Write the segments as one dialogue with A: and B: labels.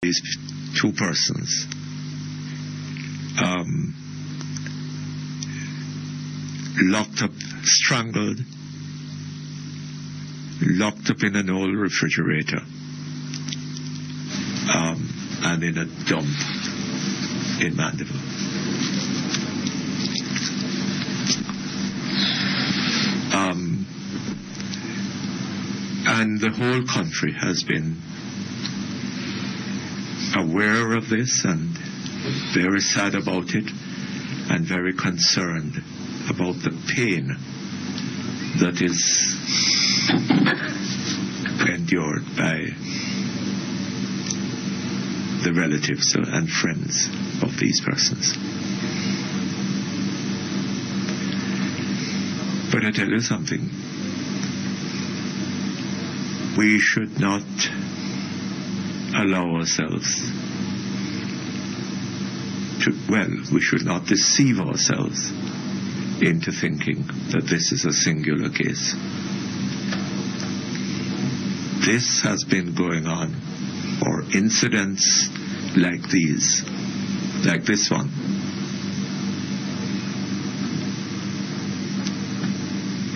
A: these two persons locked up, strangled, locked up in an old refrigerator and in a dump in Mandeville. And the whole country has been aware of this and very sad about it and very concerned about the pain that is endured by the relatives and friends of these persons. But I tell you something, we should not allow ourselves we should not deceive ourselves into thinking that this is a singular case. This has been going on, or incidents like these, like this one,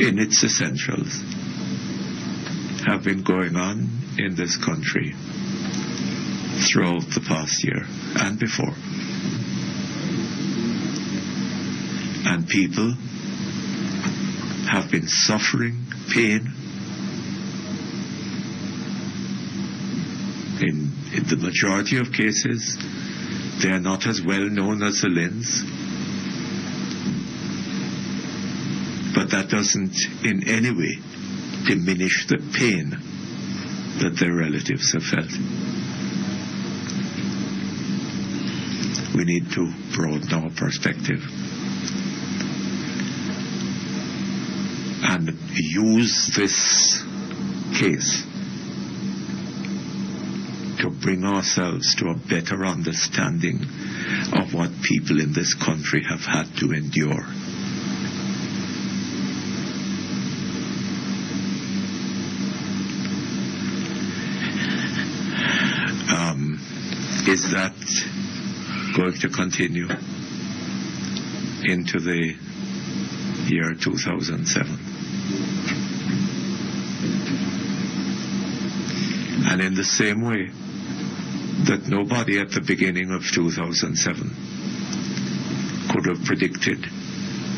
A: in its essentials, have been going on in this country throughout the past year and before. And people have been suffering pain in the majority of cases. They are not as well known as the Lynns, but that doesn't in any way diminish the pain that their relatives have felt. We need to broaden our perspective and use this case to bring ourselves to a better understanding of what people in this country have had to endure. Is that going to continue into the year 2007? And in the same way that nobody at the beginning of 2007 could have predicted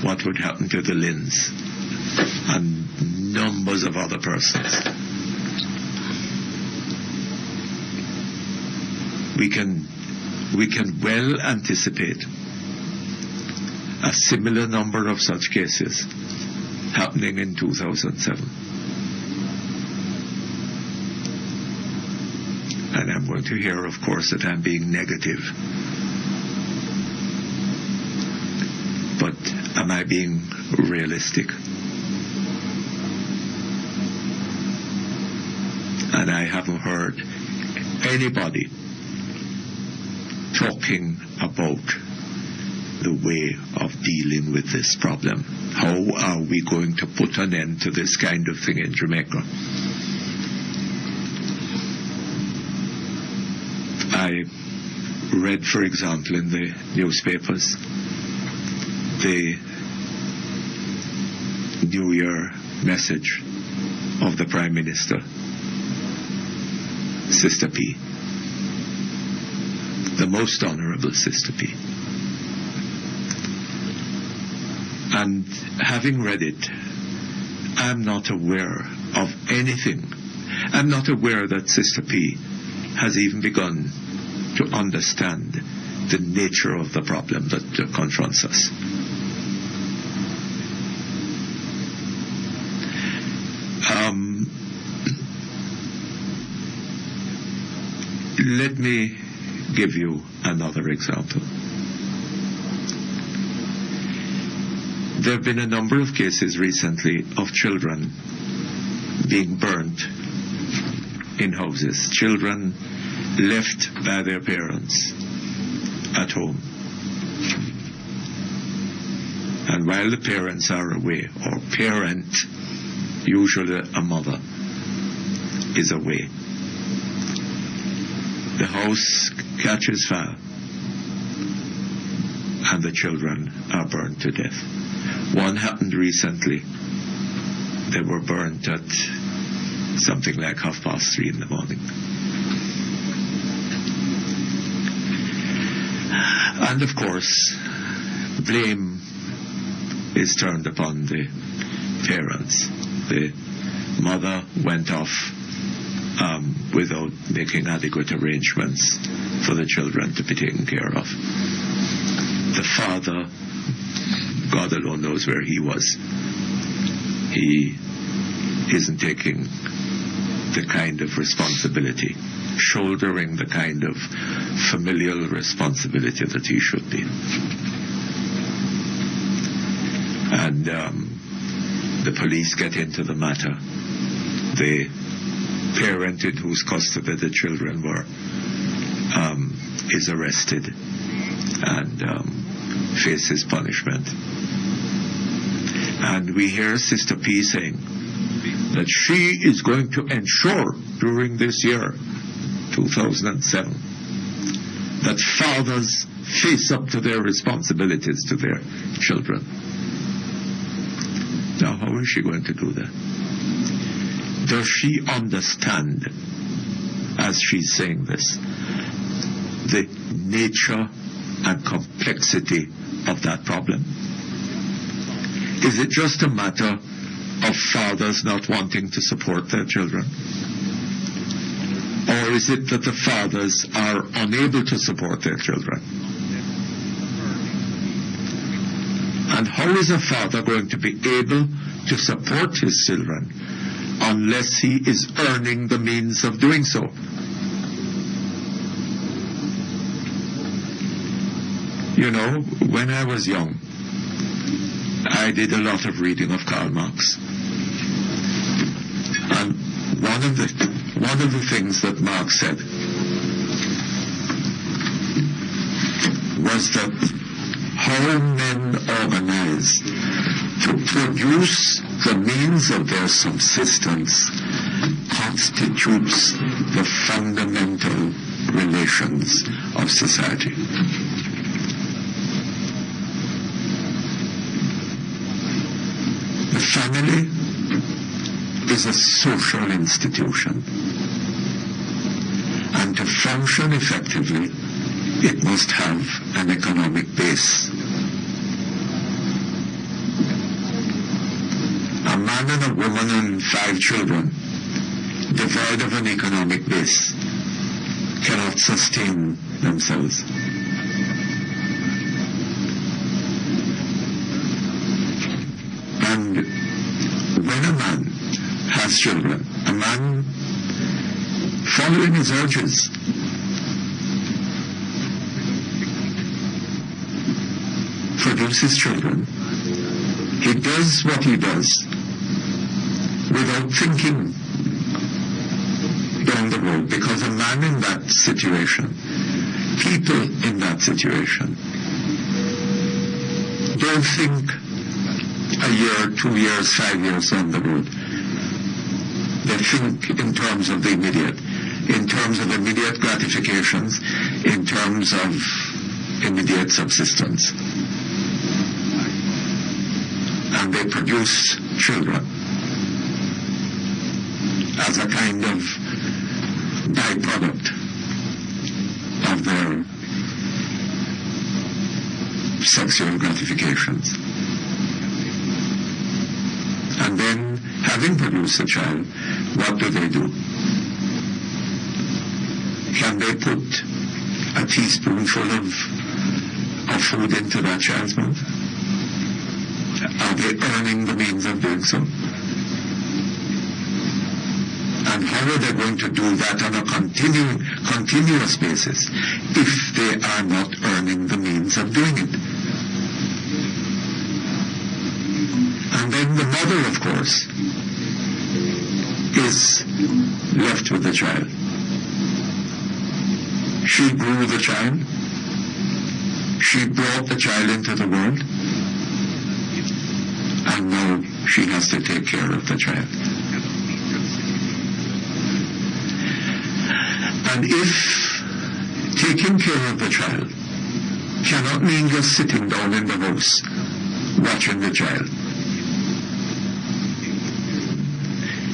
A: what would happen to the Lynns and numbers of other persons, we can well anticipate a similar number of such cases happening in 2007. And I'm going to hear, of course, that I'm being negative. But am I being realistic? And I haven't heard anybody talking about the way of dealing with this problem. How are we going to put an end to this kind of thing in Jamaica? I read, for example, in the newspapers, the New Year message of the Prime Minister, Sister P. The most honourable Sister P. And having read it, I'm not aware of anything. I'm not aware that Sister P has even begun to understand the nature of the problem that confronts us. Let me give you another example. There have been a number of cases recently of children being burnt in houses, children left by their parents at home. And while the parents are away, or parent, usually a mother, is away, the house catches fire and the children are burned to death. One happened recently. They were burnt at something like 3:30 in the morning. And of course, blame is turned upon the parents. The mother went off without making adequate arrangements for the children to be taken care of. The father, God alone knows where he was. He isn't taking the kind of responsibility, shouldering the kind of familial responsibility that he should be. And the police get into the matter. The parent in whose custody the children were is arrested and faces punishment. And we hear Sister P saying that she is going to ensure during this year, 2007, that fathers face up to their responsibilities to their children. Now, how is she going to do that? Does she understand, as she's saying this, the nature and complexity of that problem? Is it just a matter of fathers not wanting to support their children? Or is it that the fathers are unable to support their children? And how is a father going to be able to support his children unless he is earning the means of doing so? You know, when I was young, I did a lot of reading of Karl Marx. And one of the things that Marx said was that how men organize to produce the means of their subsistence constitutes the fundamental relations of society. The family is a social institution, and to function effectively, it must have an economic base. A man and a woman and 5 children, devoid of an economic base, cannot sustain themselves. And when a man has children, a man following his urges, produces children, he does what he does without thinking down the road, because a man in that situation, people in that situation, don't think a year, 2 years, 5 years down the road. They think in terms of the immediate, in terms of immediate gratifications, in terms of immediate subsistence. And they produce children as a kind of byproduct of their sexual gratifications. And then, having produced a child, what do? Can they put a teaspoonful of food into that child's mouth? Are they earning the means of doing so? And how are they going to do that on a continuous basis if they are not earning the means of doing it? And then the mother, of course, is left with the child. She grew the child. She brought the child into the world. And now she has to take care of the child. And if taking care of the child cannot mean just sitting down in the house watching the child.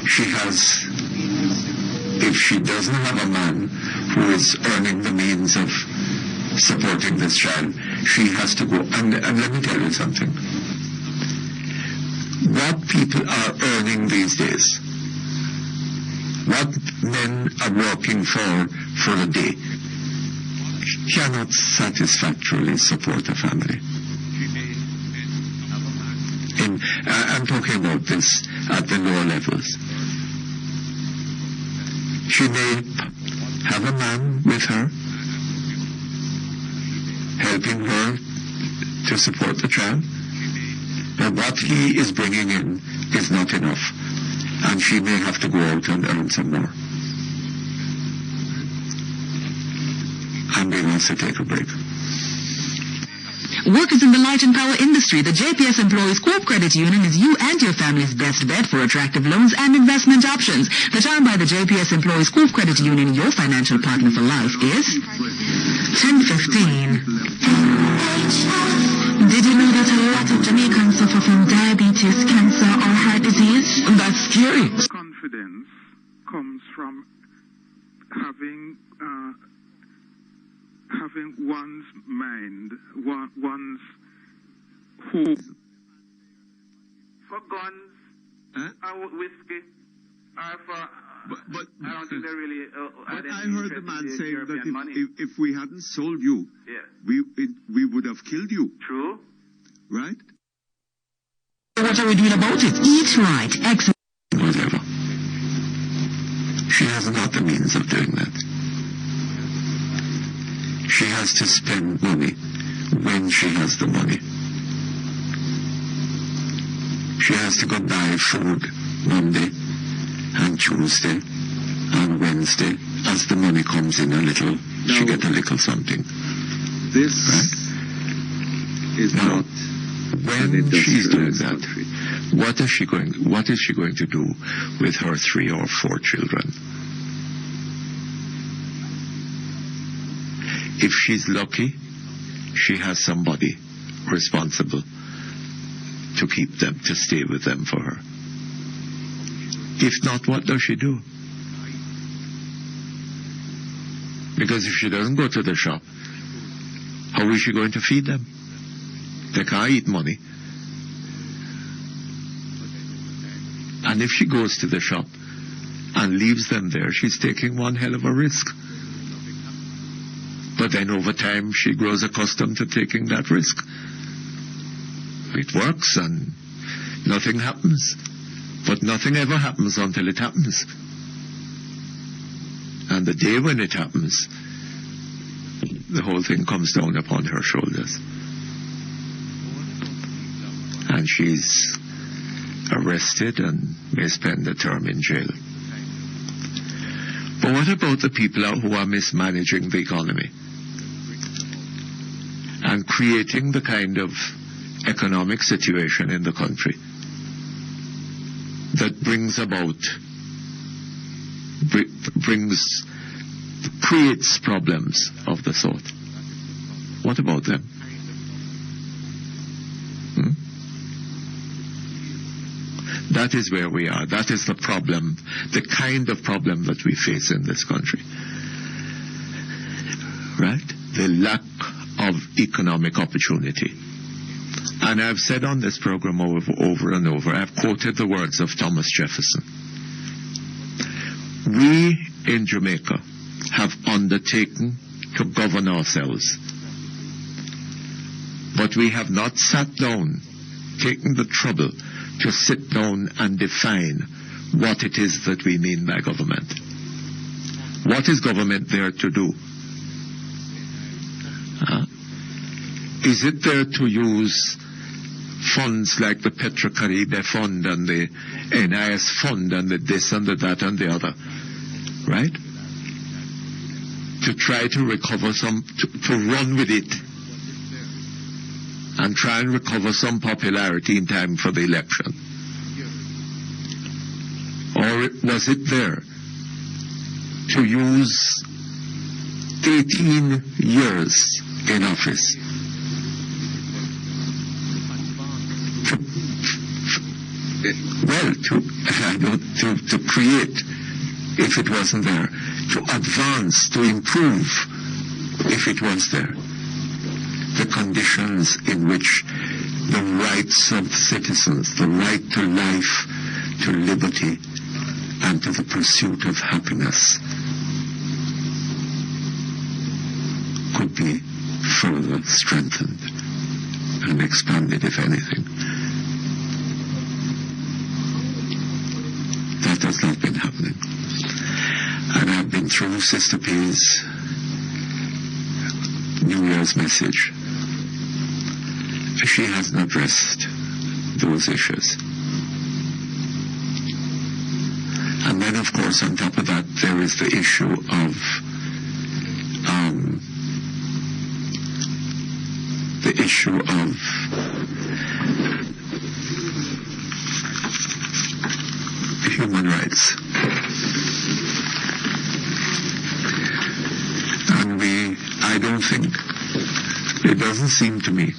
A: She has, if she doesn't have a man who is earning the means of supporting this child, she has to go. And let me tell you something. What people are earning these days, what men are working for a day, cannot satisfactorily support a family. I'm talking about this at the lower levels. She may have a man with her, helping her to support the child, but what he is bringing in is not enough, and she may have to go out and earn some more. And we want to take a break.
B: Workers in the light and power industry, the JPS Employees Co-op Credit Union is you and your family's best bet for attractive loans and investment options. The time by the JPS Employees Co-op Credit Union, your financial partner for life, is 10:15. Did you know that a lot of Jamaicans suffer from diabetes, cancer, or heart disease? That's scary.
C: Confidence comes from having one's mind, one's hope.
D: For guns, or whiskey, or for...
E: But
D: I don't think they really...
E: but I heard the man saying that
D: if
E: if we hadn't sold you,
D: yeah,
E: we would have killed you.
D: True.
E: Right?
B: What are we doing about it? Eat right. Excellent.
A: Whatever. She hasn't got the means of doing that. She has to spend money when she has the money. She has to go buy food Monday and Tuesday and Wednesday. As the money comes in a little, she get a little something.
E: This is
A: now,
E: not
A: when she's doing that,
E: country.
A: what is she going to do with her 3 or 4 children? If she's lucky, she has somebody responsible to keep them, to stay with them for her. If not, what does she do? Because if she doesn't go to the shop, how is she going to feed them? They can't eat money. And if she goes to the shop and leaves them there, she's taking one hell of a risk. But then over time, she grows accustomed to taking that risk. It works and nothing happens. But nothing ever happens until it happens. And the day when it happens, the whole thing comes down upon her shoulders. And she's arrested and may spend a term in jail. But what about the people who are mismanaging the economy and creating the kind of economic situation in the country that creates problems of the sort? What about them? That is where we are. That is the problem, the kind of problem that we face in this country. Right? The lack of economic opportunity. And I've said on this program over and over, I've quoted the words of Thomas Jefferson. We in Jamaica have undertaken to govern ourselves, but we have not sat down, taken the trouble to sit down and define what it is that we mean by government. What is government there to do? Is it there to use funds like the Petrocaribe Fund and the NIS Fund and the this and the that and the other, right? To try to recover to run with it and try and recover some popularity in time for the election? Or was it there to use 18 years in office to create if it wasn't there, to advance, to improve if it was there. The conditions in which the rights of citizens, the right to life, to liberty, and to the pursuit of happiness could be further strengthened and expanded, if anything. That has not been happening. And I've been through Sister P's New Year's message. She hasn't addressed those issues. And then, of course, on top of that, there is the issue of human rights. And I don't think, it doesn't seem to me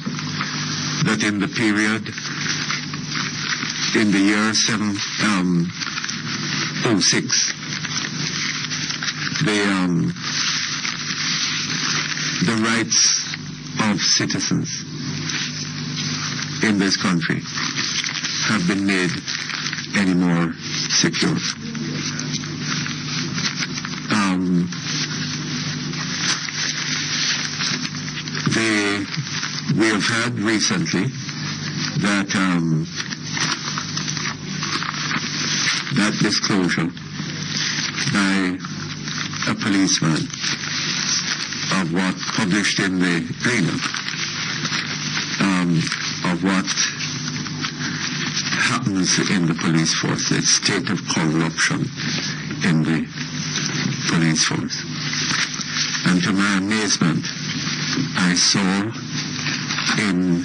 A: that in the period, in the year 06, the rights of citizens in this country have been made any more secure. We have had recently that disclosure by a policeman of what published in the Realism of what happens in the police force, the state of corruption in the police force. And to my amazement, I saw in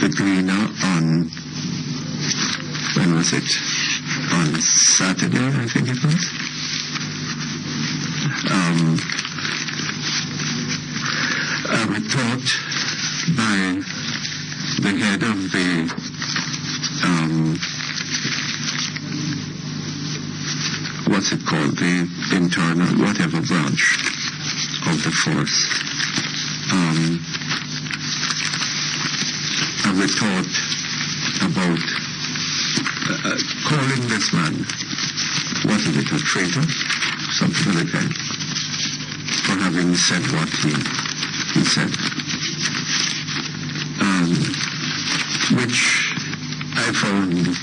A: the Gleaner on, when was it? On Saturday, I think it was. A report by the head of the what's it called? The internal, whatever branch of the force. A report about calling this man, what is it, a traitor? Something of the kind, for having said what he said. Which I found,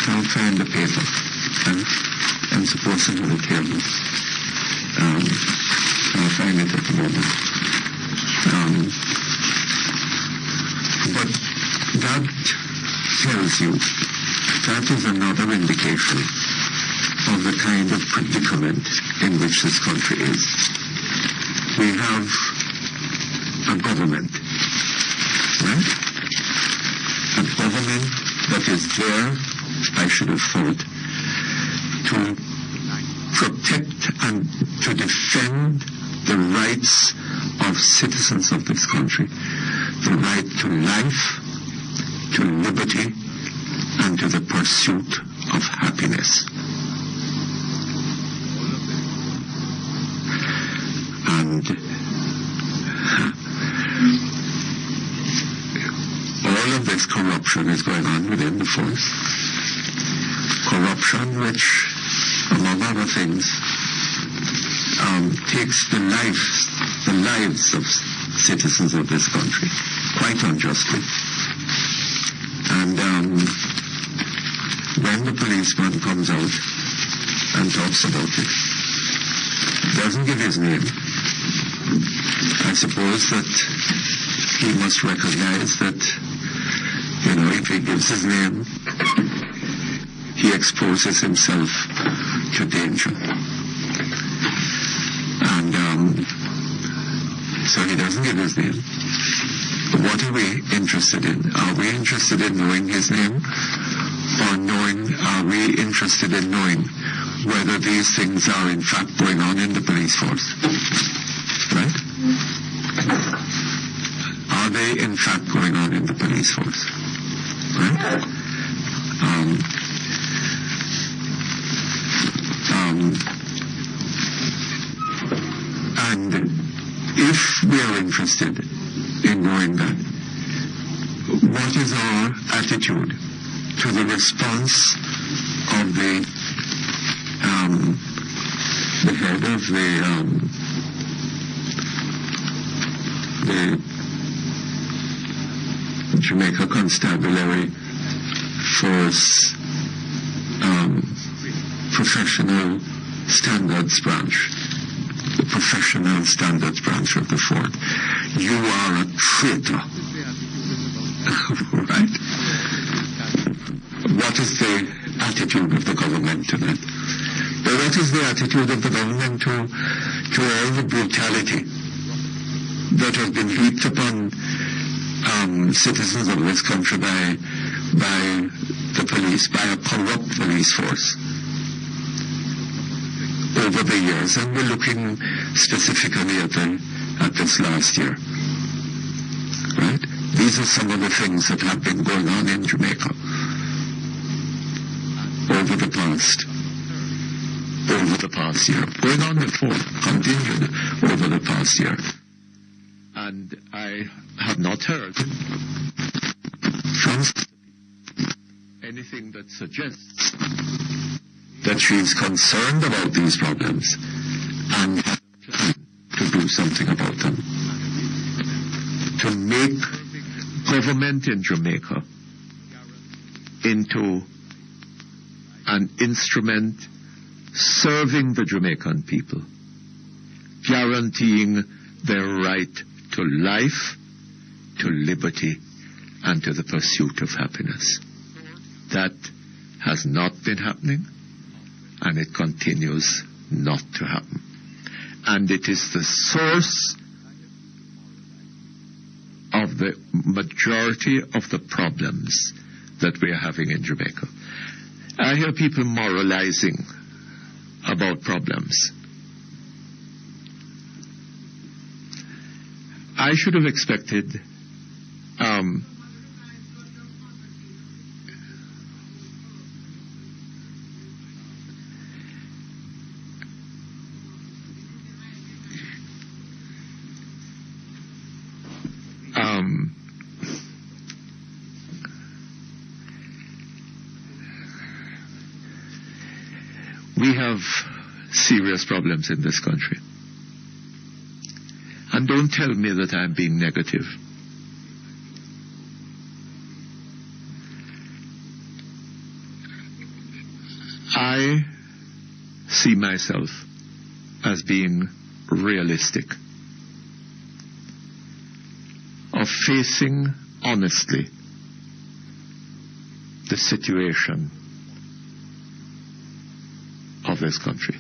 A: I'll find the paper. I'm supposed to have the table. I'll find it at the moment. But that tells you, that is another indication of the kind of predicament in which this country is. We have a government, right? A government that is there, I should have thought, to protect and to defend the rights of citizens of this country. The right to life, to liberty, and to the pursuit of happiness. And all of this corruption is going on within the force. Corruption which, among other things, takes the lives of citizens of this country, quite unjustly. And when the policeman comes out and talks about it, doesn't give his name, I suppose that he must recognize that, if he gives his name, he exposes himself to danger. And so he doesn't give his name. What are we interested in? Are we interested in knowing his name? Or are we interested in knowing whether these things are in fact going on in the police force. Right? Are they in fact going on in the police force? Right? And if we are interested in knowing that, what is our attitude to the response of the head of the Jamaica Constabulary Force Professional Standards Branch, the Professional Standards Branch of the Fort? You are a traitor. Right? What is the attitude of the government to that? But what is the attitude of the government to all the brutality that has been heaped upon citizens of this country by the police, by a corrupt police force over the years? And we're looking specifically at this last year. Right? These are some of the things that have been going on in Jamaica over the past year. Going on before, continued over the past year. And I have not heard from anything that suggests that she is concerned about these problems and has a plan to do something about them. To make government in Jamaica into an instrument serving the Jamaican people, guaranteeing their right to life, to liberty, and to the pursuit of happiness. That has not been happening, and it continues not to happen. And it is the source of the majority of the problems that we are having in Jamaica. I hear people moralizing about problems. I should have expected we have serious problems in this country. And don't tell me that I'm being negative. I see myself as being realistic, of facing honestly the situation of this country.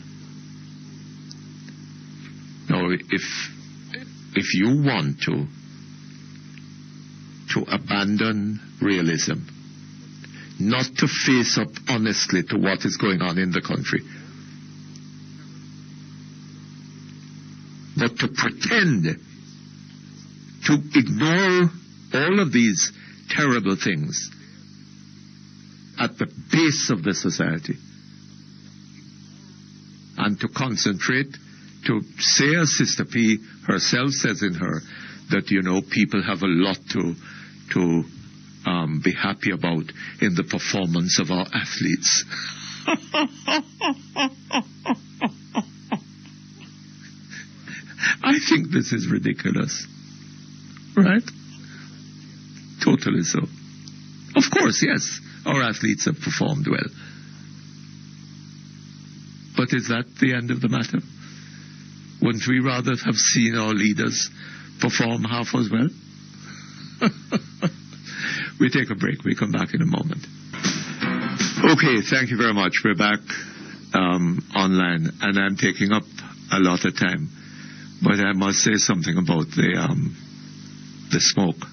A: Now, if you want to abandon realism, not to face up honestly to what is going on in the country, but to pretend to ignore all of these terrible things at the base of the society, and to concentrate, to say, as Sister P herself says in her, that, people have a lot to be happy about in the performance of our athletes. I think this is ridiculous. Right? Totally so. Of course, yes, our athletes have performed well. But is that the end of the matter? Wouldn't we rather have seen our leaders perform half as well? We take a break. We come back in a moment. Okay, thank you very much. We're back online, and I'm taking up a lot of time. But I must say something about the smoke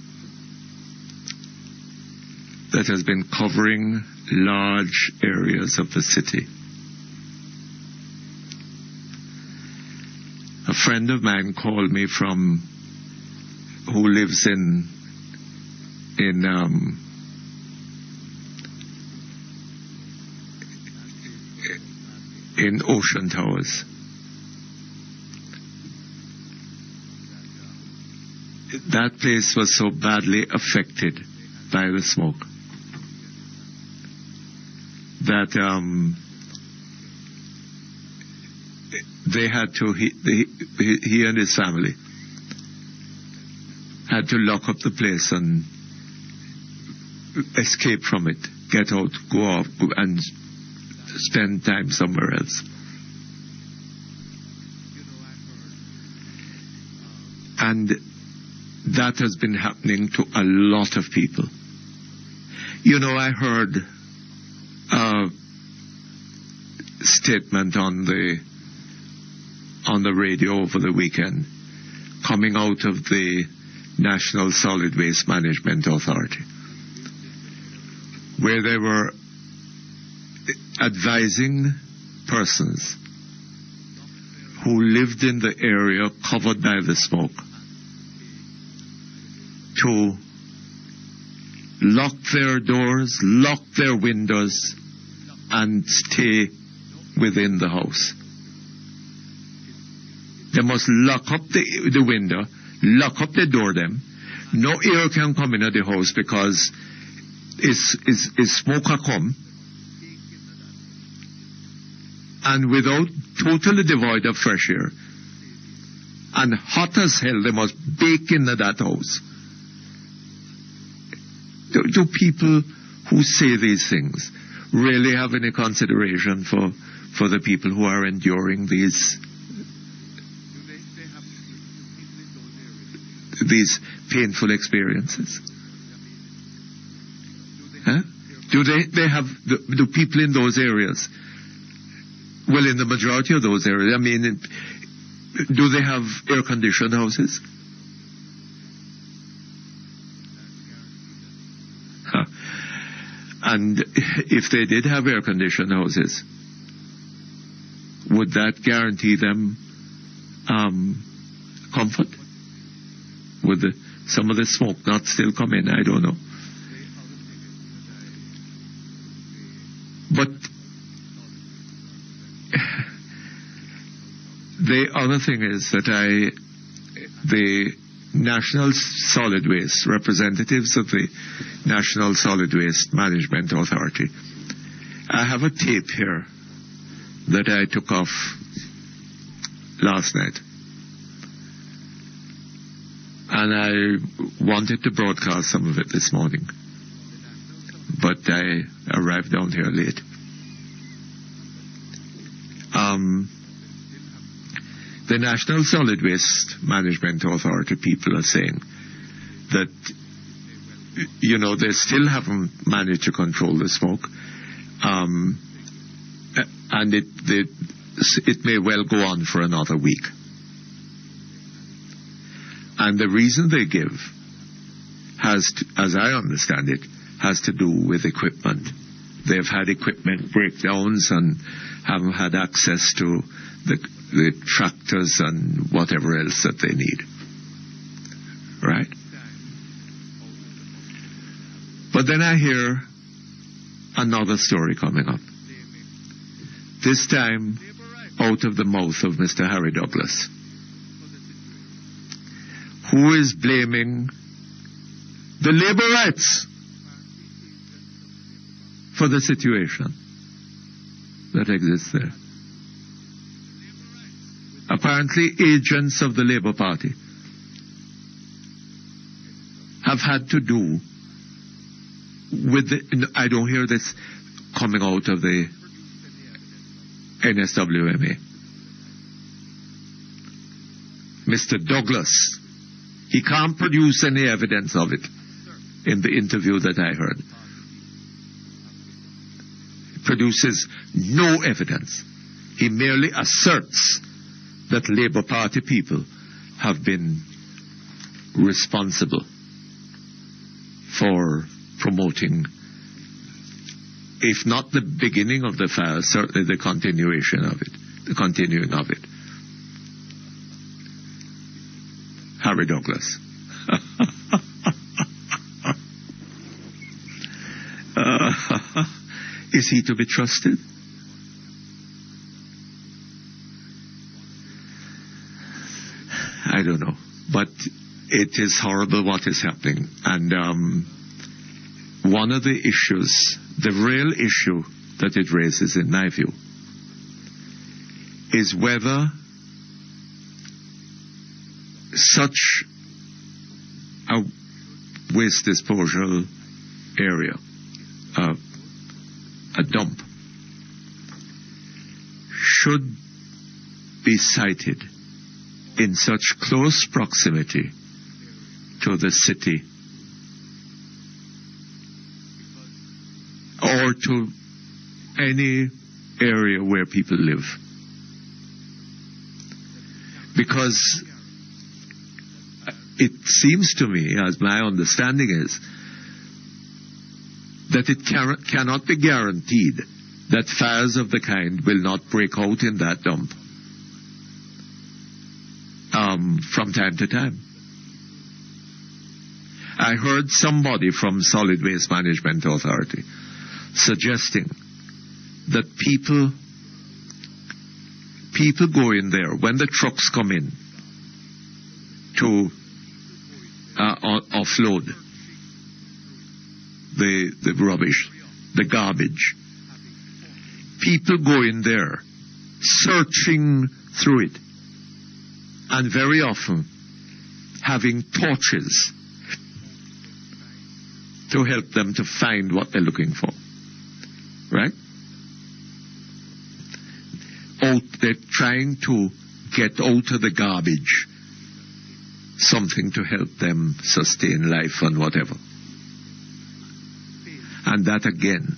A: that has been covering large areas of the city a friend of mine called me who lives in Ocean Towers. That place was so badly affected by the smoke that they had to, he and his family had to lock up the place and escape from it, get out, go off, and spend time somewhere else. And that has been happening to a lot of people. You know, I heard a statement on the radio over the weekend coming out of the National Solid Waste Management Authority, where they were advising persons who lived in the area covered by the smoke to lock their doors, lock their windows, and stay within the house. They must lock up the window, lock up the door them. No air can come into the house because is smoke a come. And without, totally devoid of fresh air, and hot as hell, they must bake into that house. Do people who say these things really have any consideration for the people who are enduring these painful experiences? Huh? Do people in those areas, well, in the majority of those areas, I mean, do they have air-conditioned houses? Huh. And if they did have air-conditioned houses, would that guarantee them comfort? Would some of the smoke not still come in? I don't know. But the other thing is that the National Solid Waste, representatives of the National Solid Waste Management Authority, I have a tape here that I took off last night. And I wanted to broadcast some of it this morning, but I arrived down here late. The National Solid Waste Management Authority people are saying that, you know, they still haven't managed to control the smoke, and it may well go on for another week. And the reason they give has to, as I understand it, has to do with equipment. They've had equipment breakdowns and haven't had access to the tractors and whatever else that they need. Right? But then I hear another story coming up. This time out of the mouth of Mr. Harry Douglas, who is blaming the labor rights for the situation that exists there. Apparently, agents of the Labour Party have had to do with I don't hear this coming out of the NSWMA. Mr. Douglas, he can't produce any evidence of it in the interview that I heard. He produces no evidence. He merely asserts that Labour Party people have been responsible for promoting, if not the beginning of the fire, certainly the continuation of it, the continuing of it. Harry Douglas. Is he to be trusted? I don't know. But it is horrible what is happening. And one of the issues, the real issue that it raises, in my view, is whether such a waste disposal area, a dump, should be sited in such close proximity to the city or to any area where people live. Because it seems to me, as my understanding is, that it cannot be guaranteed that fires of the kind will not break out in that dump from time to time. I heard somebody from Solid Waste Management Authority suggesting that people go in there when the trucks come in to offload the rubbish, the garbage. People go in there searching through it, and very often having torches to help them to find what they're looking for. Right? They're trying to get out of the garbage something to help them sustain life and whatever. And that again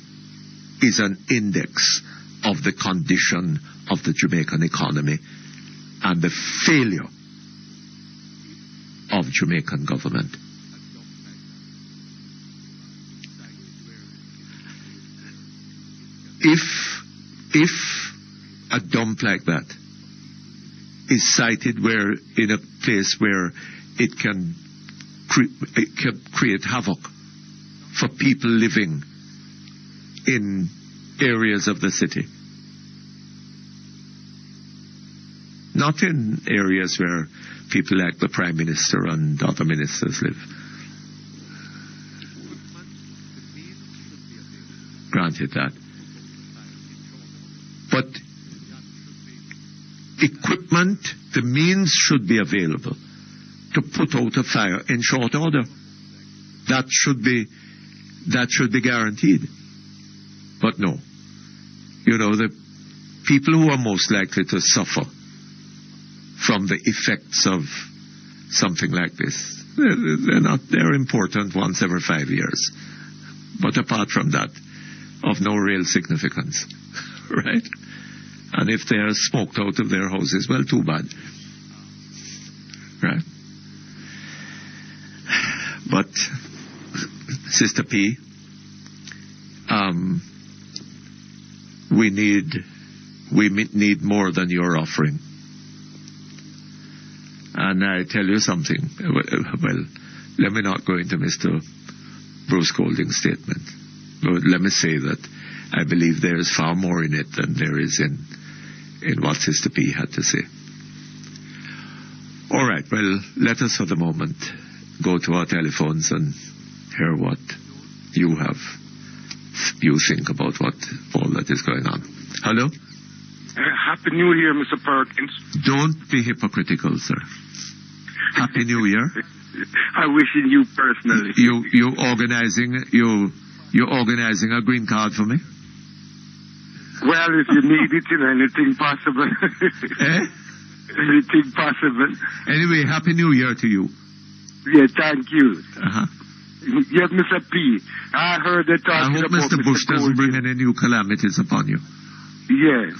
A: is an index of the condition of the Jamaican economy and the failure of Jamaican government. If a dump like that is sited in a place where it can create havoc for people living in areas of the city, not in areas where people like the Prime Minister and other ministers live. Granted that. But equipment, the means should be available to put out a fire in short order. That should be guaranteed. But no. You know, the people who are most likely to suffer from the effects of something like this, they're important once every 5 years. But apart from that, of no real significance. Right? And if they are smoked out of their houses, well, too bad. Right? But, Sister P, we need more than you're offering. And I tell you something. Well, let me not go into Mr. Bruce Golding's statement. But let me say that I believe there is far more in it than there is in what Sister P had to say. All right, well, let us for the moment go to our telephones and hear what you think about all that is going on. Hello?
C: Happy New Year, Mr. Perkins.
A: Don't be hypocritical, sir. Happy New Year.
C: I wishing you personally.
A: You organizing a green card for me?
C: Well, if you need it, anything possible.
A: Eh?
C: Anything possible.
A: Anyway, Happy New Year to you.
C: Yeah, thank you.
A: Uh-huh.
C: Yes, Mr. P. I heard that talking
A: I hope
C: about
A: Mr. Bush doesn't bring
C: Golding.
A: any new calamities upon you.
C: Yes.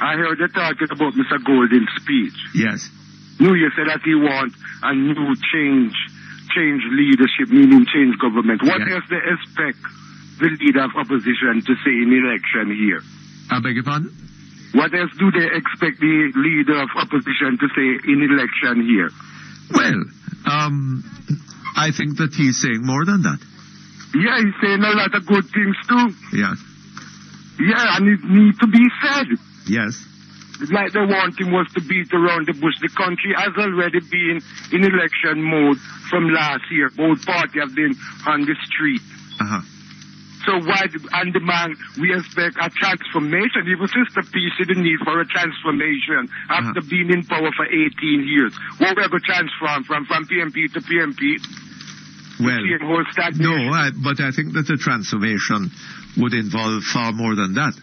C: I heard that talking about Mr. Golding's speech.
A: Yes.
C: New Year said that he wants a new change leadership, meaning change government. What
A: Yeah.
C: else they expect the leader of opposition to say in election here?
A: I beg your pardon?
C: What else do they expect the leader of opposition to say in election here?
A: Well, I think that he's saying more than that.
C: Yeah, he's saying a lot of good things too.
A: Yes.
C: Yeah, and it needs to be said.
A: Yes.
C: Like they want him was to beat around the bush. The country has already been in election mode from last year. Both parties have been on the street.
A: Uh-huh.
C: So why, and the man, we expect a transformation. Even Sister P see the need for a transformation after being in power for 18 years. What we're going to transform from PMP to PMP?
A: Well,
C: no,
A: but I think that the transformation would involve far more than that.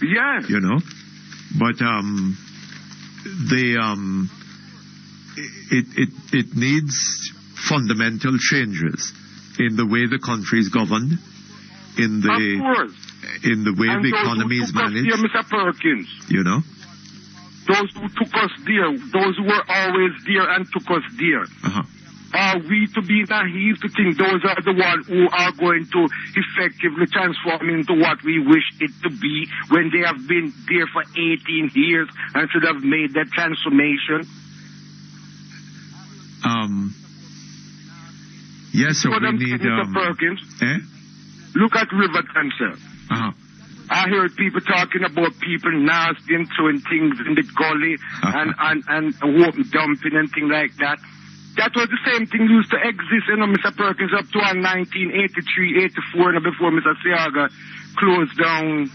C: Yeah.
A: You know? But it needs fundamental changes in the way the country is governed, in the way the economy is managed.
C: Here, Mr. Perkins.
A: You know?
C: Those who took us there, those who were always there and took us there.
A: Uh-huh.
C: Are we to be naive to think those are the ones who are going to effectively transform into what we wish it to be when they have been there for 18 years and should have made that transformation?
A: Yes, so we need...
C: Mr. Perkins, look at Riverton, sir.
A: Uh-huh.
C: I heard people talking about people nasty and throwing things in the gully and dumping and things like that. That was the same thing used to exist, Mr. Perkins, up to 1983, 84, before Mr. Seaga closed down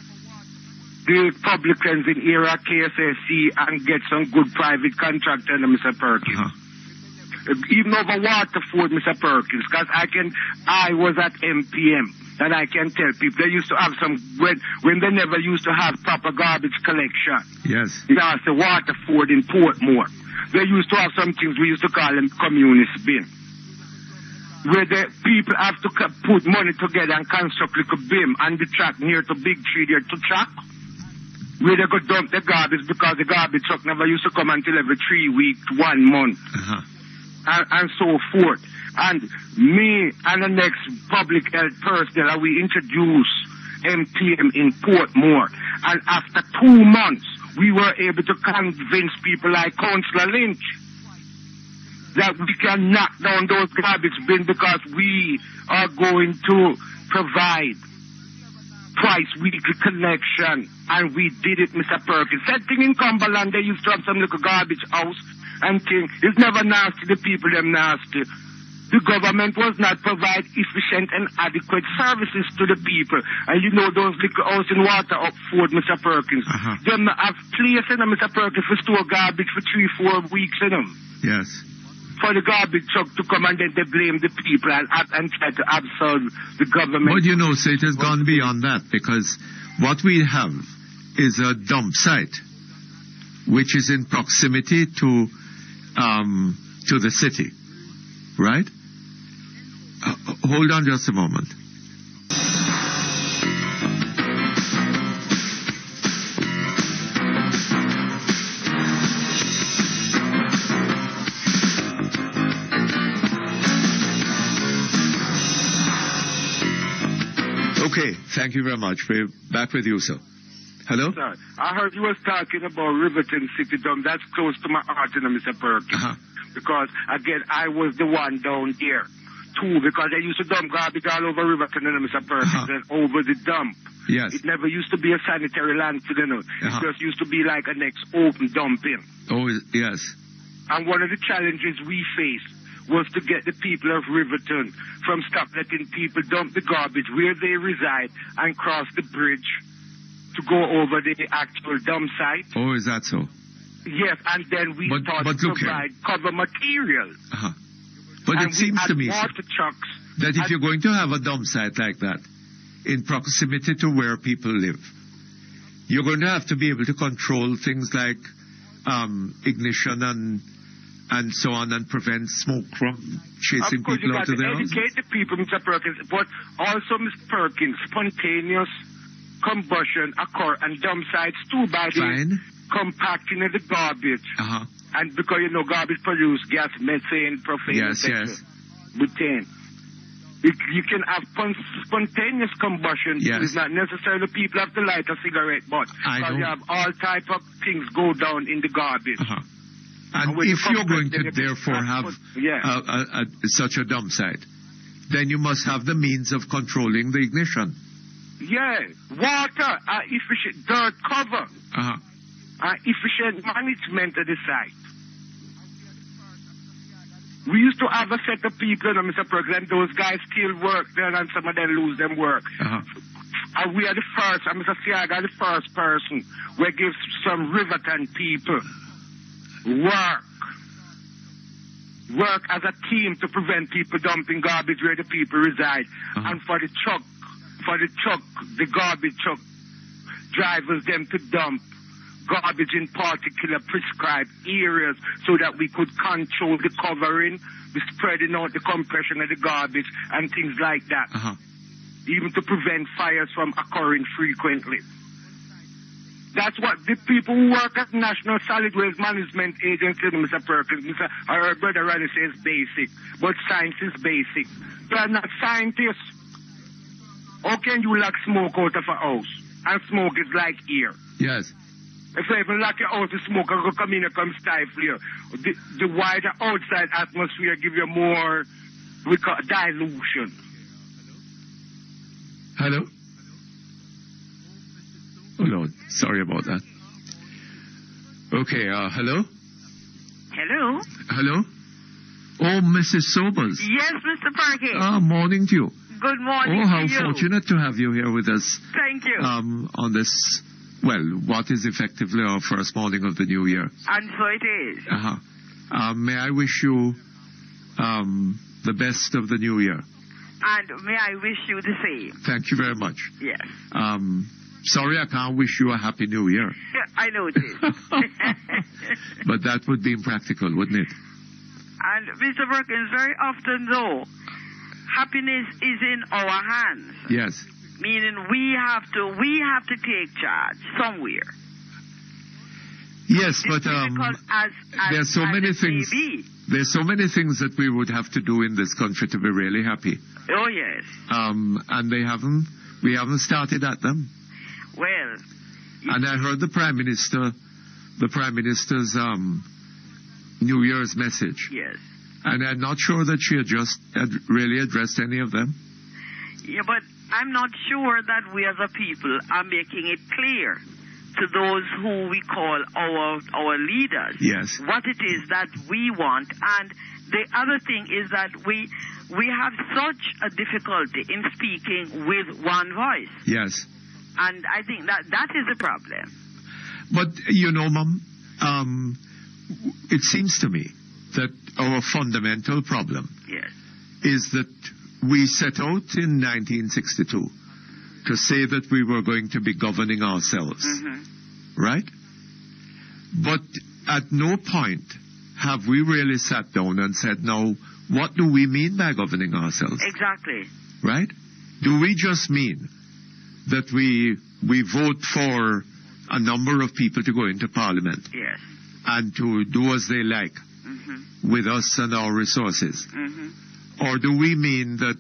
C: the publicans in era KSSC and get some good private contractor, Mr. Perkins.
A: Uh-huh.
C: Even over Waterford, Mr. Perkins, because I was at MPM, and I can tell people they used to have some, when they never used to have proper garbage collection.
A: Yes.
C: You know, the Waterford in Portmore. They used to have some things we used to call them communist bin, where the people have to put money together and construct like a bin on the track near to Big Tree there to track, where they go dump the garbage because the garbage truck never used to come until every 3 weeks, 1 month, and so forth. And me and the next public health personnel, we introduced MPM in Portmore, and after 2 months, we were able to convince people like Councillor Lynch that we can knock down those garbage bins because we are going to provide twice weekly collection. And we did it, Mr. Perkins. That thing in Cumberland, they used to have some little garbage house and thing. It's never nasty, the people, them nasty. The government was not provide efficient and adequate services to the people. And you know those liquor house in water up Ford, Mr. Perkins. Them have place in them, Mr. Perkins, for store garbage for 3-4 weeks in them.
A: Yes.
C: For the garbage truck to come and then they blame the people and try to absolve the government.
A: But you know, so it has gone beyond that, because what we have is a dump site which is in proximity to the city. Right? Hold on just a moment. Okay, thank you very much. We're back with you, sir. Hello?
C: Sir, I heard you was talking about Riverton City Dump. That's close to my heart, Mr. Perkins. Because, again, I was the one down there, too, because they used to dump garbage all over Riverton, Mr. Perkins, and over the dump.
A: Yes.
C: It never used to be a sanitary landfill, It just used to be like a next open dumping.
A: Oh, yes.
C: And one of the challenges we faced was to get the people of Riverton from stop letting people dump the garbage where they reside and cross the bridge to go over the actual dump site.
A: Oh, is that so?
C: Yes, and then we started to provide cover material.
A: But
C: and
A: it seems to me
C: water trucks
A: that if you're going to have a dump site like that in proximity to where people live, you're going to have to be able to control things like ignition and so on, and prevent smoke from chasing people out of their houses.
C: Educate the people, Mr. Perkins, but also, Mr. Perkins, spontaneous combustion occur and dump sites too by the compacting of the garbage. And because, garbage produce gas, methane, propane, etc. Butane. You can have spontaneous combustion.
A: Yes.
C: It's not necessarily people have to light a cigarette, but
A: I know.
C: you have all type of things go down in the garbage.
A: Uh-huh. And
C: when
A: if
C: you
A: you're going to
C: compress, then you
A: therefore
C: can
A: have such a dump site, then you must have the means of controlling the ignition.
C: Yeah, water, efficient dirt cover,
A: Uh-huh.
C: efficient management of the site. We used to have a set of people, Mr. Perkins, and those guys still work there, and some of them lose them work.
A: Uh-huh.
C: And we are the first, and Mr. Siaga, the first person we give some Riverton people work as a team to prevent people dumping garbage where the people reside.
A: Uh-huh.
C: And for the garbage truck drivers, them to dump garbage in particular prescribed areas so that we could control the covering, the spreading out the compression of the garbage and things like that.
A: Uh-huh.
C: Even to prevent fires from occurring frequently. That's what the people who work at National Solid Waste Management Agency, Mr. Perkins, our brother Ronnie says basic, but science is basic. You are not scientists. How can you lock smoke out of a house? And smoke is like air.
A: Yes.
C: If you even lock your house, the smoke will come in and come stifle you. The wider outside atmosphere give you more dilution.
A: Hello? Oh, Lord. Sorry about that. Okay, hello?
F: Hello?
A: Hello? Oh, Mrs. Sobers.
F: Yes, Mr. Perkins.
A: Morning to you.
F: Good morning
A: Oh, how
F: to you.
A: fortunate to have you here with us.
F: Thank you.
A: On this, well, what is effectively our first morning of the new year.
F: And so it is.
A: Uh-huh. May I wish you the best of the new year.
F: And may I wish you the same.
A: Thank you very much.
F: Yes.
A: Sorry I can't wish you a happy new year.
F: I know it is.
A: But that would be impractical, wouldn't it?
F: And Mr. Perkins, very often though, happiness is in our hands.
A: Yes.
F: Meaning we have to take charge somewhere.
A: Yes, but
F: because
A: there's so many things. There's so many things that we would have to do in this country to be really happy.
F: Oh yes.
A: And we haven't started at them.
F: Well.
A: And I heard the Prime Minister's New Year's message.
F: Yes.
A: And I'm not sure that she had really addressed any of them.
F: Yeah, but I'm not sure that we as a people are making it clear to those who we call our leaders.
A: Yes.
F: What it is that we want. And the other thing is that we have such a difficulty in speaking with one voice.
A: Yes.
F: And I think that is a problem.
A: But, you know, Mum, it seems to me that our fundamental problem
F: yes.
A: is that we set out in 1962 to say that we were going to be governing ourselves, right? But at no point have we really sat down and said, now, what do we mean by governing ourselves?
F: Exactly.
A: Right? Do we just mean that we vote for a number of people to go into Parliament
F: yes.
A: and to do as they like with us and our resources? Or do we mean that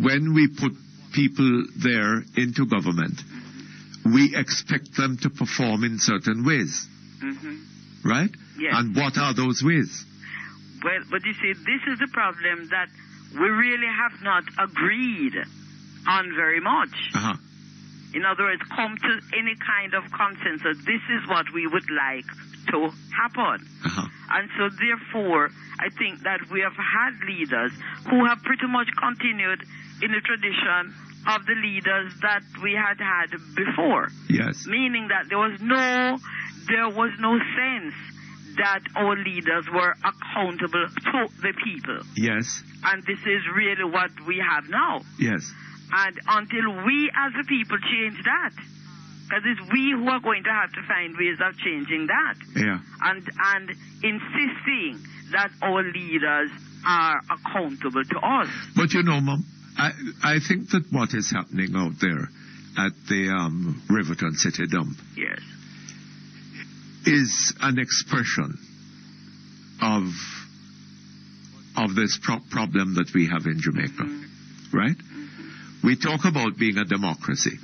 A: when we put people there into government, we expect them to perform in certain ways? Right?
F: Yes.
A: And what are those ways?
F: Well, but you see, this is the problem that we really have not agreed on very much. In other words, come to any kind of consensus. This is what we would like to happen. And so therefore, I think that we have had leaders who have pretty much continued in the tradition of the leaders that we had before.
A: Yes.
F: Meaning that there was no sense that our leaders were accountable to the people.
A: Yes.
F: And this is really what we have now.
A: Yes.
F: And until we as a people change that, because it's we who are going to have to find ways of changing that.
A: Yeah.
F: And insisting that our leaders are accountable to us.
A: But you know, Mum, I think that what is happening out there at the Riverton City dump
F: yes.
A: is an expression of of this problem that we have in Jamaica, right? We talk about being a democracy,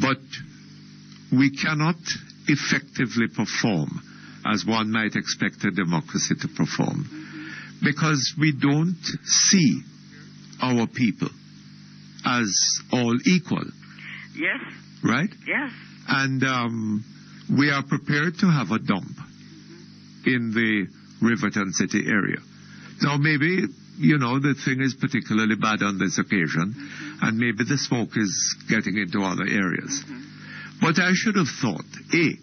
A: but we cannot effectively perform as one might expect a democracy to perform because we don't see our people as all equal.
F: Yes.
A: Right?
F: Yes.
A: And we are prepared to have a dump in the Riverton City area. Now, maybe, the thing is particularly bad on this occasion, and maybe the smoke is getting into other areas. But I should have thought, A,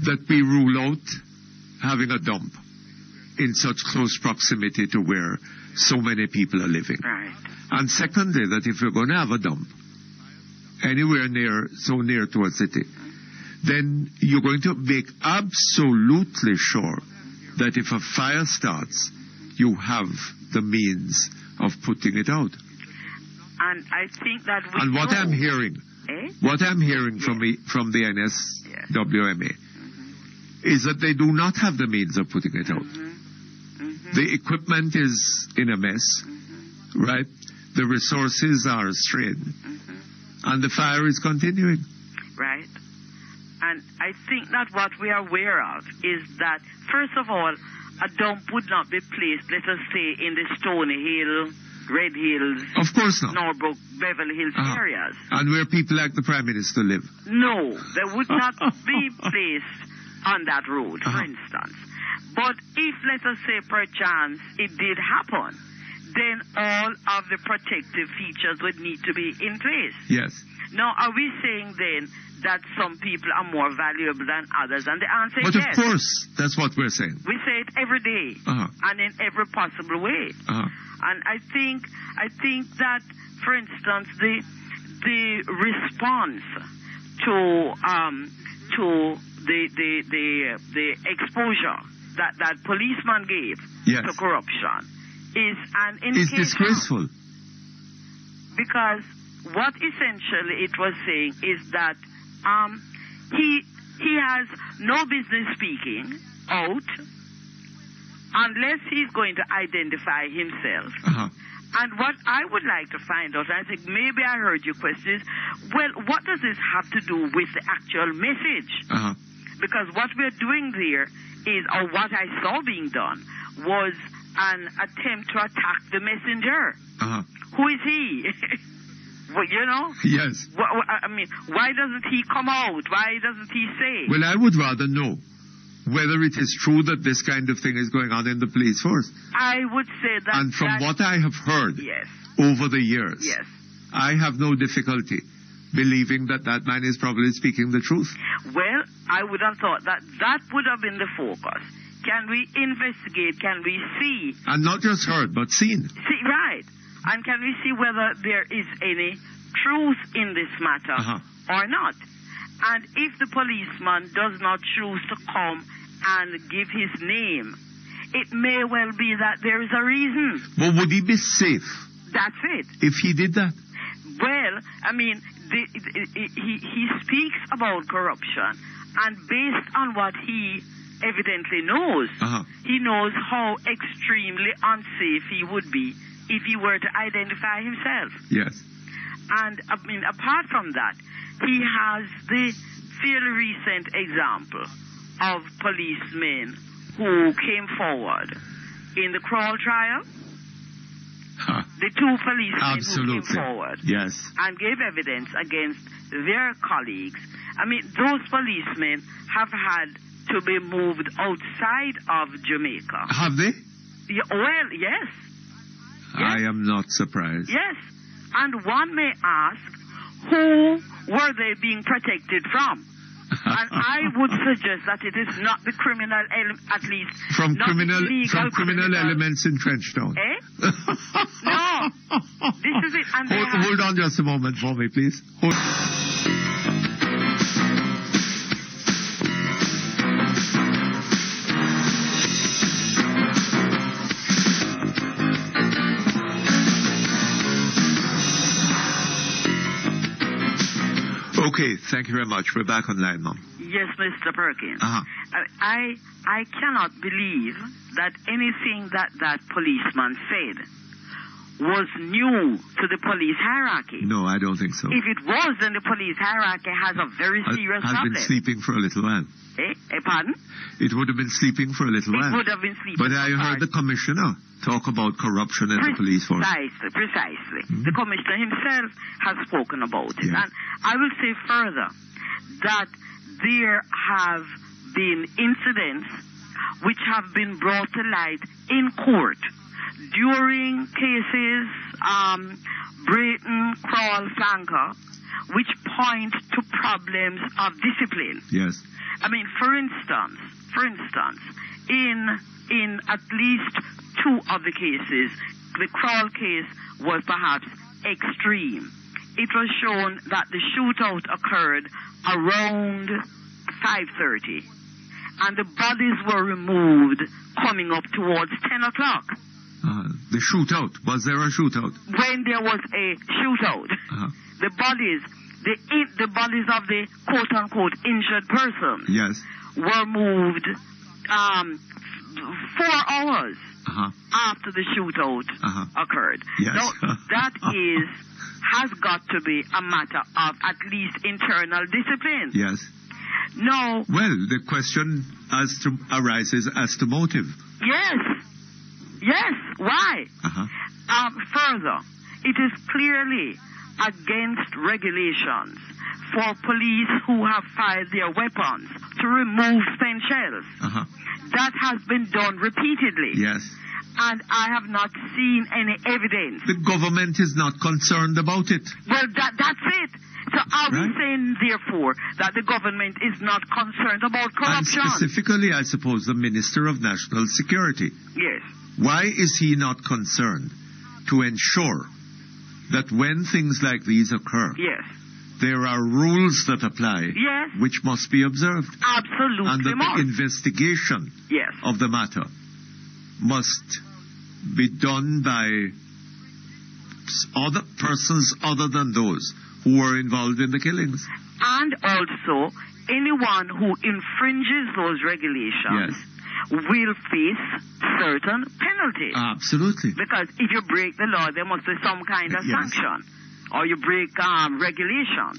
A: that we rule out having a dump in such close proximity to where so many people are living.
F: Right.
A: And secondly, that if you're going to have a dump anywhere so near to a city, then you're going to make absolutely sure that if a fire starts, you have the means of putting it out.
F: And I think that we
A: And what I'm hearing, from the NSWMA is that they do not have the means of putting it out. The equipment is in a mess, right? The resources are strained, and the fire is continuing.
F: Right. And I think that what we are aware of is that, first of all, a dump would not be placed, let us say, in the Stony Hill, Red Hills,
A: of course not,
F: Norbrook, Beverly Hills areas.
A: And where people like the Prime Minister live.
F: No, they would not be placed on that road, for instance. But if, let us say, perchance, it did happen, then all of the protective features would need to be in place.
A: Yes.
F: Now, are we saying then that some people are more valuable than others? And the answer
A: is
F: yes.
A: But of course, that's what we're saying.
F: We say it every day and in every possible way. And I think that, for instance, the response to the exposure that policeman gave to corruption is an indication.
A: It's disgraceful.
F: Because what essentially it was saying is that he has no business speaking out unless he's going to identify himself. And what I would like to find out, I think maybe I heard your question, is, well, what does this have to do with the actual message? Because what we're doing there is, or what I saw being done, was an attempt to attack the messenger. Who is he? Well,
A: Yes.
F: I mean, why doesn't he come out? Why doesn't he say?
A: Well, I would rather know whether it is true that this kind of thing is going on in the police force.
F: I would say that...
A: And from what I have heard over the years, I have no difficulty believing that man is probably speaking the truth.
F: Well, I would have thought that would have been the focus. Can we investigate? Can we see?
A: And not just heard, but seen.
F: See, right. And can we see whether there is any truth in this matter or not? And if the policeman does not choose to come and give his name, it may well be that there is a reason.
A: But would he be safe?
F: That's it.
A: If he did that?
F: Well, I mean, he speaks about corruption, and based on what he evidently knows, he knows how extremely unsafe he would be if he were to identify himself.
A: Yes.
F: And, I mean, apart from that, he has the fairly recent example of policemen who came forward in the Crawl trial. The two policemen who came forward and gave evidence against their colleagues. I mean, those policemen have had to be moved outside of Jamaica.
A: Have they?
F: Yeah, well, yes.
A: I am not surprised.
F: Yes. And one may ask, who were they being protected from? And I would suggest that it is not the criminal at least
A: from
F: not
A: criminal elements in Trenchtown.
F: No. This is it. And
A: hold on just a moment for me, please. Okay, thank you very much. We're back online now.
F: Yes, Mr. Perkins. I cannot believe that anything that policeman said was new to the police hierarchy.
A: No, I don't think so.
F: If it was, then the police hierarchy has a very serious problem.
A: Has been sleeping for a little while.
F: Pardon?
A: It would have been sleeping for a little while.
F: It would have been sleeping.
A: But I heard the commissioner talk about corruption in the police force.
F: Precisely. Mm-hmm. The commissioner himself has spoken about it.
A: Yeah.
F: And I will say further that there have been incidents which have been brought to light in court during cases, Brayton, Crawl, Flanker, which point to problems of discipline.
A: Yes.
F: I mean, for instance, in at least two of the cases, the Crawl case was perhaps extreme. It was shown that the shootout occurred around 5:30, and the bodies were removed coming up towards 10 o'clock.
A: The shootout. Was there a shootout?
F: When there was a shootout, the bodies of the quote-unquote injured persons
A: yes.
F: were moved 4 hours after the shootout occurred.
A: Yes.
F: Now, that has got to be a matter of at least internal discipline.
A: Yes.
F: No.
A: Well, the question arises as to motive.
F: Yes. Why? Further, it is clearly against regulations for police who have fired their weapons to remove spent shells. That has been done repeatedly.
A: Yes.
F: And I have not seen any evidence.
A: The government is not concerned about it.
F: Well, that's it. So are we saying, therefore, that the government is not concerned about corruption?
A: And specifically, I suppose, the Minister of National Security.
F: Yes.
A: Why is he not concerned to ensure that when things like these occur,
F: yes,
A: there are rules that apply,
F: yes,
A: which must be observed?
F: Absolutely.
A: And that the investigation
F: yes,
A: of the matter must be done by other persons other than those who were involved in the killings.
F: And also, anyone who infringes those regulations will face certain penalties.
A: Absolutely.
F: Because if you break the law, there must be some kind of sanction. Or you break regulation.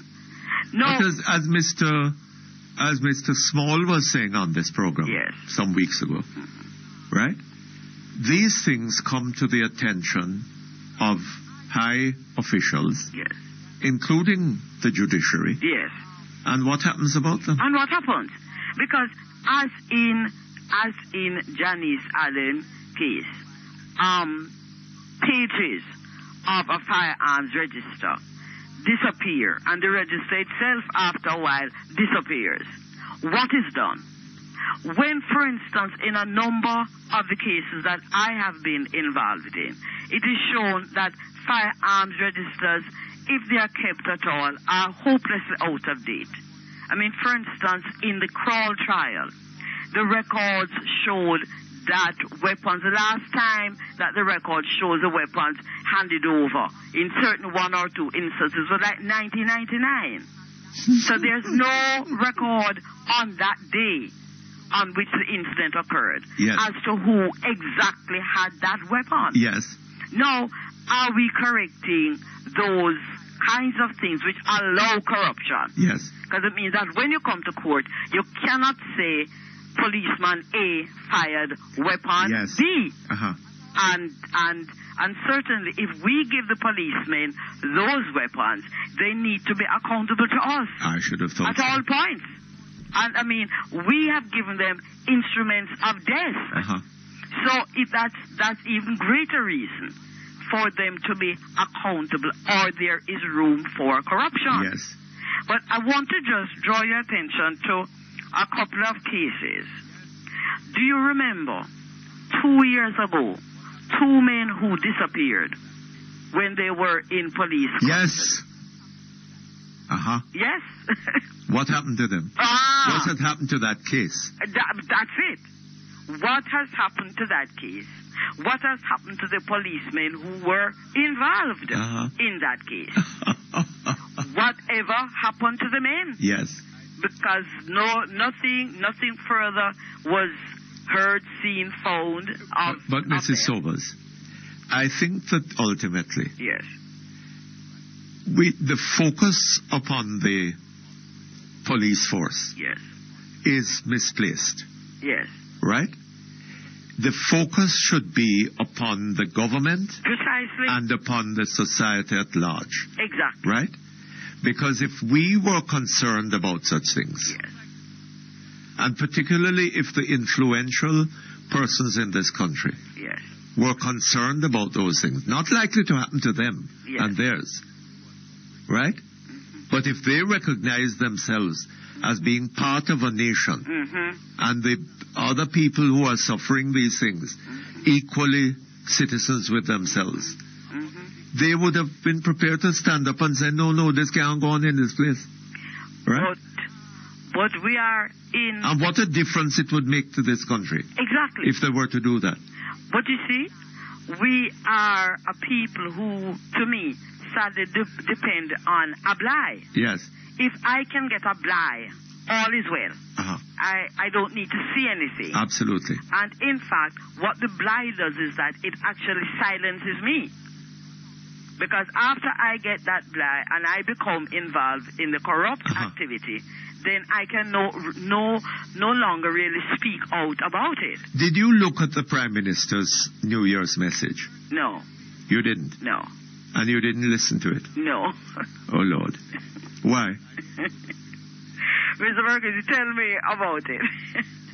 F: No.
A: Because as Mr. Small was saying on this program some weeks ago, right? These things come to the attention of high officials, including the judiciary. Yes. And what happens about them?
F: And what happens? Because as in Janice Allen case, pages of a firearms register disappear, and the register itself, after a while, disappears. What is done? When, for instance, in a number of the cases that I have been involved in, it is shown that firearms registers, if they are kept at all, are hopelessly out of date. I mean, for instance, in the Crawl trial, the records showed that weapons, the last time that the record shows the weapons handed over in certain 1 or 2 instances was like 1999. So there's no record on that day on which the incident occurred as to who exactly had that weapon.
A: Yes.
F: Now, are we correcting those kinds of things which allow corruption?
A: Yes.
F: Because it means that when you come to court, you cannot say policeman A fired weapon B. And certainly, if we give the policemen those weapons, they need to be accountable to us.
A: I should have thought
F: at all points. And I mean, we have given them instruments of death. So that's even greater reason for them to be accountable, or there is room for corruption.
A: Yes.
F: But I want to just draw your attention to a couple of cases. Do you remember 2 years ago, 2 men who disappeared when they were in police custody?
A: Yes.
F: Yes.
A: What happened to them? What had happened to that case?
F: That's it. What has happened to that case? What has happened to the policemen who were involved in that case? Whatever happened to the men?
A: Yes.
F: because nothing further was heard, seen, found of.
A: But Mrs. Sobers, I think that ultimately,
F: yes,
A: the focus upon the police force,
F: yes,
A: is misplaced.
F: yes,
A: right? The focus should be upon the government
F: precisely,
A: and upon the society at large,
F: exactly,
A: right? Because if we were concerned about such things,
F: yes,
A: and particularly if the influential persons in this country
F: yes,
A: were concerned about those things, not likely to happen to them
F: yes,
A: and theirs, right? But if they recognize themselves as being part of a nation, and the other people who are suffering these things, equally citizens with themselves, they would have been prepared to stand up and say, no, this can't go on in this place. Right?
F: But we are in...
A: And what a difference it would make to this country.
F: Exactly.
A: If they were to do that.
F: But you see, we are a people who, to me, sadly depend on a bly.
A: Yes.
F: If I can get a bly, all is well. I don't need to see anything.
A: Absolutely.
F: And in fact, what the bly does is that it actually silences me. Because after I get that bly and I become involved in the corrupt activity, then I can no longer really speak out about it.
A: Did you look at the Prime Minister's New Year's message?
F: No.
A: You didn't?
F: No.
A: And you didn't listen to it?
F: No.
A: Oh, Lord. Why?
F: Mr. Perkins, tell me about it.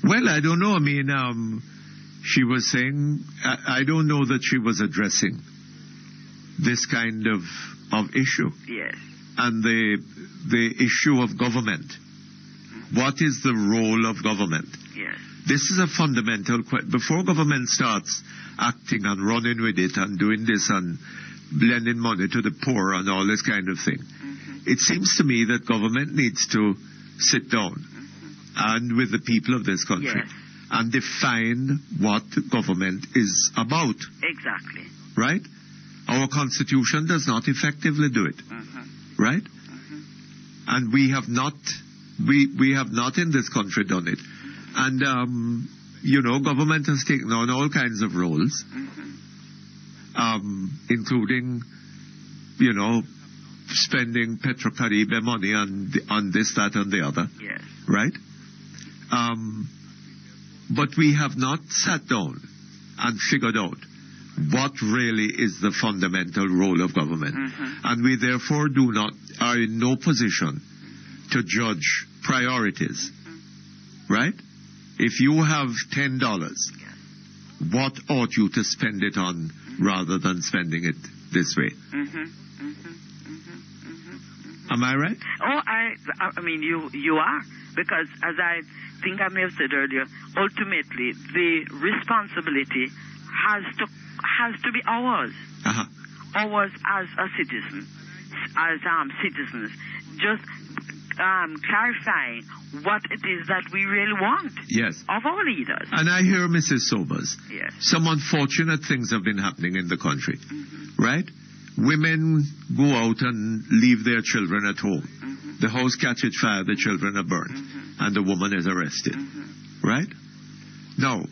A: Well, I don't know. I mean, she was saying, I don't know that she was addressing this kind of issue.
F: Yes.
A: And the issue of government. What is the role of government?
F: Yes.
A: This is a fundamental question. Before government starts acting and running with it and doing this and lending money to the poor and all this kind of thing, it seems to me that government needs to sit down and with the people of this country,
F: yes,
A: and define what government is about.
F: Exactly.
A: Right? Our Constitution does not effectively do it. Right? And we have not in this country done it. And, government has taken on all kinds of roles, including, spending Petrocaribe money on this, that, and the other.
F: Yes.
A: Right? But we have not sat down and figured out what really is the fundamental role of government. And we therefore are in no position to judge priorities. Right? If you have $10, what ought you to spend it on rather than spending it this way? Am I right?
F: Oh, I mean, you are. Because as I think I may have said earlier, ultimately the responsibility has to be ours. Ours as a citizen, as citizens. Just clarifying what it is that we really want,
A: yes,
F: of our leaders.
A: And I hear Mrs. Sobers.
F: Yes.
A: Some unfortunate things have been happening in the country, right? Women go out and leave their children at home. The house catches fire, the children are burnt, and the woman is arrested, right? Now,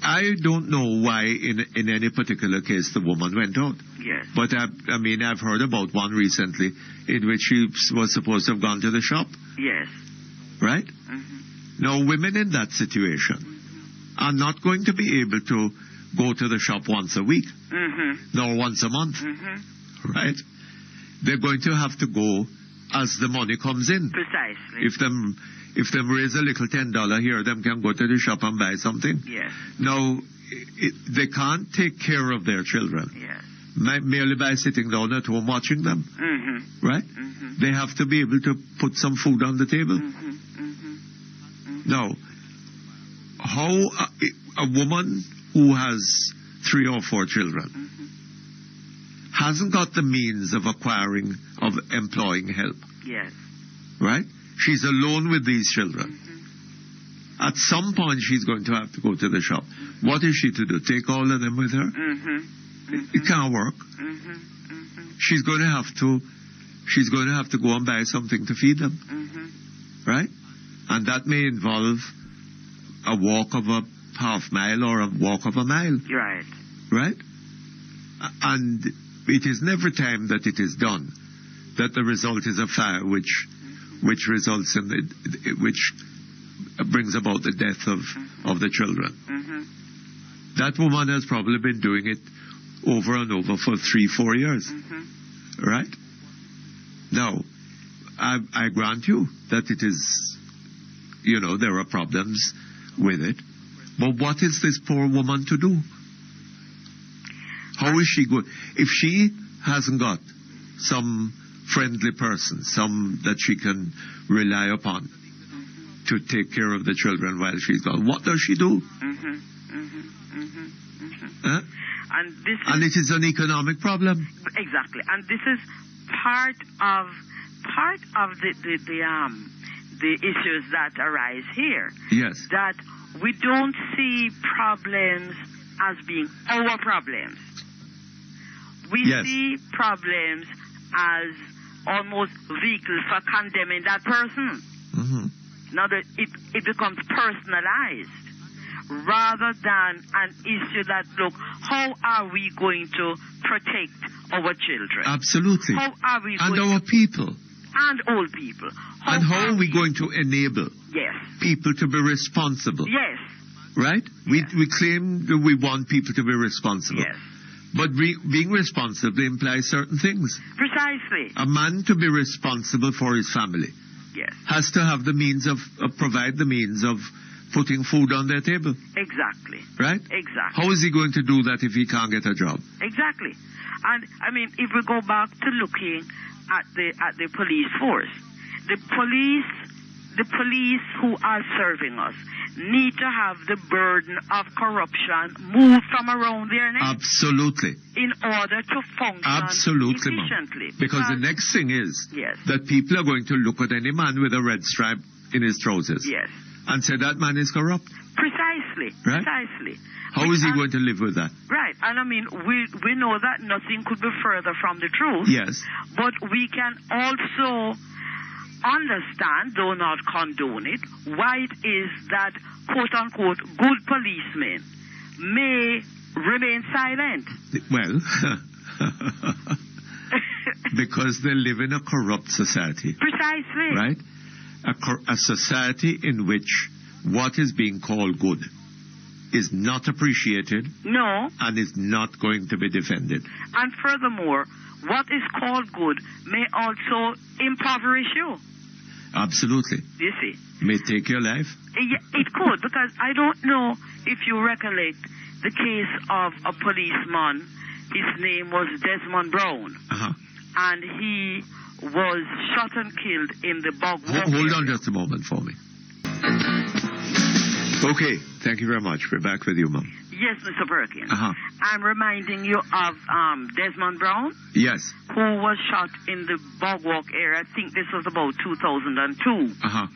A: I don't know why in any particular case the woman went out.
F: Yes.
A: But I've heard about one recently in which she was supposed to have gone to the shop.
F: Yes.
A: Right? Now, women in that situation are not going to be able to go to the shop once a week, nor once a month. Right? They're going to have to go as the money comes in.
F: Precisely.
A: If them raise a little $10 here, them can go to the shop and buy something.
F: Yes.
A: Now, they can't take care of their children.
F: Yes.
A: Merely by sitting down at home watching them. Right? They have to be able to put some food on the table. Now, how a woman who has 3 or 4 children hasn't got the means of employing help.
F: Yes.
A: Right? She's alone with these children. At some point, she's going to have to go to the shop. What is she to do? Take all of them with her? It can't work. She's going to have to she's going to have to go and buy something to feed them.
F: Mm-hmm.
A: Right? And that may involve a walk of a half mile or a walk of a mile.
F: Right.
A: Right? And it is never time that it is done that the result is a fire which results in which brings about the death of the children.
F: Mm-hmm.
A: That woman has probably been doing it over and over for 3-4 years.
F: Mm-hmm.
A: Right? Now, I grant you that it is, there are problems with it. But what is this poor woman to do? How is she going? If she hasn't got some friendly person, some that she can rely upon to take care of the children while she's gone, what does she do? Huh? And it is an economic problem.
F: Exactly, and this is part of the issues that arise here.
A: Yes.
F: That we don't see problems as being our problems. We see problems as almost vehicles for condemning that person.
A: Mm-hmm.
F: Now that it becomes personalized rather than an issue that, look, how are we going to protect our children?
A: Absolutely.
F: How are we
A: and
F: going
A: our people.
F: And old people.
A: How are we going to enable people to be responsible?
F: Yes.
A: Right?
F: Yes.
A: We claim that we want people to be responsible.
F: Yes.
A: But being responsible implies certain things.
F: Precisely.
A: A man to be responsible for his family has to have the means of provide the means of putting food on their table.
F: Exactly.
A: Right?
F: Exactly.
A: How is he going to do that if he can't get a job?
F: Exactly. And I mean, if we go back to looking at the police force, the police who are serving us need to have the burden of corruption moved from around their neck.
A: Absolutely.
F: In order to function efficiently.
A: Because the next thing is that people are going to look at any man with a red stripe in his trousers and say that man is corrupt.
F: Precisely.
A: Right?
F: Precisely.
A: How is he going to live with that?
F: Right. And I mean, we know that nothing could be further from the truth.
A: Yes.
F: But we can also understand, though not condone it, why it is that, quote-unquote, good policemen may remain silent.
A: Well, because they live in a corrupt society.
F: Precisely.
A: Right? A society in which what is being called good is not appreciated.
F: No.
A: And is not going to be defended.
F: And furthermore, what is called good may also impoverish you.
A: Absolutely.
F: You see.
A: May take your life.
F: Yeah, it could, because I don't know if you recollect the case of a policeman. His name was Desmond Brown.
A: Uh-huh.
F: And he was shot and killed in the bog walk
A: Hold on just a moment for me. Okay, thank you very much. We're back with you, Mom.
F: Yes, Mr. Perkins.
A: Uh-huh.
F: I'm reminding you of Desmond Brown.
A: Yes.
F: Who was shot in the bog walk area. I think this was about 2002.
A: Uh-huh.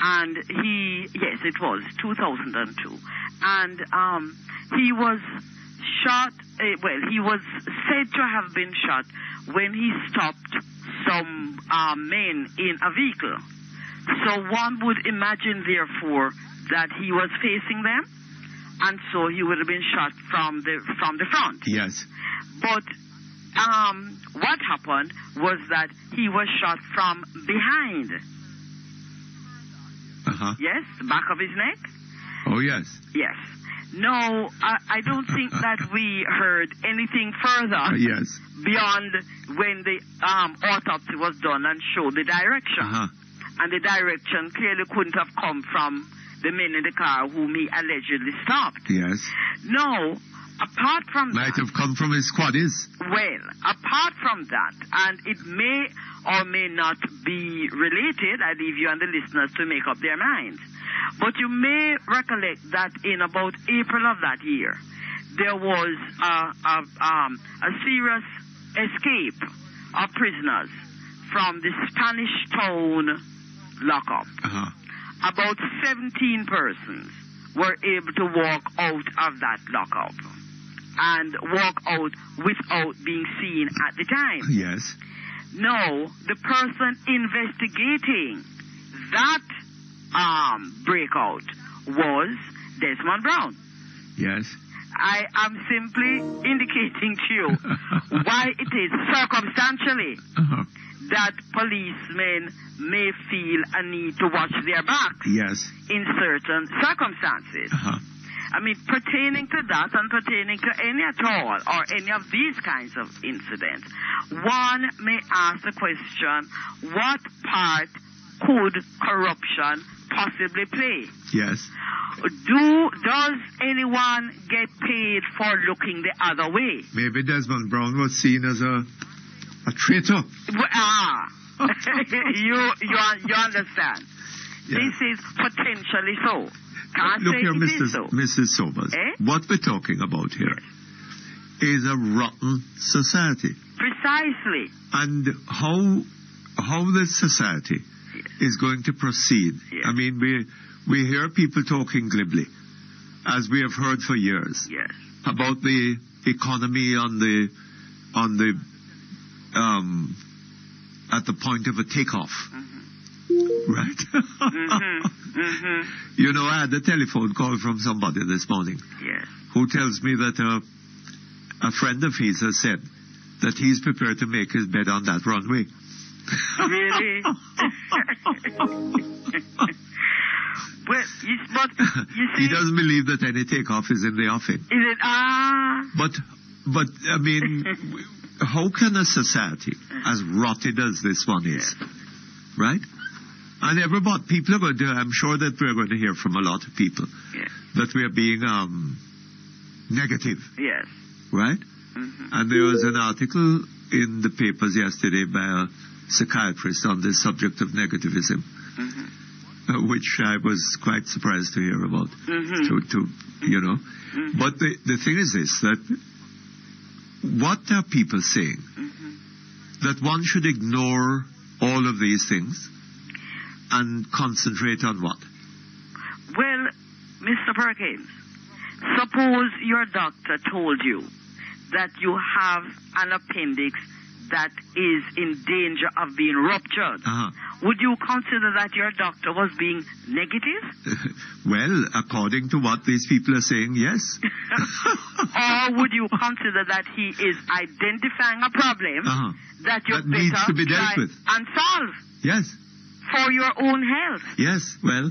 F: And yes, it was 2002. And he was shot, he was said to have been shot when he stopped some men in a vehicle. So one would imagine, therefore, that he was facing them, and so he would have been shot from the front.
A: Yes.
F: But what happened was that he was shot from behind.
A: Uh-huh.
F: Yes, the back of his neck.
A: Oh, yes.
F: Yes. No, I don't think that we heard anything further beyond when the autopsy was done and showed the direction.
A: Uh-huh.
F: And the direction clearly couldn't have come from the men in the car whom he allegedly stopped.
A: Yes.
F: No, apart from that...
A: Might have come from his squaddies.
F: Well, apart from that, and it may or may not be related, I leave you and the listeners to make up their minds. But you may recollect that in about April of that year, there was a serious escape of prisoners from the Spanish Town lockup.
A: Uh-huh.
F: About 17 persons were able to walk out of that lockup and walk out without being seen at the time.
A: Yes.
F: No, the person investigating that breakout was Desmond Brown.
A: Yes.
F: I am simply indicating to you why it is circumstantially that policemen may feel a need to watch their backs
A: Yes.
F: in certain circumstances. I mean, pertaining to that and pertaining to any at all or any of these kinds of incidents, one may ask the question, what part could corruption possibly play?
A: Yes.
F: Does anyone get paid for looking the other way?
A: Maybe Desmond Brown was seen as a traitor.
F: You understand?
A: Yes.
F: This is potentially so. Can't
A: Look
F: say
A: here,
F: it is so.
A: Mrs. Sobers. What we're talking about here is a rotten society.
F: Precisely.
A: And how this society is going to proceed. I mean, we hear people talking glibly, as we have heard for years, about the economy at the point of a takeoff. Right? You know, I had a telephone call from somebody this morning who tells me that a friend of his has said that he's prepared to make his bed on that runway.
F: Really? Well, you see,
A: he doesn't believe that any takeoff is in the offing.
F: Is it?
A: But I mean, how can a society as rotted as this one is, right? And people are going to, I'm sure that we're going to hear from a lot of people that we are being negative.
F: Yes.
A: Right? And there was an article in the papers yesterday by a psychiatrist on this subject of negativism, which I was quite surprised to hear about. But the thing is this, that what are people saying? That one should ignore all of these things and concentrate on what?
F: Well, Mr. Perkins, suppose your doctor told you that you have an appendix that is in danger of being ruptured. Would you consider that your doctor was being negative?
A: Well, according to what these people are saying, yes.
F: Or would you consider that he is identifying a problem that you better
A: needs to be dealt with
F: and solve?
A: Yes.
F: For your own health.
A: Yes. Well,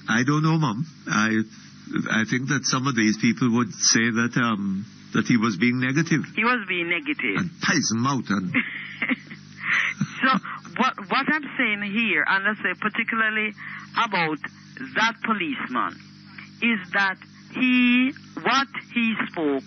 A: I don't know, Mum. I think that some of these people would say that he was being negative.
F: He was being negative.
A: And pies him out. And
F: so what I'm saying here, and let's say particularly about that policeman, is that what he spoke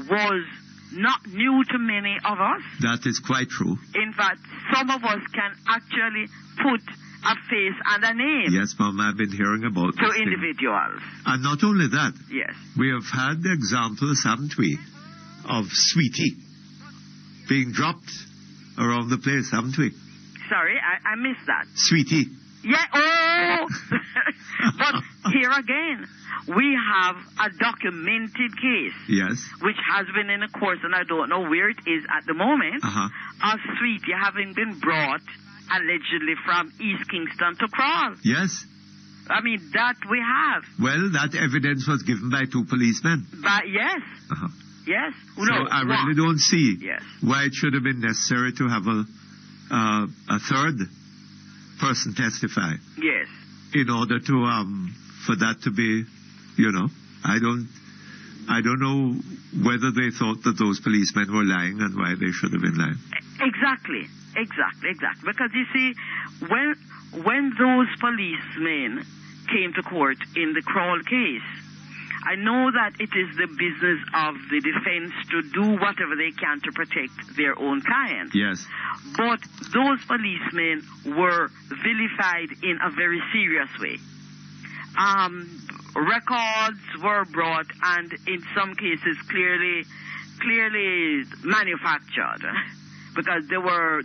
F: was not new to many of us.
A: That is quite true.
F: In fact, some of us can actually put a face and a name.
A: Yes, Mom, I've been hearing about
F: to individuals.
A: And not only that.
F: Yes.
A: We have had examples, haven't we, of Sweetie being dropped around the place, haven't we?
F: Sorry, I missed that.
A: Sweetie.
F: Yeah, oh! But here again, we have a documented case.
A: Yes.
F: Which has been in a course, and I don't know where it is at the moment, of Sweetie having been brought allegedly from East Kingston to Crawl.
A: Yes.
F: I mean, that we have.
A: Well, that evidence was given by 2 policemen.
F: But yes. Yes.
A: So I really don't see why it should have been necessary to have a third person testify.
F: Yes.
A: In order to for that to be, I don't know whether they thought that those policemen were lying and why they should have been lying.
F: Exactly. Because you see, when those policemen came to court in the Crawl case, I know that it is the business of the defense to do whatever they can to protect their own clients.
A: Yes.
F: But those policemen were vilified in a very serious way. Records were brought, and in some cases clearly manufactured, because there were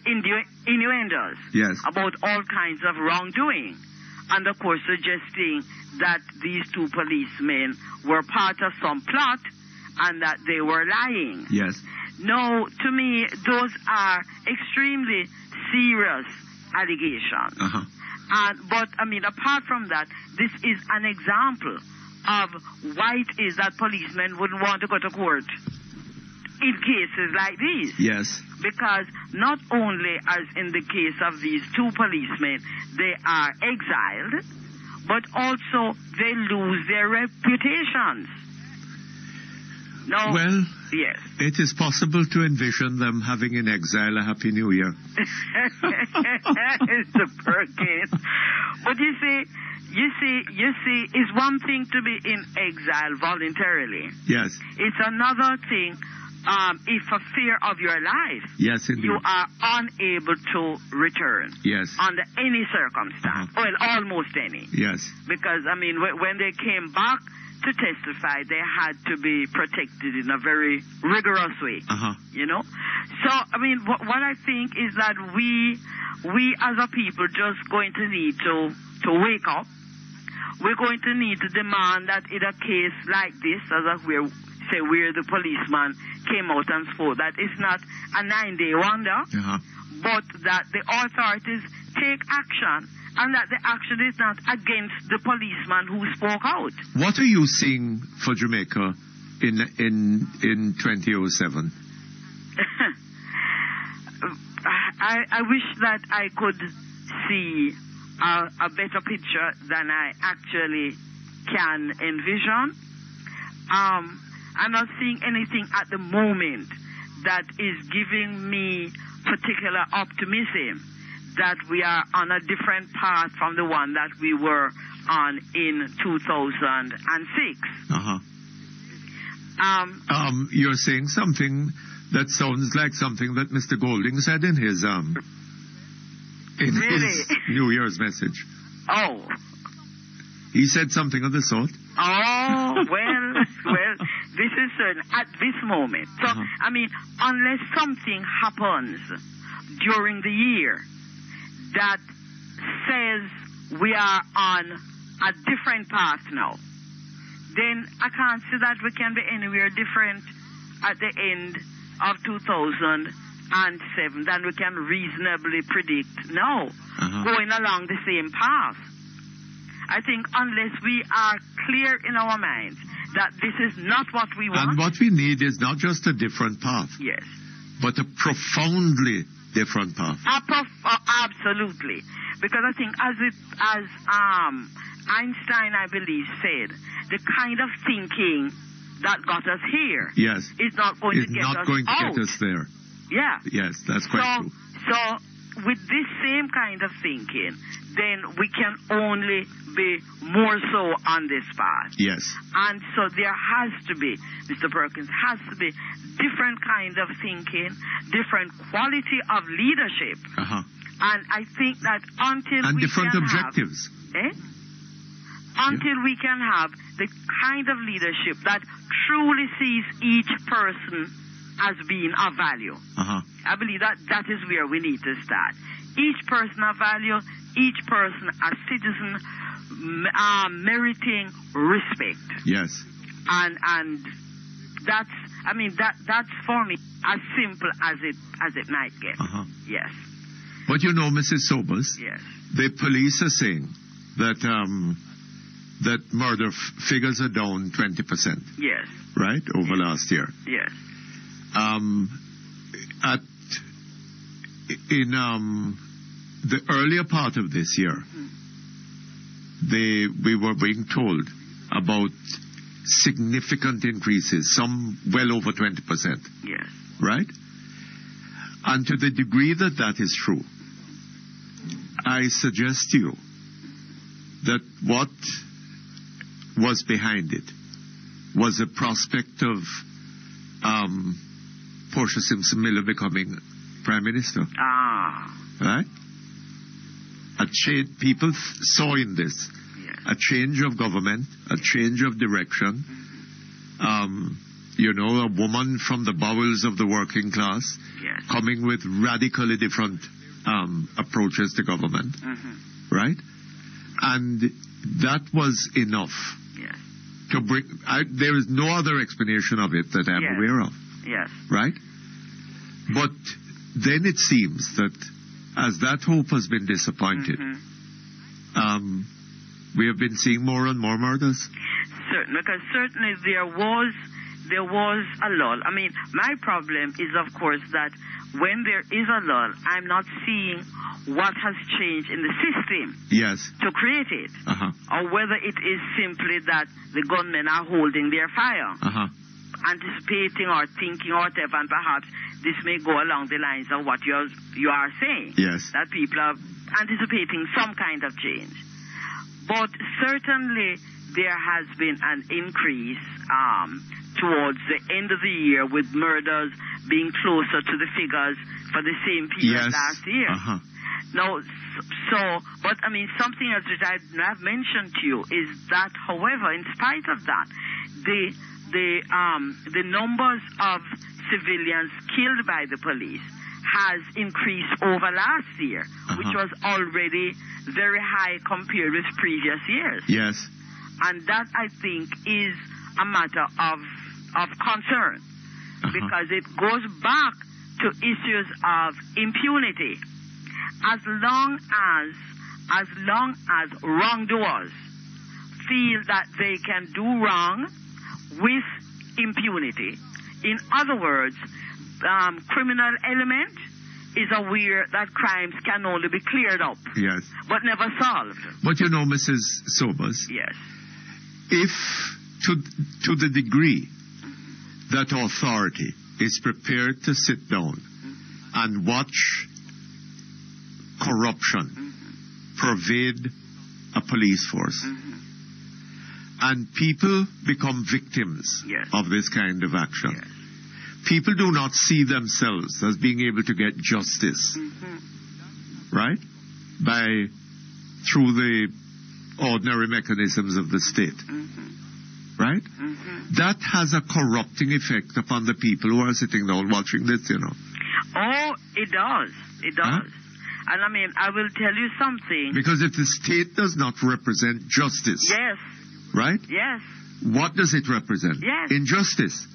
F: innuendos about all kinds of wrongdoing, and of course suggesting that these 2 policemen were part of some plot and that they were lying.
A: Yes.
F: No, to me, those are extremely serious allegations. But, I mean, apart from that, this is an example of why it is that policemen wouldn't want to go to court in cases like these.
A: Yes.
F: Because not only, as in the case of these two policemen, they are exiled, but also they lose their reputations. No.
A: Well,
F: yes.
A: It is possible to envision them having in exile a Happy New Year.
F: Mr. Perkins. But you see, it's one thing to be in exile voluntarily.
A: Yes.
F: It's another thing if for fear of your life,
A: yes, indeed,
F: you are unable to return.
A: Yes.
F: Under any circumstance. Well, almost any.
A: Yes.
F: Because, I mean, when they came back to testify, they had to be protected in a very rigorous way. You know? So, I mean, what I think is that we as a people just going to need to wake up. We're going to need to demand that in a case like this, where the policeman came out and spoke, that it's not a 9-day wonder, but that the authorities take action, and that the action is not against the policeman who spoke out.
A: What are you seeing for Jamaica in 2007?
F: I wish that I could see a better picture than I actually can envision. I'm not seeing anything at the moment that is giving me particular optimism that we are on a different path from the one that we were on in 2006.
A: You're saying something that sounds like something that Mr. Golding said in his his New Year's message.
F: Oh.
A: He said something of the sort.
F: Oh, well, this is certain at this moment. So, I mean, unless something happens during the year that says we are on a different path now, then I can't see that we can be anywhere different at the end of 2007 than we can reasonably predict now, going along the same path. I think unless we are clear in our minds that this is not what we want.
A: And what we need is not just a different path.
F: Yes.
A: But a profoundly different path.
F: Absolutely. Because I think as Einstein, I believe, said, the kind of thinking that got us here is not going to get us out.
A: Get us there.
F: Yeah.
A: Yes, that's quite true.
F: So with this same kind of thinking, then we can only be more so on this path.
A: Yes.
F: And so there has to be, Mr. Perkins, has to be different kind of thinking, different quality of leadership. And I think that until we
A: different
F: can
A: objectives.
F: Until we can have the kind of leadership that truly sees each person as being of value. I believe that is where we need to start. Each person of value, each person a citizen meriting respect.
A: Yes.
F: And that's, I mean, that's for me as simple as it might get. Yes.
A: But you know, Mrs. Sobers,
F: yes,
A: the police are saying that that murder figures are down 20%.
F: Yes.
A: Right? Over last year.
F: Yes.
A: In the earlier part of this year, we were being told about significant increases, some well over 20%.
F: Yes.
A: Right? And to the degree that that is true, I suggest to you that what was behind it was a prospect of Portia Simpson Miller becoming Prime Minister. Right? People saw in this a change of government, a change of direction. A woman from the bowels of the working class coming with radically different approaches to government. Right? And that was enough to bring... there is no other explanation of it that I'm aware of.
F: Yes.
A: Right? But then it seems that as that hope has been disappointed, we have been seeing more and more murders.
F: Certainly, because certainly there was a lull. I mean, my problem is, of course, that when there is a lull, I'm not seeing what has changed in the system to create it, or whether it is simply that the gunmen are holding their fire, anticipating or thinking or whatever, and perhaps this may go along the lines of what you are saying, that people are anticipating some kind of change. But certainly there has been an increase towards the end of the year, with murders being closer to the figures for the same period last year. Now, but I mean, something else which I have mentioned to you is that, however, in spite of that, the numbers of civilians killed by the police has increased over last year, which was already very high compared with previous years.
A: Yes.
F: And that, I think, is a matter of concern, because it goes back to issues of impunity. As long as wrongdoers feel that they can do wrong with impunity, in other words, criminal element is aware that crimes can only be cleared up, but never solved.
A: But you know, Mrs. Sobers, if to the degree that authority is prepared to sit down and watch corruption pervade a police force, and people become victims of this kind of action, people do not see themselves as being able to get justice, right? Through the ordinary mechanisms of the state, right? That has a corrupting effect upon the people who are sitting down watching this, you know.
F: Oh, it does. It does. And I mean, I will tell you something.
A: Because if the state does not represent justice, right?
F: Yes.
A: What does it represent?
F: Yes.
A: Injustice.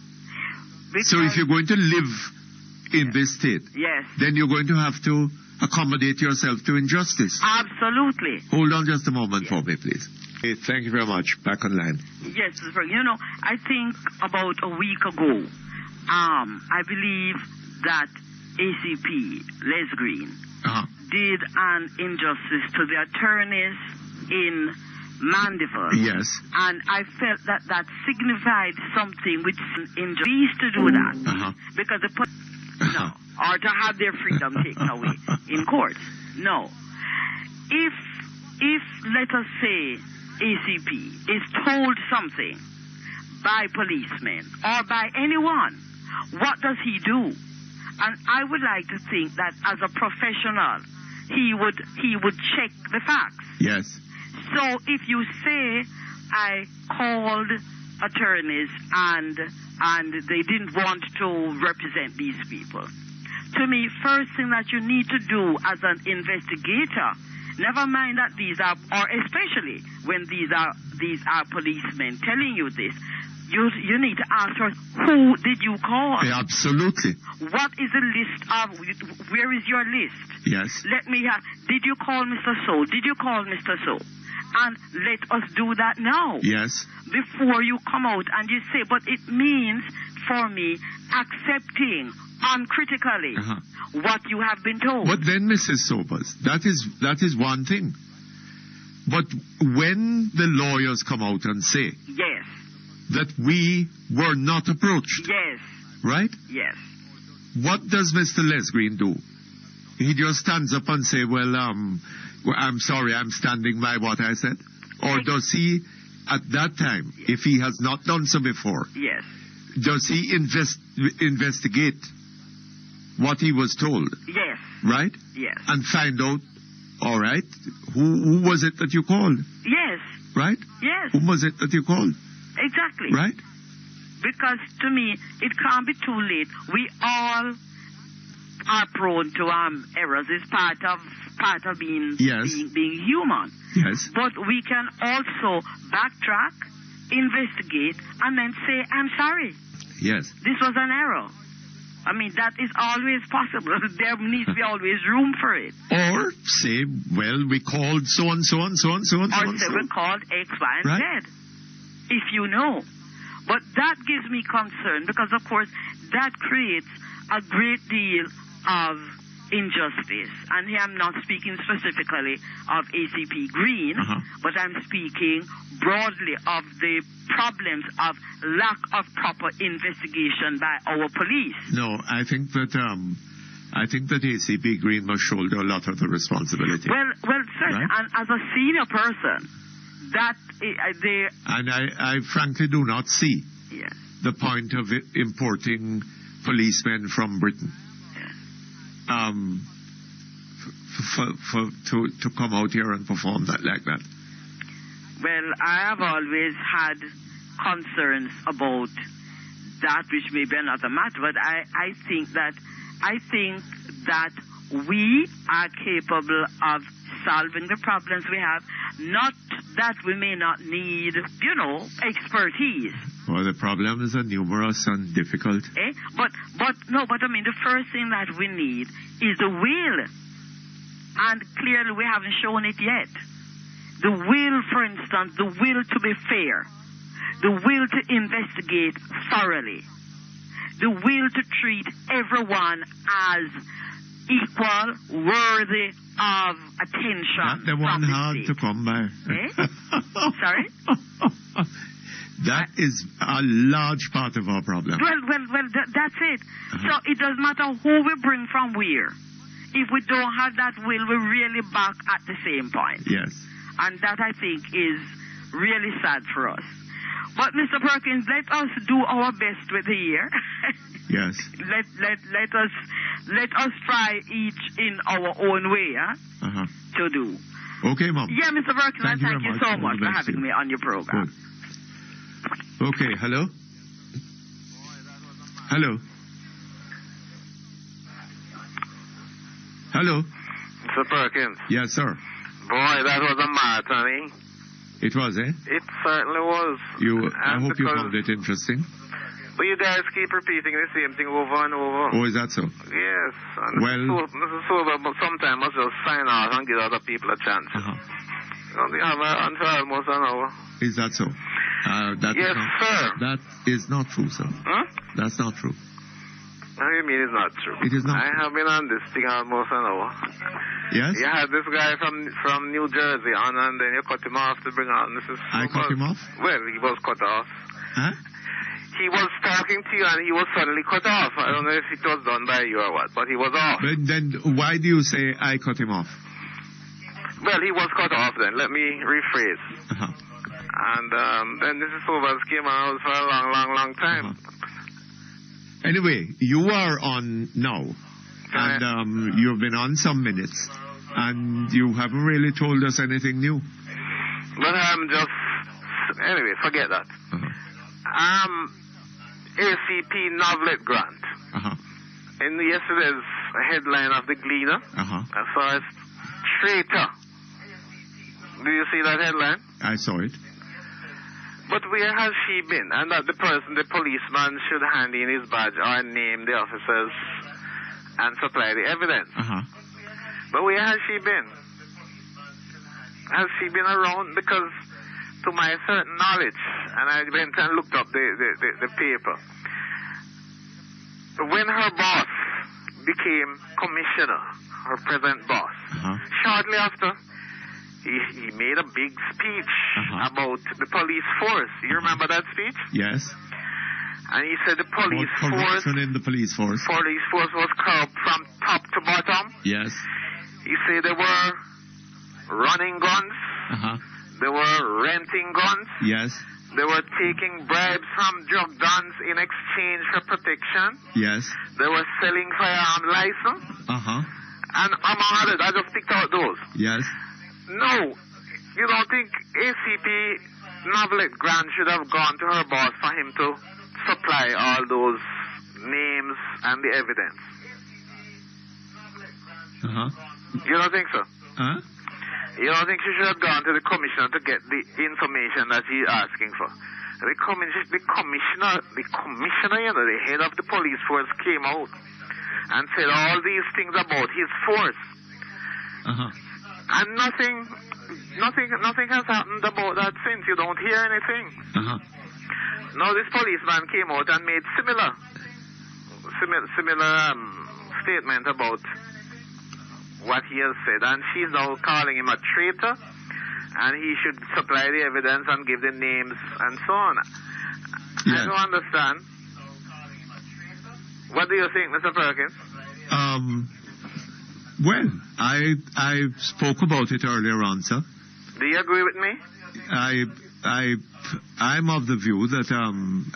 F: Because
A: so if you're going to live in this state, then you're going to have to accommodate yourself to injustice.
F: Absolutely.
A: Hold on just a moment for me, please. Okay, thank you very much. Back on line.
F: Yes, Mr. Frank. You know, I think about a week ago, I believe that ACP, Les Green, did an injustice to the attorneys in Mandeville.
A: Yes.
F: And I felt that signified something which injustice to do that. Because the no, or to have their freedom taken away in court. No. If let us say ACP is told something by policemen or by anyone, what does he do? And I would like to think that as a professional, he would check the facts.
A: Yes.
F: So if you say, I called attorneys and they didn't want to represent these people, to me, first thing that you need to do as an investigator, never mind that these are, or especially when these are policemen telling you this, you need to ask her, who did you call?
A: Yeah, absolutely.
F: What is the list of, where is your list?
A: Yes.
F: Let me have, did you call Mr. So? Did you call Mr. So? And let us do that now.
A: Yes.
F: Before you come out and you say, but it means for me accepting uncritically what you have been told.
A: But then, Mrs. Sobers, that is one thing. But when the lawyers come out and say that we were not approached, right?
F: Yes.
A: What does Mr. Lesgreen do? He just stands up and say, well, I'm sorry, I'm standing by what I said? Or does he, at that time, if he has not done so before, does he investigate what he was told?
F: Yes.
A: Right?
F: Yes.
A: And find out, all right, who was it that you called?
F: Yes.
A: Right?
F: Yes.
A: Who was it that you called?
F: Exactly.
A: Right?
F: Because to me, it can't be too late. We all are prone to errors. It's part of being being human.
A: Yes.
F: But we can also backtrack, investigate, and then say, I'm sorry.
A: Yes.
F: This was an error. I mean, that is always possible. There needs to be always room for it.
A: Or say, well, we called so and so and so and so and so.
F: Or say we called X, Y, and
A: Right.
F: Z. If you know. But that gives me concern because, of course, that creates a great deal of injustice. And here I'm not speaking specifically of ACP Green, but I'm speaking broadly of the problems of lack of proper investigation by our police.
A: No, I think that ACP Green must shoulder a lot of the responsibility.
F: Well, certainly,
A: Right.
F: and as a senior person, that they.
A: And I frankly do not see
F: Yes.
A: the point of importing policemen from Britain. To come out here and perform that like that.
F: Well, I have always had concerns about that, which may be another matter, but I think that we are capable of solving the problems we have, not that we may not need, expertise.
A: Well, the problems are numerous and difficult.
F: But I mean, the first thing that we need is the will. And clearly we haven't shown it yet. The will, for instance, the will to be fair. The will to investigate thoroughly. The will to treat everyone as equal, worthy of attention.
A: Not the one
F: from
A: hard
F: the
A: to
F: state.
A: come by.
F: Sorry?
A: That is a large part of our problem.
F: Well, that's it. So it doesn't matter who we bring from where. If we don't have that will, we're really back at the same point.
A: Yes.
F: And that, I think, is really sad for us. But, Mr. Perkins, let us do our best with the year.
A: Yes.
F: Let us try each in our own way to do.
A: Okay, Mom.
F: Yeah, Mr. Perkins,
A: Thank
F: and
A: you
F: thank
A: very
F: you
A: much.
F: so
A: All
F: much
A: the
F: for
A: best to
F: having
A: you.
F: me on your program.
A: Good. Okay, hello? Hello? Hello?
D: Mr. Perkins.
A: Yes, sir.
D: Boy, that was a marathon, eh?
A: It was, eh?
D: It certainly was.
A: I hope you
D: because-
A: found it interesting.
D: But you guys keep repeating the same thing over and over.
A: Oh, is that so?
D: Yes. And
A: Well-
D: this is so but sometimes I just sign out and give other people a chance. We have until almost an hour.
A: Is that so?
D: Yes, sir.
A: That is not true, sir. That's not true.
D: What do you mean it's not true?
A: It is not
D: I
A: true.
D: have been on this thing almost an hour.
A: Yes?
D: You had this guy from New Jersey on, and then you cut him off to bring on. This is
A: I cut him off?
D: Well, he was cut off.
A: Huh?
D: He was talking to you, and he was suddenly cut off. I don't know if it was done by you or what, but he was off.
A: But then why do you say I cut him off?
D: Well, he was cut off then. Let me rephrase. And then this is over. Came on for a long, long, long time.
A: Anyway, you are on now. And you've been on some minutes. And you haven't really told us anything new.
D: But I'm just... Anyway, forget that. ACP Novelet Grant. In yesterday's headline of the Gleaner, as far as traitor. Do you see that headline?
A: I saw it.
D: But where has she been? And that the policeman, should hand in his badge or name the officers and supply the evidence. But where has she been? Has she been around? Because to my certain knowledge, and I went and looked up the paper, when her boss became commissioner, her present boss, shortly after, he made a big speech about the police force. You remember that speech?
A: Yes.
D: And he said the police force...
A: Corruption in the police force.
D: Police force was corrupt from top to bottom.
A: Yes.
D: He said they were running guns. They were renting guns.
A: Yes.
D: They were taking bribes from drug dons in exchange for protection.
A: Yes.
D: They were selling firearm license. And among others, I just picked out those.
A: Yes.
D: No, you don't think ACP Novelet Grant should have gone to her boss for him to supply all those names and the evidence? You don't think so? You don't think she should have gone to the commissioner to get the information that he's asking for? the commissioner, the head of the police force came out and said all these things about his force. And nothing has happened about that since. You don't hear anything. Now this policeman came out and made similar statement about what he has said, and she's now calling him a traitor, and he should supply the evidence and give the names and so on. I don't understand. What do you think, Mr. Perkins?
A: Well, I spoke about it earlier on, sir.
D: Do you agree with me?
A: I'm of the view that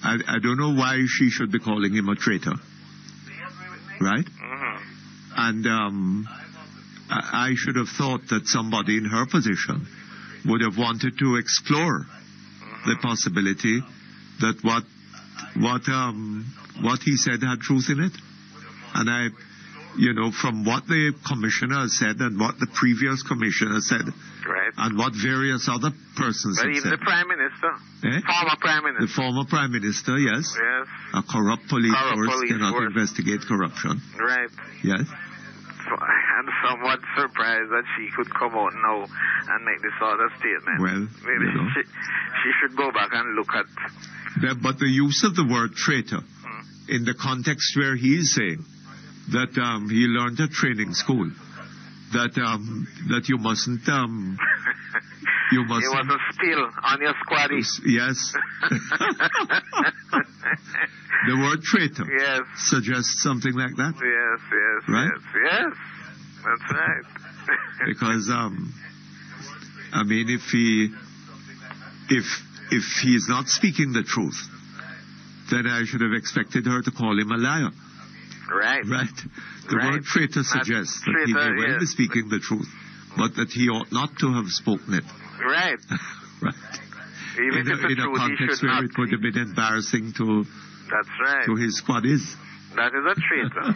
A: I don't know why she should be calling him a traitor. Right? And I should have thought that somebody in her position would have wanted to explore the possibility that what he said had truth in it. And from what the commissioner said and what the previous commissioner said, and what various other persons have
D: even
A: said.
D: The Prime Minister, former Prime Minister.
A: The former Prime Minister, yes. A corrupt police force cannot investigate corruption.
D: Right.
A: Yes.
D: So I'm somewhat surprised that she could come out now and make this sort of statement.
A: Well,
D: maybe she should go back and look at.
A: But the use of the word traitor in the context where he is saying that he learned at training school that you mustn't you mustn't
D: spill on your squaddy.
A: Yes. The word traitor suggests something like that.
D: Yes,
A: right?
D: Yes. That's right.
A: Because I mean, if he's not speaking the truth, then I should have expected her to call him a liar.
D: Right.
A: The word traitor suggests that he may well be speaking the truth, but that he ought not to have spoken it.
D: Right.
A: Right.
D: Even
A: in a context where it would have been embarrassing to his squaddies.
D: That is a traitor.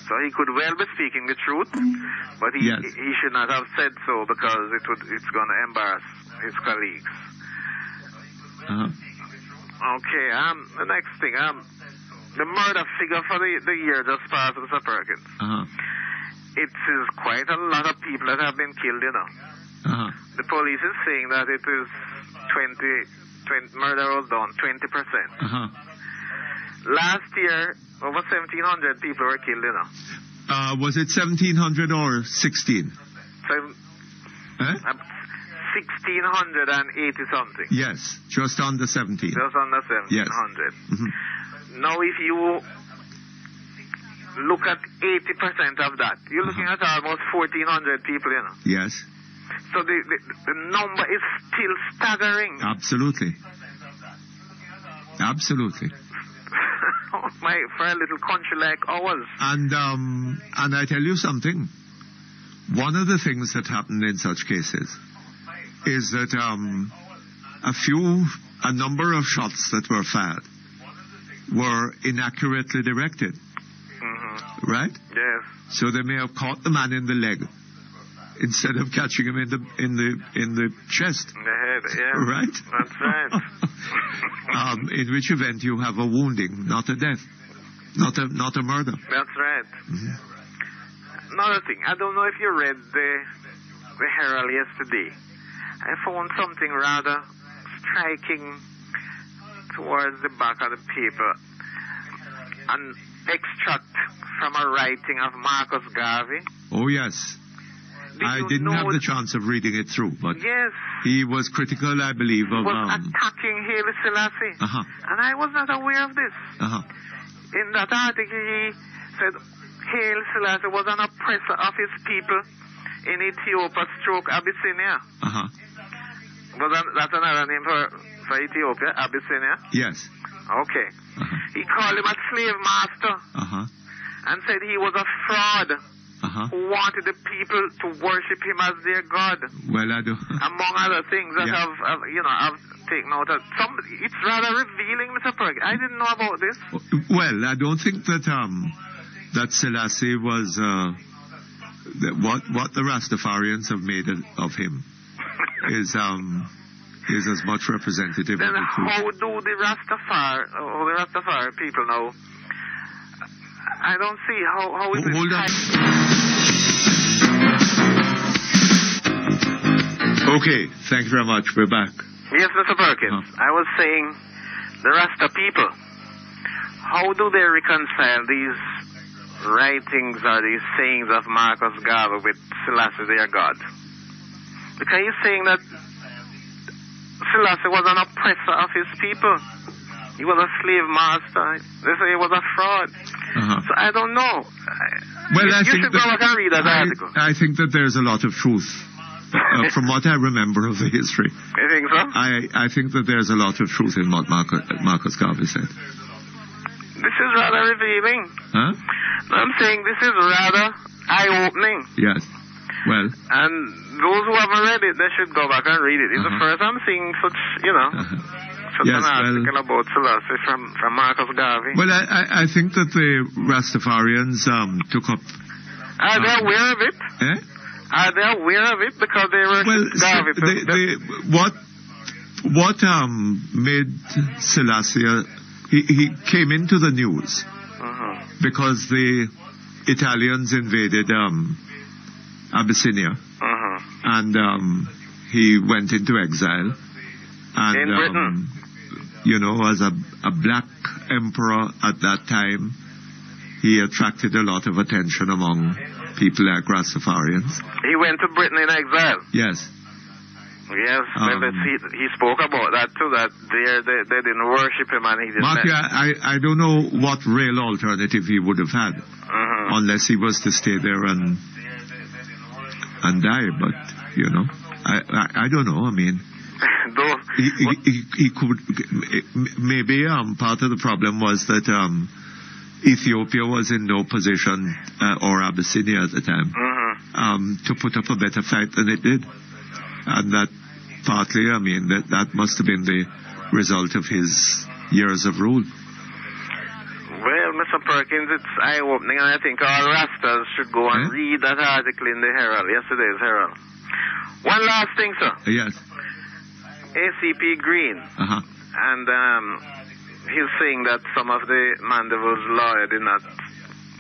D: So he could well be speaking the truth, but he should not have said so because it's going to embarrass his colleagues. Okay. The next thing. The murder figure for the year just passed, Mr. Perkins. It is quite a lot of people that have been killed, The police is saying that it is 20 murder was done, 20%. Last year, over 1,700 people were killed,
A: Was it 1,700 or 16?
D: 1,680 something.
A: Yes, just under 17.
D: Just under 1,700.
A: Yes.
D: Now, if you look at 80% of that, you're looking at almost 1,400 people,
A: Yes.
D: So the number is still staggering.
A: Absolutely.
D: For a little country like ours.
A: And I tell you something. One of the things that happened in such cases is that a number of shots that were fired were inaccurately directed. Right?
D: Yes.
A: So they may have caught the man in the leg instead of catching him in the chest.
D: In the head, yeah.
A: Right?
D: That's right.
A: In which event you have a wounding, not a death. Not a murder.
D: That's right. Another thing, I don't know if you read the Herald yesterday. I found something rather striking towards the back of the paper. An extract from a writing of Marcus Garvey.
A: Oh, yes. I didn't have the chance of reading it through, but he was critical, I believe, of...
D: He was attacking Haile Selassie. And I was not aware of this. In that article, he said Haile Selassie was an oppressor of his people in Ethiopia / Abyssinia. That's another name for Ethiopia, Abyssinia?
A: Yes.
D: Okay. He called him a slave master and said he was a fraud who wanted the people to worship him as their God.
A: Well, I do.
D: Among other things that I've taken note of. It's rather revealing, Mr. Perkins. I didn't know about this.
A: Well, I don't think that that Selassie was what the Rastafarians have made of him is is as much representative
D: Then
A: of the truth.
D: how do the Rastafari people know? I don't see how is it.
A: Hold on. Okay, thank you very much. We're back.
D: Yes, Mr. Perkins. I was saying the Rasta people, how do they reconcile these writings or these sayings of Marcus Garvey with Selassie, their God? Because he's saying that Selassie was an oppressor of his people. He was a slave master. They say he was a fraud. So I don't know.
A: Well,
D: you should go back and read that article.
A: I think that there's a lot of truth. From what I remember of the history.
D: You think so?
A: I think that there's a lot of truth in what Marcus Garvey said.
D: This is rather revealing.
A: Huh?
D: I'm saying this is rather eye-opening.
A: Yes. Well.
D: And those who haven't read it, they should go back and read it. It's the first I'm seeing such, such an article about Selassie from Marcus Garvey.
A: Well, I think that the Rastafarians took up...
D: Are they aware of it?
A: Eh?
D: Are they aware of it? Because they were Garvey.
A: What made Selassie... He came into the news because the Italians invaded Abyssinia, and he went into exile. And,
D: in Britain?
A: As a black emperor at that time, he attracted a lot of attention among people like Rastafarians.
D: He went to Britain in exile?
A: Yes.
D: Yes, he spoke about that too, that they didn't worship him and he didn't...
A: Mark, I don't know what real alternative he would have had, unless he was to stay there and die, but, I don't know, I mean... he could... Maybe part of the problem was that Ethiopia was in no position, or Abyssinia at the time, to put up a better fight than it did. And that partly, that must have been the result of his years of rule.
D: Well, Mr. Perkins, it's eye-opening, and I think all Rastas should go and read that article in the Herald, yesterday's Herald. One last thing, sir.
A: Yes.
D: ACP Green. And he's saying that some of the Mandeville's lawyers did not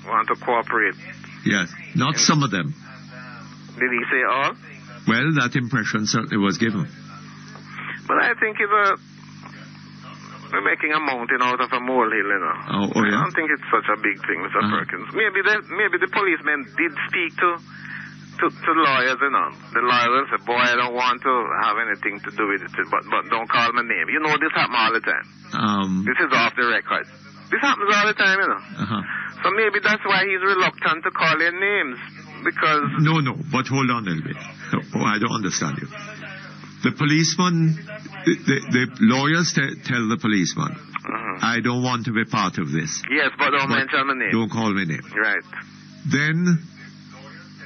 D: want to cooperate.
A: Yes, not some of them.
D: Did he say all?
A: Well, that impression certainly was given.
D: But I think we're making a mountain out of a molehill,
A: Oh,
D: I
A: yeah?
D: don't think it's such a big thing, Mr. Perkins. Maybe the policemen did speak to lawyers, The lawyers say, boy, I don't want to have anything to do with it, but don't call my name. This happens all the time. This is off the record. This happens all the time, So maybe that's why he's reluctant to call their names, because...
A: No, but hold on a little bit. I don't understand you. The policeman, the lawyers tell the policeman, I don't want to be part of this.
D: Yes, but don't mention my name.
A: Don't call my name.
D: Right.
A: Then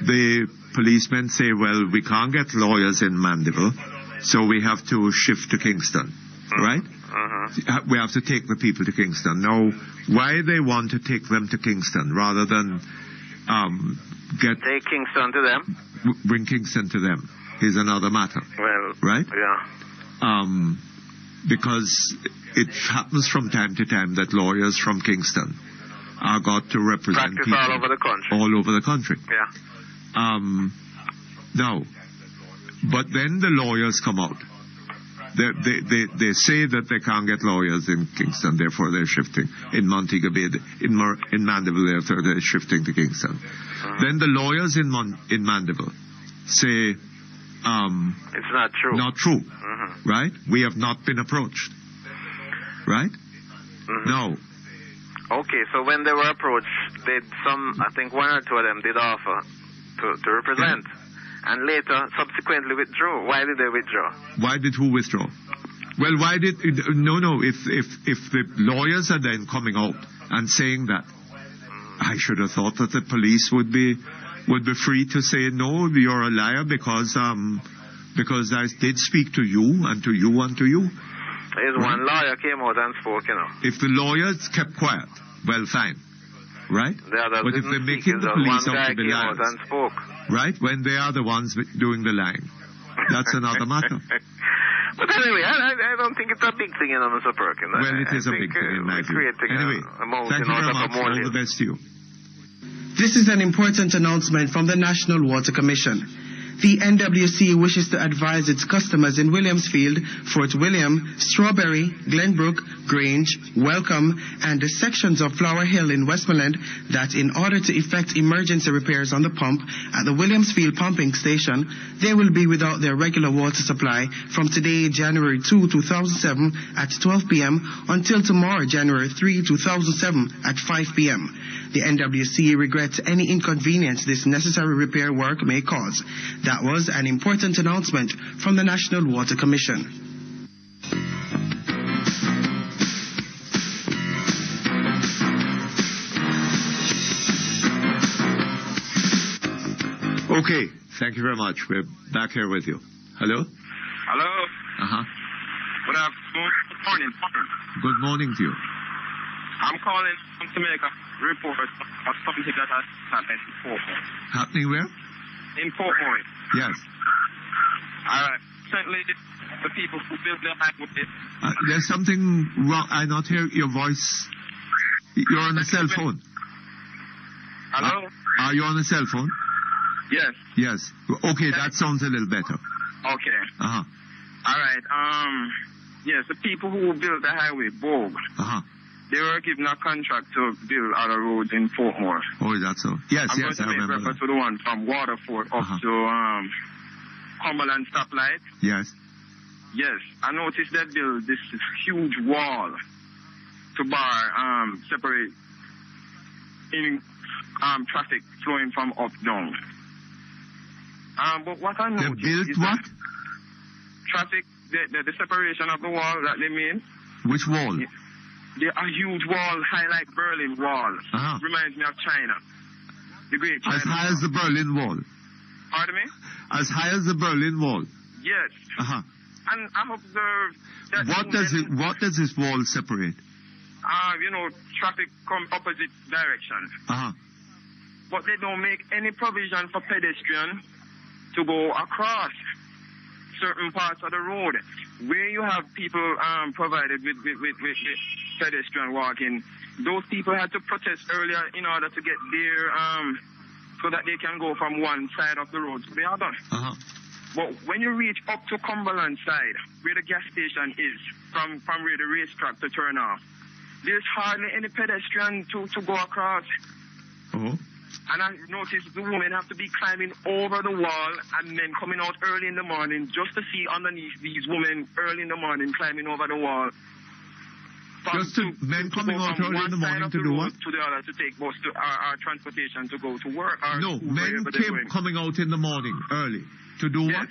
A: the policemen say, well, we can't get lawyers in Mandeville, so we have to shift to Kingston. Right? We have to take the people to Kingston. Now, why they want to take them to Kingston rather than
D: take Kingston to them?
A: Bring Kingston to them is another matter.
D: Well,
A: right?
D: Yeah.
A: Because it happens from time to time that lawyers from Kingston are got to represent
D: practice
A: people
D: all over the country.
A: All over the country.
D: Yeah.
A: Now, but then the lawyers come out. They say that they can't get lawyers in Kingston, therefore they're shifting. In Montego Bay, in Mandeville, therefore they're shifting to Kingston. Then the lawyers in Mandeville say,
D: it's not true.
A: Not true, right? We have not been approached, right? No.
D: Okay, so when they were approached, I think one or two of them did offer to represent. Yeah. And later, subsequently withdrew. Why did they withdraw?
A: Why did who withdraw? Well, why did... No, if the lawyers are then coming out and saying that, I should have thought that the police would be free to say, no, you're a liar because I did speak to you and to you and to you.
D: There's one lawyer came out and spoke,
A: If the lawyers kept quiet, well, fine. Right? But if they're making the police out to be liars,
D: and spoke.
A: Right? When they are the ones doing the lying. That's another matter.
D: But anyway, I don't think it's a big thing, Mr. Perkins.
A: Well, it is a big thing in my view. Anyway, thank you very much. All the best to you.
G: This is an important announcement from the National Water Commission. The NWC wishes to advise its customers in Williamsfield, Fort William, Strawberry, Glenbrook, Grange, Welcome, and the sections of Flower Hill in Westmoreland that in order to effect emergency repairs on the pump at the Williamsfield pumping station, they will be without their regular water supply from today, January 2, 2007 at 12 p.m. until tomorrow, January 3, 2007 at 5 p.m. The NWC regrets any inconvenience this necessary repair work may cause. That was an important announcement from the National Water Commission.
A: Okay, thank you very much. We're back here with you. Hello?
C: Hello?
A: Uh-huh.
C: Good afternoon. Good morning.
A: Good morning to you.
C: I'm calling to make a report of something that has happened in Portmore.
A: Happening where?
C: In Portmore.
A: Yes.
C: Alright. Certainly the people who build their highway.
A: There's something wrong. I not hear your voice. You're on a cell phone.
C: Hello?
A: Are you on a cell phone?
C: Yes.
A: Yes. Okay, that sounds a little better.
C: Okay.
A: Uh-huh.
C: Alright. Yes, the people who built the highway, Bogue.
A: Uh-huh.
C: They were given a contract to build other roads in Portmore.
A: Oh, is that so? Yes,
C: I'm
A: yes, I
C: going to make
A: remember
C: reference to the one from Waterford up to Cumberland stoplight.
A: Yes.
C: Yes, I noticed they built this huge wall to bar, separate in traffic flowing from up down. But what I noticed
A: They built
C: is
A: what?
C: Traffic, the separation of the wall that they mean.
A: Which wall?
C: A huge wall, high like Berlin Wall.
A: Uh-huh.
C: Reminds me of China. The Great China.
A: As high as the Berlin Wall?
C: Pardon me?
A: As high as the Berlin Wall?
C: Yes.
A: Uh-huh.
C: And I've observed that...
A: What does this wall separate?
C: Traffic come opposite direction.
A: Uh-huh.
C: But they don't make any provision for pedestrian to go across certain parts of the road. Where you have people provided with pedestrian walking, those people had to protest earlier in order to get there so that they can go from one side of the road to the other.
A: Uh-huh.
C: But when you reach up to Cumberland side, where the gas station is, from where the racetrack to turn off, there's hardly any pedestrian to go across.
A: Uh-huh.
C: And I noticed the women have to be climbing over the wall and men coming out early in the morning just to see underneath these women early in the morning climbing over the wall.
A: Men coming out early in the morning to do what?
C: To the other to take bus to our transportation to go to work.
A: No, men coming out in the morning early to do what?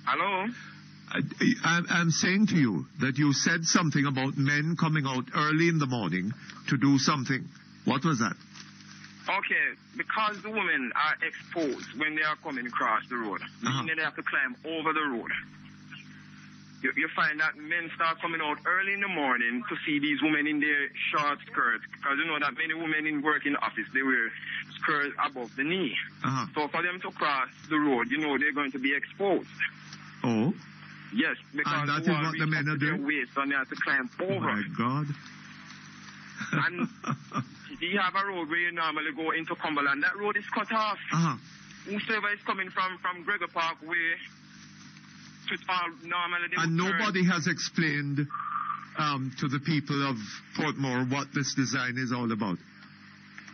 C: Hello?
A: I'm saying to you that you said something about men coming out early in the morning to do something. What was that?
C: Okay, because the women are exposed when they are coming across the road, meaning they have to climb over the road. You find that men start coming out early in the morning to see these women in their short skirts, because you know that many women in working office, they wear skirts above the knee.
A: Uh-huh.
C: So for them to cross the road, they're going to be exposed.
A: Oh?
C: Yes, because
A: and that is what the men are doing?
C: Waist, and they have to climb over.
A: Oh my God.
C: And you have a road where you normally go into Cumberland. That road is cut off.
A: Uh-huh.
C: Whosoever is coming from Gregor Park way to normally...
A: And nobody has explained to the people of Portmore what this design is all about?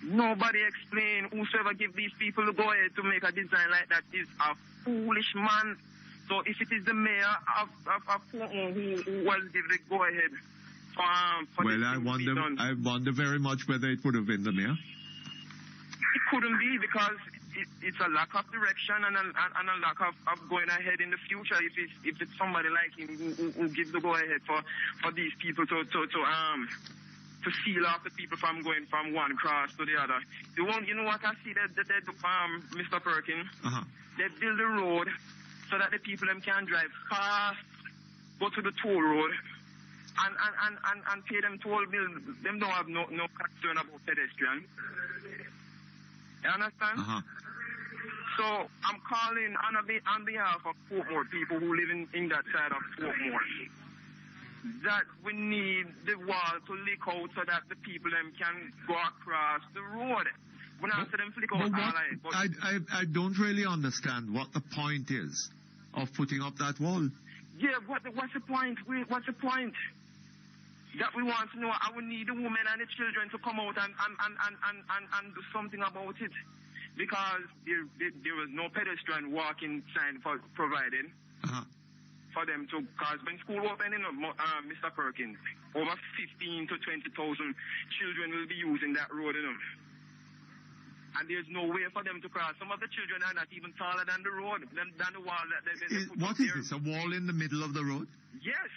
C: Nobody explained. Whosoever give these people the go-ahead to make a design like that is a foolish man. So if it is the mayor of Portmore who was give the go-ahead...
A: Well, I wonder very much whether it would have been the mayor.
C: It couldn't be because it's a lack of direction and a lack of going ahead in the future. If it's somebody like him who gives the go ahead for these people to seal off the people from going from one cross to the other. You know what I see that Mr. Perkins?
A: Uh-huh.
C: They build a road so that the people them can drive fast, go to the toll road. And pay them toll bill. Them don't have no concern about pedestrian. You understand?
A: Uh-huh.
C: So I'm calling on behalf of Portmore, people who live in that side of Portmore, that we need the wall to leak out so that the people them can go across the road. When I them flick out
A: I don't really understand what the point is of putting up that wall.
C: Yeah, what's the point? What's the point? That we want to know. I would need the women and the children to come out and do something about it. Because there was no pedestrian walking sign provided for them to, because when school opening, Mr. Perkins, over 15 to 20,000 children will be using that road, and there's no way for them to cross. Some of the children are not even taller than the road, than the wall that they put
A: What
C: up
A: is
C: there.
A: this, a wall in the middle of the road?
C: Yes.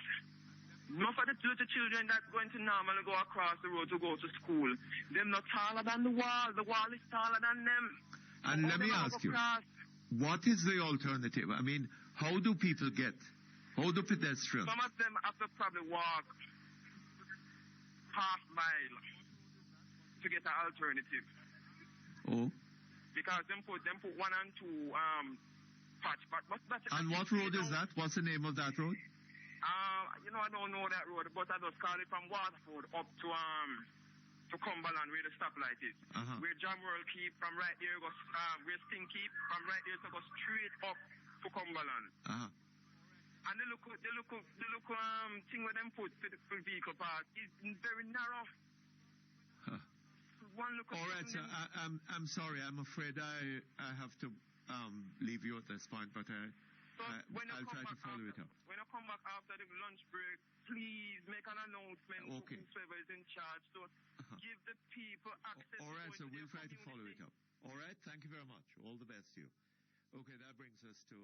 C: Not for the little children that's going to normally go across the road to go to school. They're not taller than the wall. The wall is taller than them.
A: And let me ask you, what is the alternative? I mean, how do pedestrians?
C: Some of them have to probably walk half mile to get an alternative.
A: Oh.
C: Because them put 1 and 2 patch.
A: And what road is that? What's the name of that road?
C: I don't know that road, but I just call it from Waterford up to Cumberland, where the stoplight is. Where John World keep, from right there goes, where Sting keep, from right there to go straight up to Cumberland. And the look thing where them put for vehicle park is very narrow. One look.
A: All right, sir. I'm sorry. I'm afraid I have to leave you at this point, but I'll try to follow it up.
C: When I come back after the lunch break, please make an announcement to whoever is in charge to give the people access.
A: All right, so we'll try to follow it up. All right, thank you very much. All the best to you. Okay, that brings us to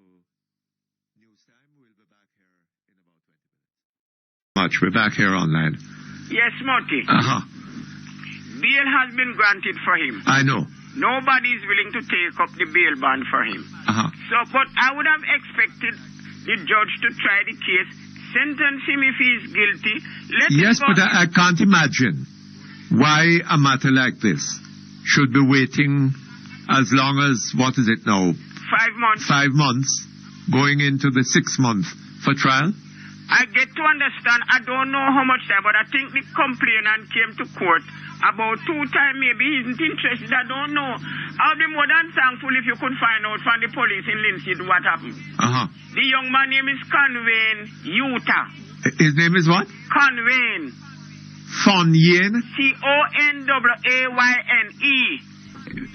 A: news time. We'll be back here in about 20 minutes. We're back here online.
H: Yes, Mutty. Bail has been granted for him.
A: I know.
H: Nobody is willing to take up the bail bond for him. So, but I would have expected the judge to try the case, sentence him if he is guilty.
A: Yes, but I can't imagine why a matter like this should be waiting as long as, what is it now?
H: 5 months.
A: 5 months, going into the 6th month for trial?
H: I get to understand, I don't know how much time, but I think the complainant came to court about 2 times, maybe he isn't interested, I don't know. I'll be more than thankful if you could find out from the police in Lindsay what happened. The young man name is Conwayne Utah.
A: His name is what?
H: Conwayne.
A: Conwayne?
H: C-O-N-W-A-Y-N-E.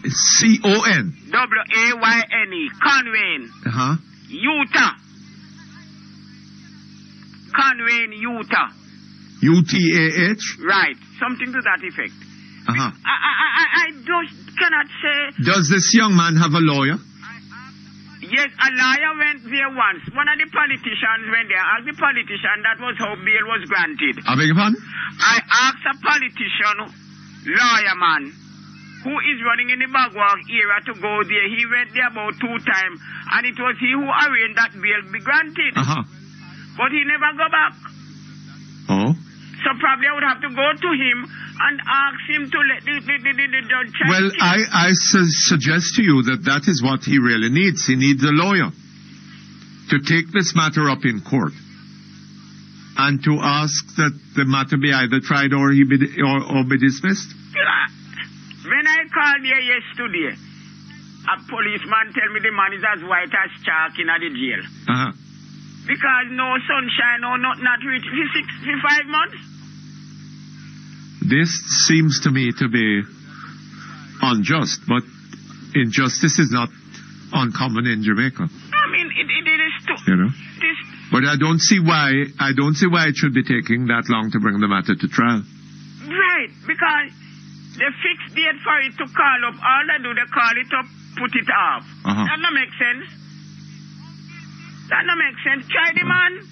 A: C-O-N?
H: W-A-Y-N-E. Conwayne. Utah. Conwayne Utah.
A: U-T-A-H?
H: Right. Something to that effect. I just cannot say.
A: Does this young man have a lawyer?
H: Yes, a lawyer went there once. One of the politicians went there. Asked the politician, that was how bail was granted.
A: I beg your pardon?
H: I asked a politician, lawyer man, who is running in the Bagwalk area to go there. He went there about 2 times, and it was he who arranged that bail be granted. But he never go back. So probably I would have to go to him and ask him to let the judge check.
A: Well, I suggest to you that is what he really needs. He needs a lawyer to take this matter up in court and to ask that the matter be either tried or be dismissed.
H: When I called here yesterday, a policeman tell me the man is as white as chalk in the jail. Because no sunshine or not reach 5 months.
A: This seems to me to be unjust, but injustice is not uncommon in Jamaica.
H: I mean, it is too.
A: You know. But I don't see why it should be taking that long to bring the matter to trial.
H: Right, because the fixed date for it to call up, all they do, they call it up, put it off. That don't make sense. That don't make sense. Try the man.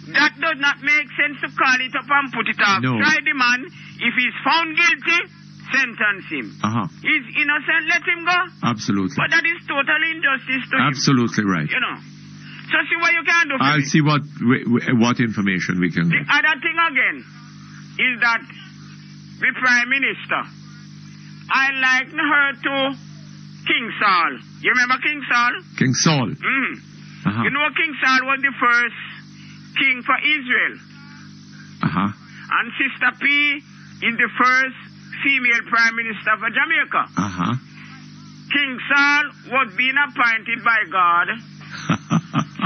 H: That does not make sense to call it up and put it off.
A: No.
H: Try the man. If he's found guilty, sentence him. He's innocent, let him go.
A: Absolutely.
H: But that is total injustice to him.
A: Absolutely right.
H: You know. So see what you can do for
A: I'll
H: me.
A: see what information we can get.
H: The other thing again is that the Prime Minister, I like her to King Saul. You remember King Saul?
A: King Saul.
H: You know King Saul was the first king for Israel. And Sister P is the first female prime minister for Jamaica. King Saul was being appointed by God.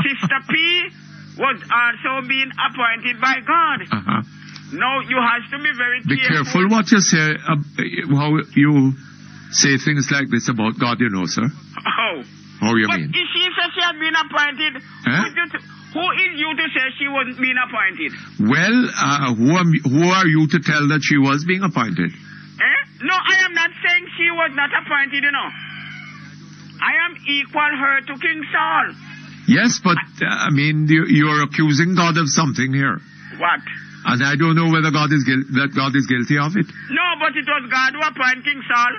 H: Sister P was also being appointed by God. Now you have to be very careful.
A: Be careful what you say, how you say things like this about God, you know, sir.
H: Oh.
A: How you
H: but
A: mean?
H: If she says she had been appointed, who is you to say she wasn't being appointed?
A: Well, who are you to tell that she was being appointed?
H: No, I am not saying she was not appointed, you know. I am equal her to King Saul.
A: Yes, but, I mean, you're accusing God of something here.
H: What?
A: And I don't know whether God is guilty of it.
H: No, but it was God who appointed King Saul.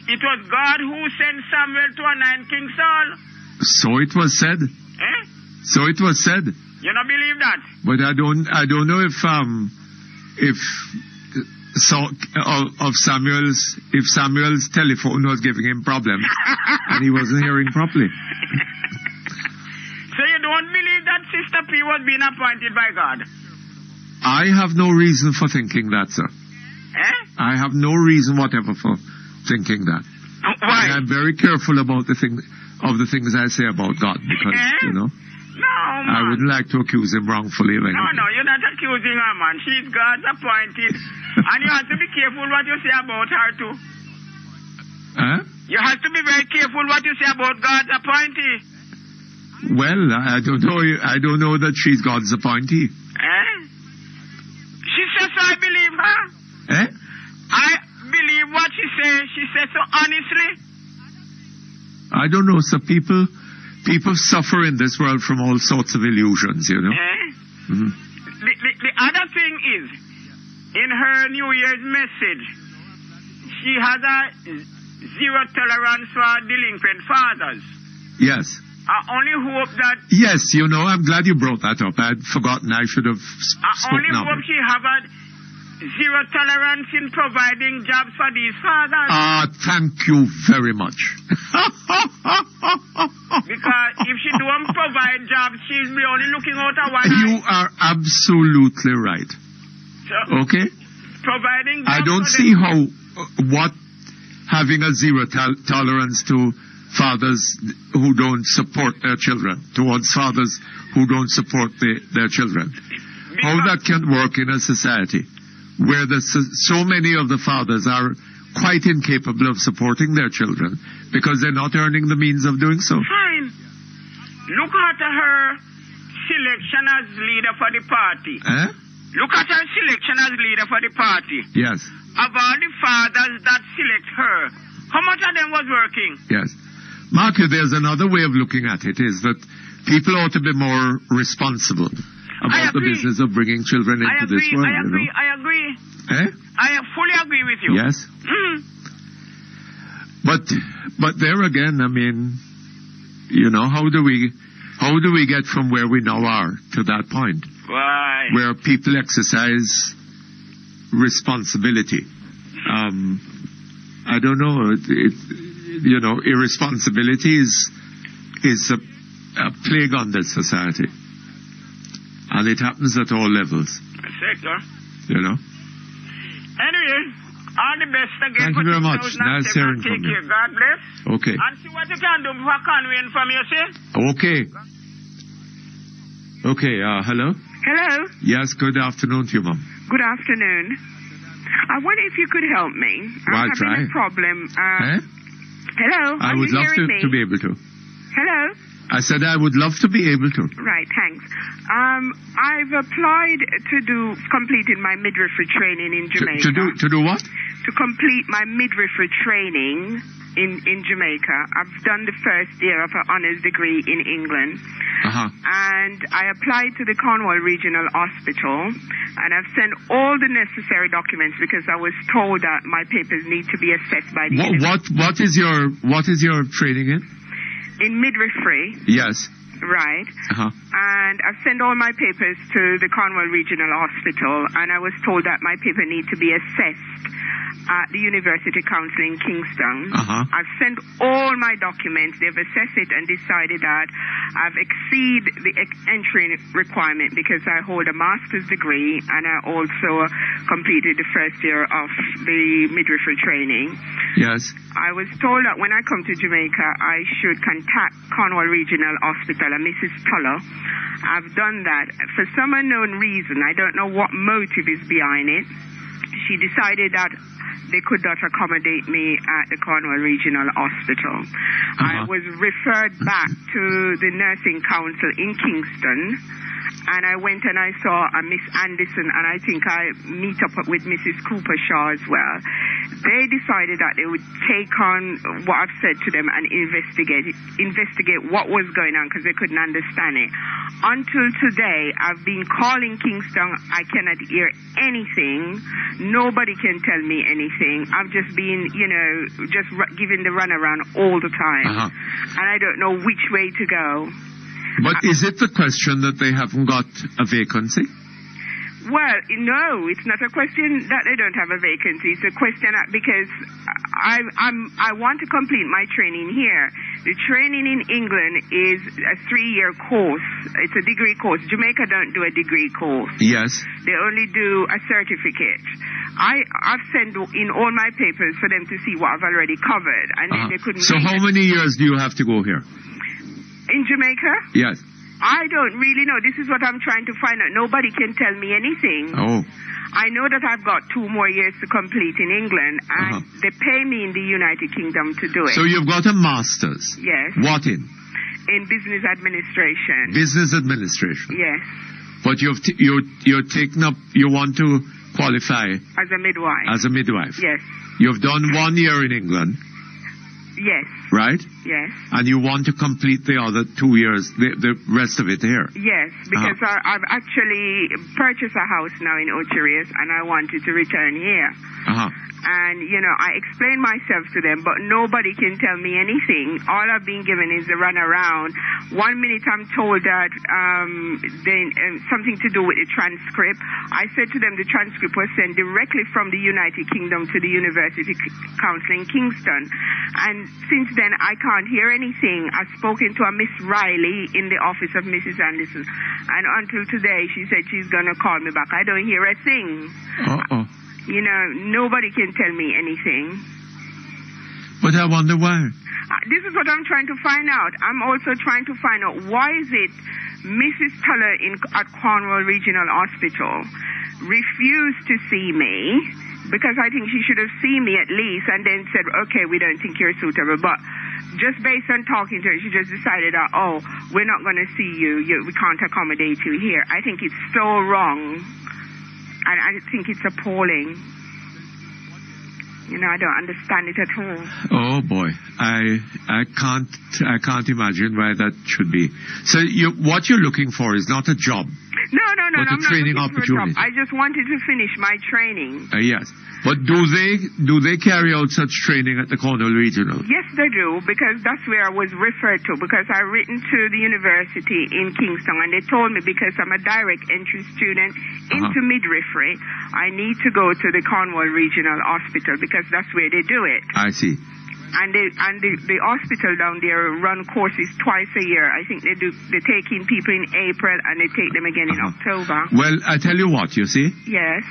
H: It was God who sent Samuel to anoint King Saul.
A: So it was said. So it was said.
H: You don't believe that?
A: But I don't know if Samuel's telephone was giving him problems and he wasn't hearing properly.
H: So you don't believe that Sister P was being appointed by God?
A: I have no reason for thinking that, sir. I have no reason whatever for thinking that.
H: Why?
A: And I'm very careful about the things I say about God because, you know.
H: No, man.
A: I wouldn't like to accuse him wrongfully of anything.
H: No, you're not accusing her, man. She's God's appointed. And you have to be careful what you say about her, too. You have to be very careful what you say about God's appointee.
A: Well, I don't know that she's God's appointee.
H: She says so, I believe her. I believe what she says. She says so honestly.
A: I don't know, so people suffer in this world from all sorts of illusions, you know.
H: The other thing is, in her New Year's message, she has a zero tolerance for delinquent fathers.
A: Yes.
H: I only hope that...
A: Yes, you know, I'm glad you brought that up. I'd forgotten. I should have spoken
H: I only hope she have a zero tolerance in providing jobs for these fathers.
A: Thank you very much.
H: Because if she don't provide jobs, she'll be only looking out of one eye.
A: You are absolutely right.
H: So,
A: okay?
H: Providing jobs
A: I don't see what having a zero tolerance to fathers who don't support their children, towards fathers who don't support their children. How that can work in a society where so many of the fathers are quite incapable of supporting their children because they're not earning the means of doing so.
H: Fine. Look at her selection as leader for the party. Look at her selection as leader for the party.
A: Yes.
H: Of all the fathers that select her, how much of them was working?
A: Yes. Mark, there's another way of looking at it, is that people ought to be more responsible about the business of bringing children into this world.
H: I agree. I fully agree with you.
A: Yes. But there again, I mean, you know, how do we get from where we now are to that point?
H: Why?
A: Where people exercise responsibility. I don't know. You know, irresponsibility is a plague on this society. And it happens at all levels. You know?
H: Anyway, all the best again.
A: Thank you very much. Nice hearing from you.
H: Take care. God bless.
A: Okay.
H: And see what you can do before conveying from you, see?
A: Okay. Okay, hello?
I: Hello?
A: Yes, good afternoon to you, Mom.
I: Good afternoon. I wonder if you could help me. I'm having a problem. Hello?
A: I would love to be able to.
I: Hello?
A: I said I would love to be able to.
I: Right, thanks. I've applied to completing my midwifery training in Jamaica.
A: To do what?
I: To complete my midwifery training in Jamaica. I've done the first year of an honours degree in England. And I applied to the Cornwall Regional Hospital, and I've sent all the necessary documents because I was told that my papers need to be assessed by the
A: What is your training in?
I: In midwifery.
A: Yes.
I: Right. And I've sent all my papers to the Cornwall Regional Hospital, and I was told that my paper need to be assessed. at the University Council in Kingston. I've sent all my documents. They've assessed it and decided that I've exceeded the entry requirement because I hold a master's degree and I also completed the first year of the midwifery training.
A: Yes.
I: I was told that when I come to Jamaica, I should contact Cornwall Regional Hospital and Mrs. Tuller. I've done that. For some unknown reason, I don't know what motive is behind it, she decided that they could not accommodate me at the Cornwall Regional Hospital. I was referred back to the Nursing Council in Kingston, and I went and I saw a Miss Anderson, and I think I meet up with Mrs. Cooper Shaw as well. They decided that they would take on what I've said to them and investigate what was going on because they couldn't understand it. Until today, I've been calling Kingston. I cannot hear anything. Nobody can tell me anything. I've just been, just giving the runaround all the time. And I don't know which way to go.
A: But is it the question that they haven't got a vacancy?
I: Well, no, it's not a question that they don't have a vacancy. It's a question that because I want to complete my training here. The training in England is a 3-year course. It's a degree course. Jamaica don't do a degree course.
A: Yes.
I: They only do a certificate. I've sent in all my papers for them to see what I've already covered, and then they couldn't.
A: So how many years do you have to go here?
I: In Jamaica?
A: Yes.
I: I don't really know. This is what I'm trying to find out. Nobody can tell me anything.
A: Oh.
I: I know that I've got 2 more years to complete in England, and they pay me in the United Kingdom to do it.
A: So you've got a master's?
I: Yes.
A: What in?
I: In business administration.
A: Business administration?
I: Yes.
A: But you're taken up, you want to qualify?
I: As a midwife.
A: As a midwife?
I: Yes.
A: You've done 1 year in England?
I: Yes.
A: Right?
I: Yes.
A: And you want to complete the other 2 years, the rest of it here?
I: Yes, because I've actually purchased a house now in Ocherius, and I wanted to return here. And, I explained myself to them, but nobody can tell me anything. All I've been given is the runaround. 1 minute I'm told that something to do with the transcript. I said to them the transcript was sent directly from the United Kingdom to the University Council in Kingston. And since then, I can't hear anything. I've spoken to a Miss Riley in the office of Mrs. Anderson. And until today, she said she's going to call me back. I don't hear a thing. Nobody can tell me anything.
A: But I wonder why.
I: This is what I'm trying to find out. I'm also trying to find out why is it Mrs. Tuller at Cornwall Regional Hospital refused to see me, because I think she should have seen me at least and then said, okay, we don't think you're suitable. But just based on talking to her, she just decided that, we're not going to see you. We can't accommodate you here. I think it's so wrong. And I think it's appalling. I don't understand it at all.
A: Oh boy, I can't imagine why that should be. So what you're looking for is not a job.
I: No,
A: but
I: I'm
A: a training
I: not looking for a
A: opportunity.
I: job. I just wanted to finish my training.
A: Yes, but do they carry out such training at the Cornwall Regional?
I: Yes, they do, because that's where I was referred to. Because I written to the university in Kingston, and they told me because I'm a direct entry student into midwifery, I need to go to the Cornwall Regional Hospital because that's where they do it.
A: I see.
I: And the hospital down there run courses twice a year. I think they take in people in April and they take them again in October.
A: Well, I tell you what, you see?
I: Yes.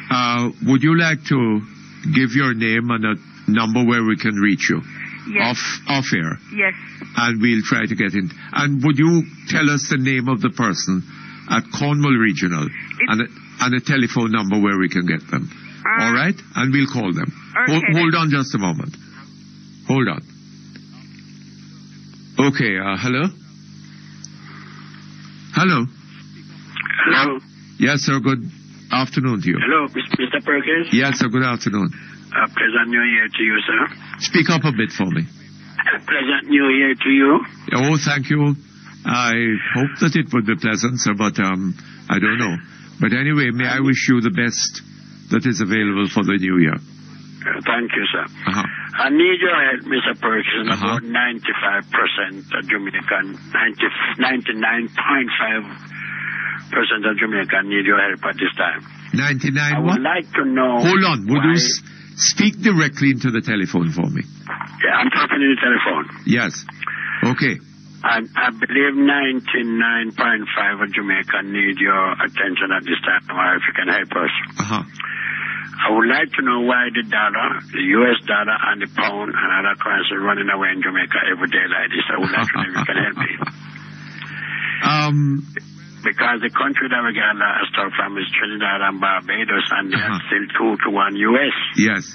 A: Would you like to give your name and a number where we can reach you?
I: Yes.
A: Off air?
I: Yes.
A: And we'll try to get in. And would you tell us the name of the person at Cornwall Regional and a telephone number where we can get them? All right? And we'll call them.
I: Okay.
A: Hold on just a moment. Hold on. Okay, hello? Hello?
J: Hello?
A: Yes, sir, good afternoon to you.
J: Hello, Mr. Perkins?
A: Yes, sir, good afternoon.
J: Pleasant New Year to you, sir.
A: Speak up a bit for me.
J: Pleasant New Year to you.
A: Oh, thank you. I hope that it would be pleasant, sir, but I don't know. But anyway, may I wish you the best that is available for the new year.
J: Thank you, sir. I need your help, Mr. Perkins. About 95% of Jamaican, 99.5% of Jamaican need your help at this time.
A: 99
J: I would like to know.
A: Hold on. Would you Speak directly into the telephone for me.
J: Yeah, I'm talking in the telephone.
A: Yes. Okay.
J: I believe 99.5 of Jamaica need your attention at this time, or if you can help us. I would like to know why the dollar, the US dollar, and the pound and other currencies running away in Jamaica every day like this. I would like to know if you can help me. Because the country that we get a lot of stuff from is Trinidad and Barbados, and they're still 2-1 US.
A: Yes.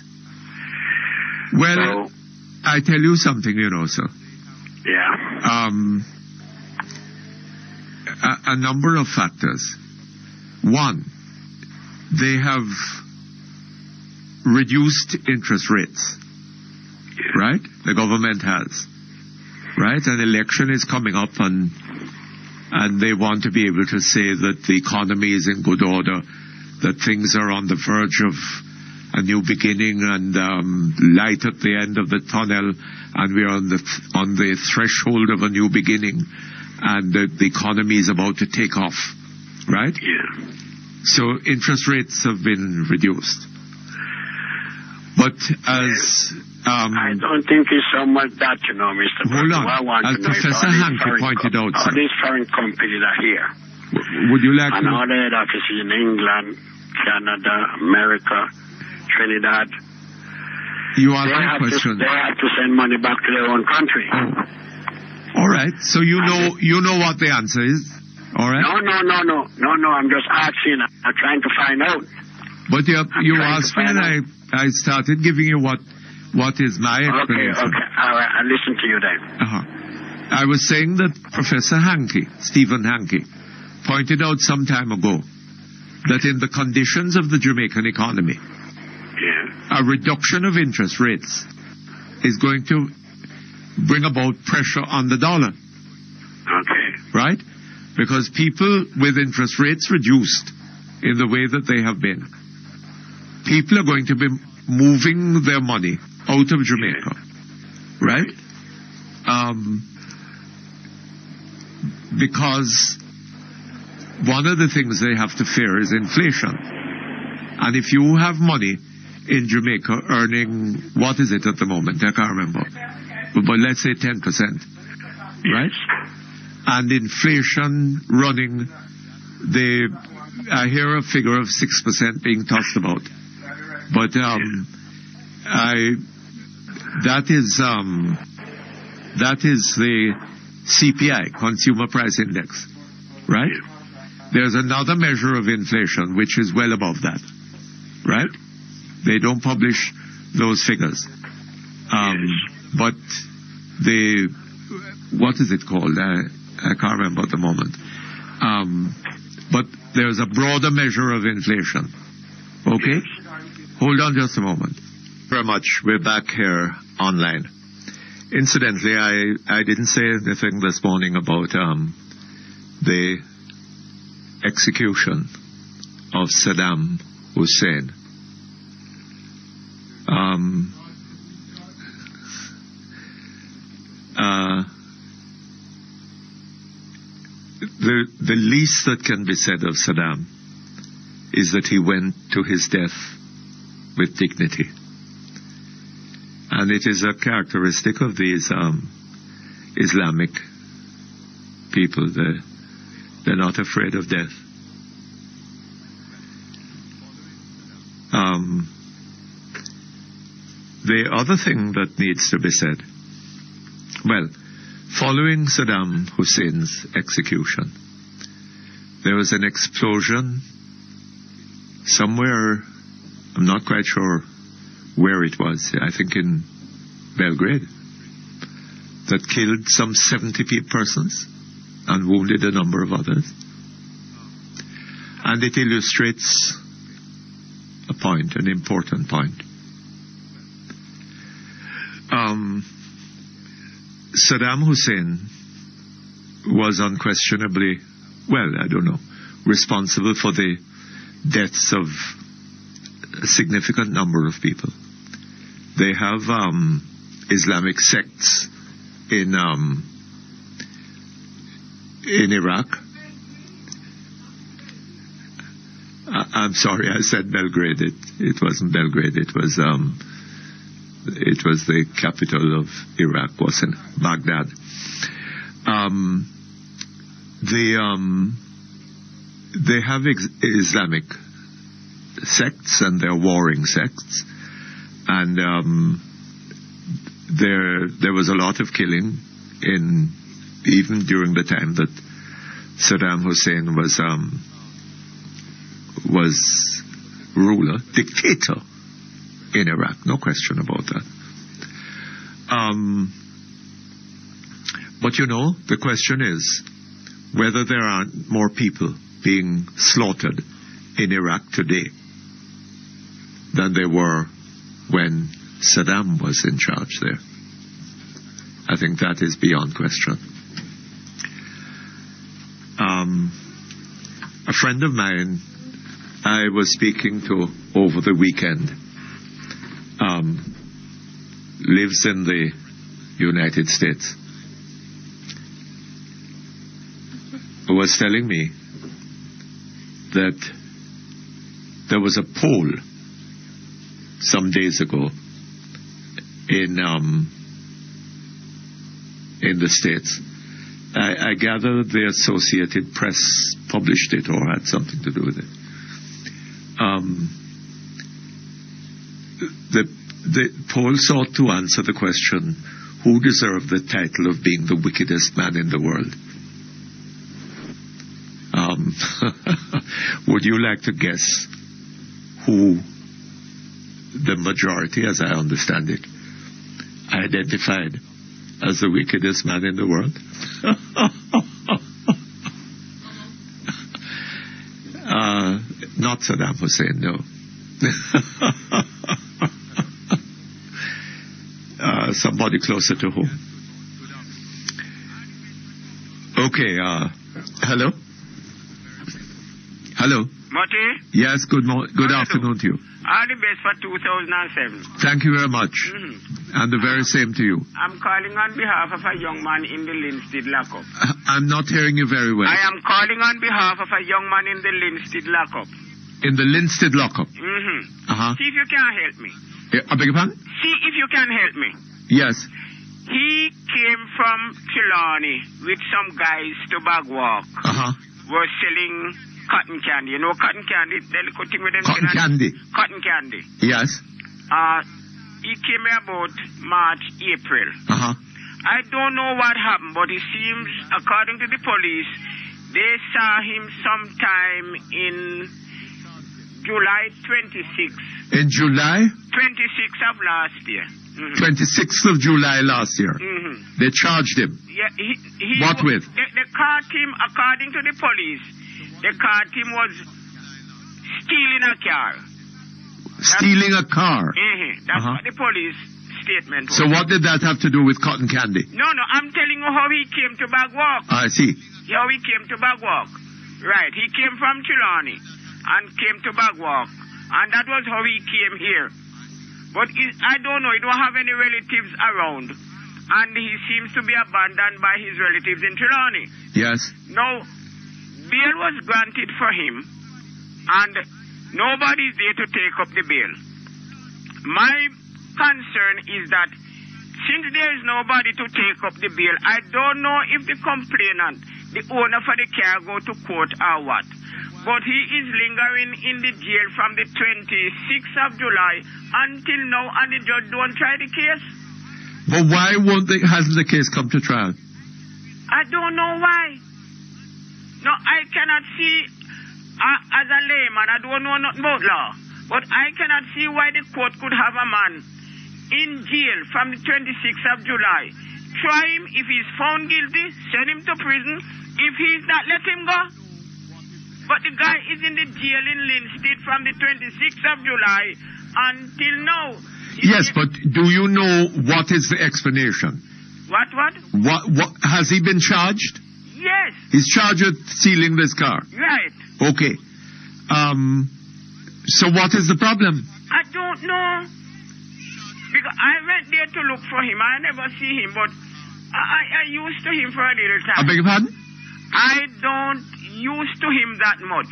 A: Well, so, I tell you something, you know, sir.
J: Yeah.
A: A number of factors. One, they have reduced interest rates. Yeah. Right? The government has. Right? An election is coming up, and they want to be able to say that the economy is in good order, that things are on the verge of a new beginning and light at the end of the tunnel, and we're on the threshold of a new beginning, and the economy is about to take off, right?
J: Yeah.
A: So interest rates have been reduced. But as...
J: I don't think it's so much that, you know, Mr.
A: Hold on. As Professor Hankey pointed out, sir.
J: All these foreign companies are here.
A: Would you like
J: and
A: to...
J: all the head offices in England, Canada, America, Trinidad.
A: You asked my question.
J: They have to send money back to their own country.
A: Oh. All right. So you know what the answer is. All right.
J: No. I'm just asking. I'm trying to find out.
A: But you asked me, and I started giving you what is my explanation.
J: Okay. All right. I'll listen to you then.
A: I was saying that Professor Hankey, Stephen Hankey, pointed out some time ago that in the conditions of the Jamaican economy, a reduction of interest rates is going to bring about pressure on the dollar.
J: Okay.
A: Right? Because people with interest rates reduced in the way that they have been, people are going to be moving their money out of Jamaica. Right? Because one of the things they have to fear is inflation. And if you have money in Jamaica earning, what is it at the moment? I can't remember. But let's say 10%. Right? And inflation running, I hear a figure of 6% being tossed about. But that is the CPI, Consumer Price Index. Right? There's another measure of inflation which is well above that. Right? They don't publish those figures. But what is it called? I can't remember at the moment. But there's a broader measure of inflation. Okay? Hold on just a moment. Very much. We're back here online. Incidentally, I didn't say anything this morning about the execution of Saddam Hussein. The least that can be said of Saddam is that he went to his death with dignity. And it is a characteristic of these Islamic people. They're not afraid of death. The other thing that needs to be said, well, following Saddam Hussein's execution, there was an explosion somewhere, I'm not quite sure where it was, I think in Belgrade, that killed some 70 persons and wounded a number of others. And it illustrates a point, an important point. Saddam Hussein was unquestionably, responsible for the deaths of a significant number of people. They have Islamic sects in Iraq, I'm sorry, I said Belgrade. It wasn't Belgrade. It was the capital of Iraq, wasn't Baghdad. They have Islamic sects, and they're warring sects, and there was a lot of killing even during the time that Saddam Hussein was ruler, dictator in Iraq, no question about that. But the question is whether there aren't more people being slaughtered in Iraq today than there were when Saddam was in charge there. I think that is beyond question. A friend of mine I was speaking to over the weekend lives in the United States. Was telling me that there was a poll some days ago in the States. I gather the Associated Press published it or had something to do with it. The poll sought to answer the question, who deserved the title of being the wickedest man in the world? Would you like to guess who the majority, as I understand it, identified as the wickedest man in the world? Not Saddam Hussein, no. Somebody closer to home. Okay, hello? Hello?
H: Mutty?
A: Yes, good afternoon to you.
H: All the best for 2007.
A: Thank you very much. And the very same to you.
H: I'm calling on behalf of a young man in the Linstead lockup.
A: I'm not hearing you very well.
H: I am calling on behalf of a young man in the Linstead lockup.
A: In the Linstead lockup?
H: See if you can help me.
A: I beg your pardon?
H: See if you can help me.
A: Yes.
H: He came from Trelawney with some guys to Bagwalk. Were selling cotton candy. You know cotton candy? The little thing with them.
A: Cotton candy?
H: Cotton candy.
A: Yes.
H: He came here about March, April. I don't know what happened, but it seems, according to the police, they saw him sometime in July 26th.
A: In July?
H: 26th of last year.
A: 26th of July last year. They charged him.
H: Yeah,
A: what with?
H: They caught him, according to the police, they caught him was stealing a car.
A: Stealing a car?
H: That's what the police statement was.
A: So what did that have to do with cotton candy?
H: No, I'm telling you how he came to Bagwalk.
A: I see.
H: How he came to Bagwalk. Right, he came from Trelawney and came to Bagwalk. And that was how he came here. But I don't know, he don't have any relatives around. And he seems to be abandoned by his relatives in Trelawney.
A: Yes.
H: Now, bail was granted for him, and nobody's there to take up the bail. My concern is that since there is nobody to take up the bail, I don't know if the complainant, the owner for the car, go to court or what. But he is lingering in the jail from the 26th of July until now, and the judge don't try the case.
A: But why hasn't the case come to trial?
H: I don't know why. No, I cannot see, as a layman, I don't know nothing about law, but I cannot see why the court could have a man in jail from the 26th of July. Try him. If he's found guilty, send him to prison. If he's not, let him go. But the guy is in the jail in Linstead from the 26th of July until now.
A: Yes, but do you know what is the explanation?
H: What?
A: What has he been charged?
H: Yes.
A: He's charged with stealing this car.
H: Right.
A: Okay. So what is the problem?
H: I don't know. Because I went there to look for him. I never see him, but I used to him for a little time.
A: I beg your pardon?
H: I don't used to him that much.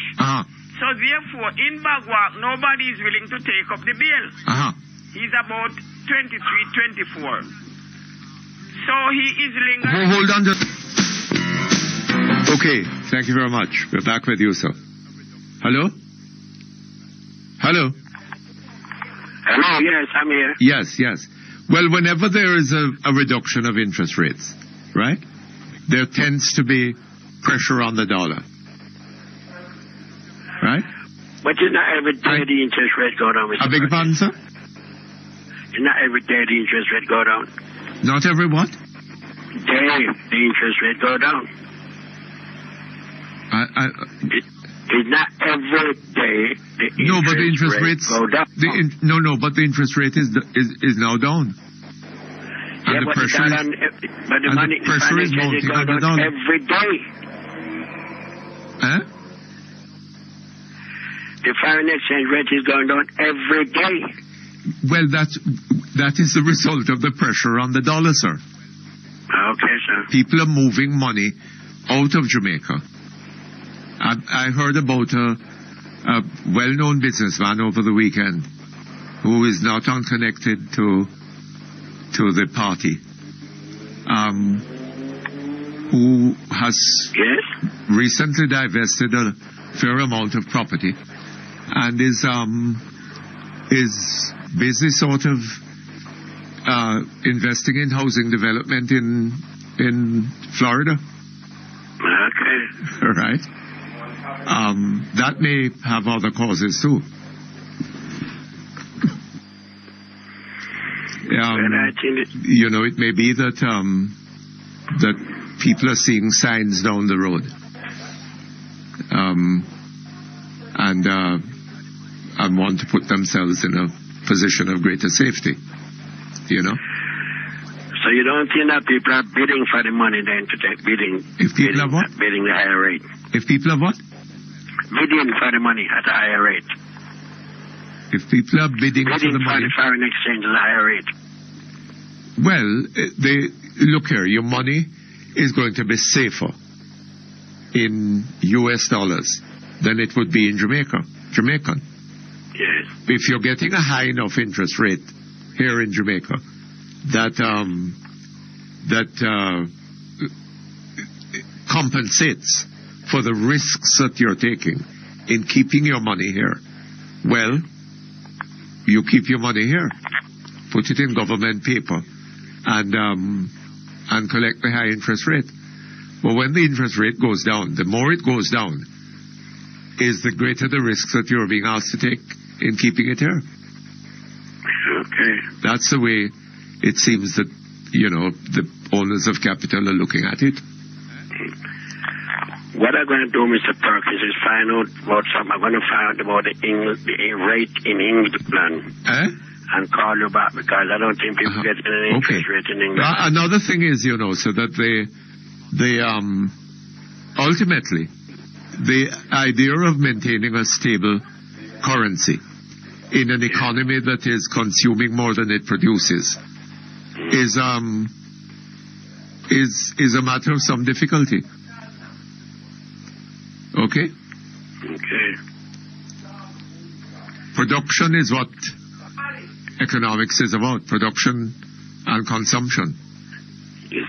H: So therefore, in Bagwak, nobody is willing to take up the bail. He's about 23, 24. So he is lingering.
A: Hold on just... Okay, thank you very much. We're back with you, sir. Hello? Hello?
J: Hello, yes, I'm here.
A: Yes. Well, whenever there is a reduction of interest rates, right, there tends to be pressure on the dollar. Right?
J: But it's not every day the interest rate go down, Mr.
A: I beg your pardon, sir?
J: It's not every day the interest rate go down.
A: Not every what?
J: Day the interest rate go down. It's not every day the interest rate go down.
A: But the interest rate is now down. And the pressure is mounting on the dollar
J: every day.
A: Huh?
J: The foreign exchange rate is going down every day.
A: Well, that is the result of the pressure on the dollar, sir.
J: Okay, sir.
A: People are moving money out of Jamaica. I heard about a well-known businessman over the weekend who is not unconnected to the party, who has recently divested a fair amount of property and is busy sort of investing in housing development in Florida.
J: Okay.
A: Right. That may have other causes too. It may be that people are seeing signs down the road, and want to put themselves in a position of greater safety.
J: So you don't think that people are bidding for the money then to take bidding?
A: If people are what?
J: Bidding the higher rate.
A: If people are what?
J: Bidding for the money at a higher rate.
A: If people are bidding for the money,
J: the foreign exchange at a higher rate.
A: Well, look here. Your money is going to be safer in U.S. dollars than it would be in Jamaican.
J: Yes.
A: If you're getting a high enough interest rate here in Jamaica, that compensates for the risks that you're taking in keeping your money here. Well, you keep your money here, put it in government paper, and collect the high interest rate. But when the interest rate goes down, the more it goes down, is the greater the risks that you're being asked to take in keeping it here.
J: Okay.
A: That's the way it seems that, the owners of capital are looking at it.
J: What I'm going to do, Mr. Perkins, is find out about something. I'm going to find out about the rate in England. And call you back, because I don't think people get an interest rate in England.
A: Another thing is, so that they ultimately, the idea of maintaining a stable currency in an economy that is consuming more than it produces is a matter of some difficulty. Okay?
J: Okay.
A: Production is what economics is about. Production and consumption.
J: You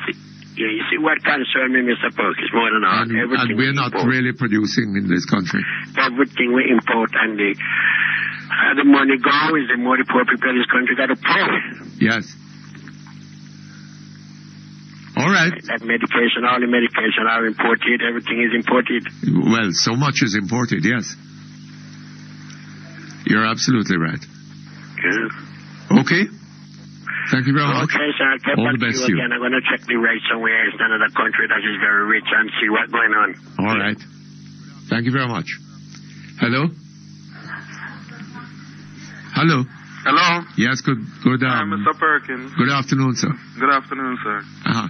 J: see what concerns me, Mr. Perkins, more than all.
A: And we're not really producing in this country.
J: Everything we import, and the money goes, the more the poor people in this country got to pay.
A: Yes. All right.
J: That medication, all the medication are imported. Everything is imported.
A: Well, so much is imported, yes. You're absolutely right.
J: Yeah.
A: Okay. Thank you very much.
J: Okay, sir. I'll get back to you again. I'm going to check the rate somewhere in another country that is very rich and see what's going on.
A: All right. Thank you very much. Hello? Hello?
K: Hello?
A: Yes, good
K: Hi, Mr. Perkins.
A: Good afternoon, sir.
K: Good afternoon, sir.
A: Uh-huh.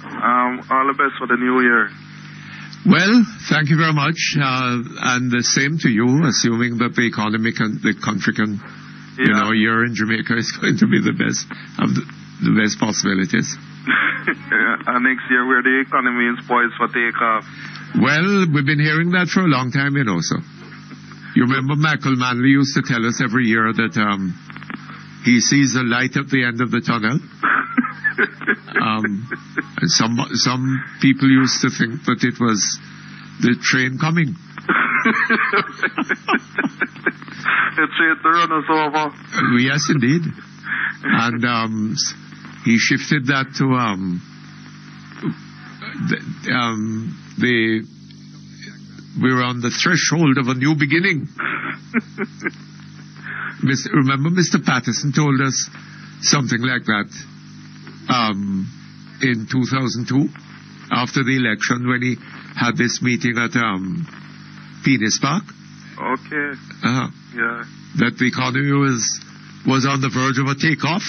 K: All the best for the new year.
A: Well, thank you very much. And the same to you, assuming that the country can, a year in Jamaica is going to be the best of the best possibilities.
K: And next year where the economy is poised for takeoff.
A: Well, we've been hearing that for a long time, sir. You remember Michael Manley used to tell us every year that he sees a light at the end of the tunnel. Some people used to think that it was the train coming.
K: It's it to run us over.
A: Yes, indeed. And he shifted that to we're on the threshold of a new beginning. Remember Mr. Patterson told us something like that in 2002 after the election when he had this meeting at Penis Park.
K: Okay. Yeah.
A: That the economy was on the verge of a takeoff.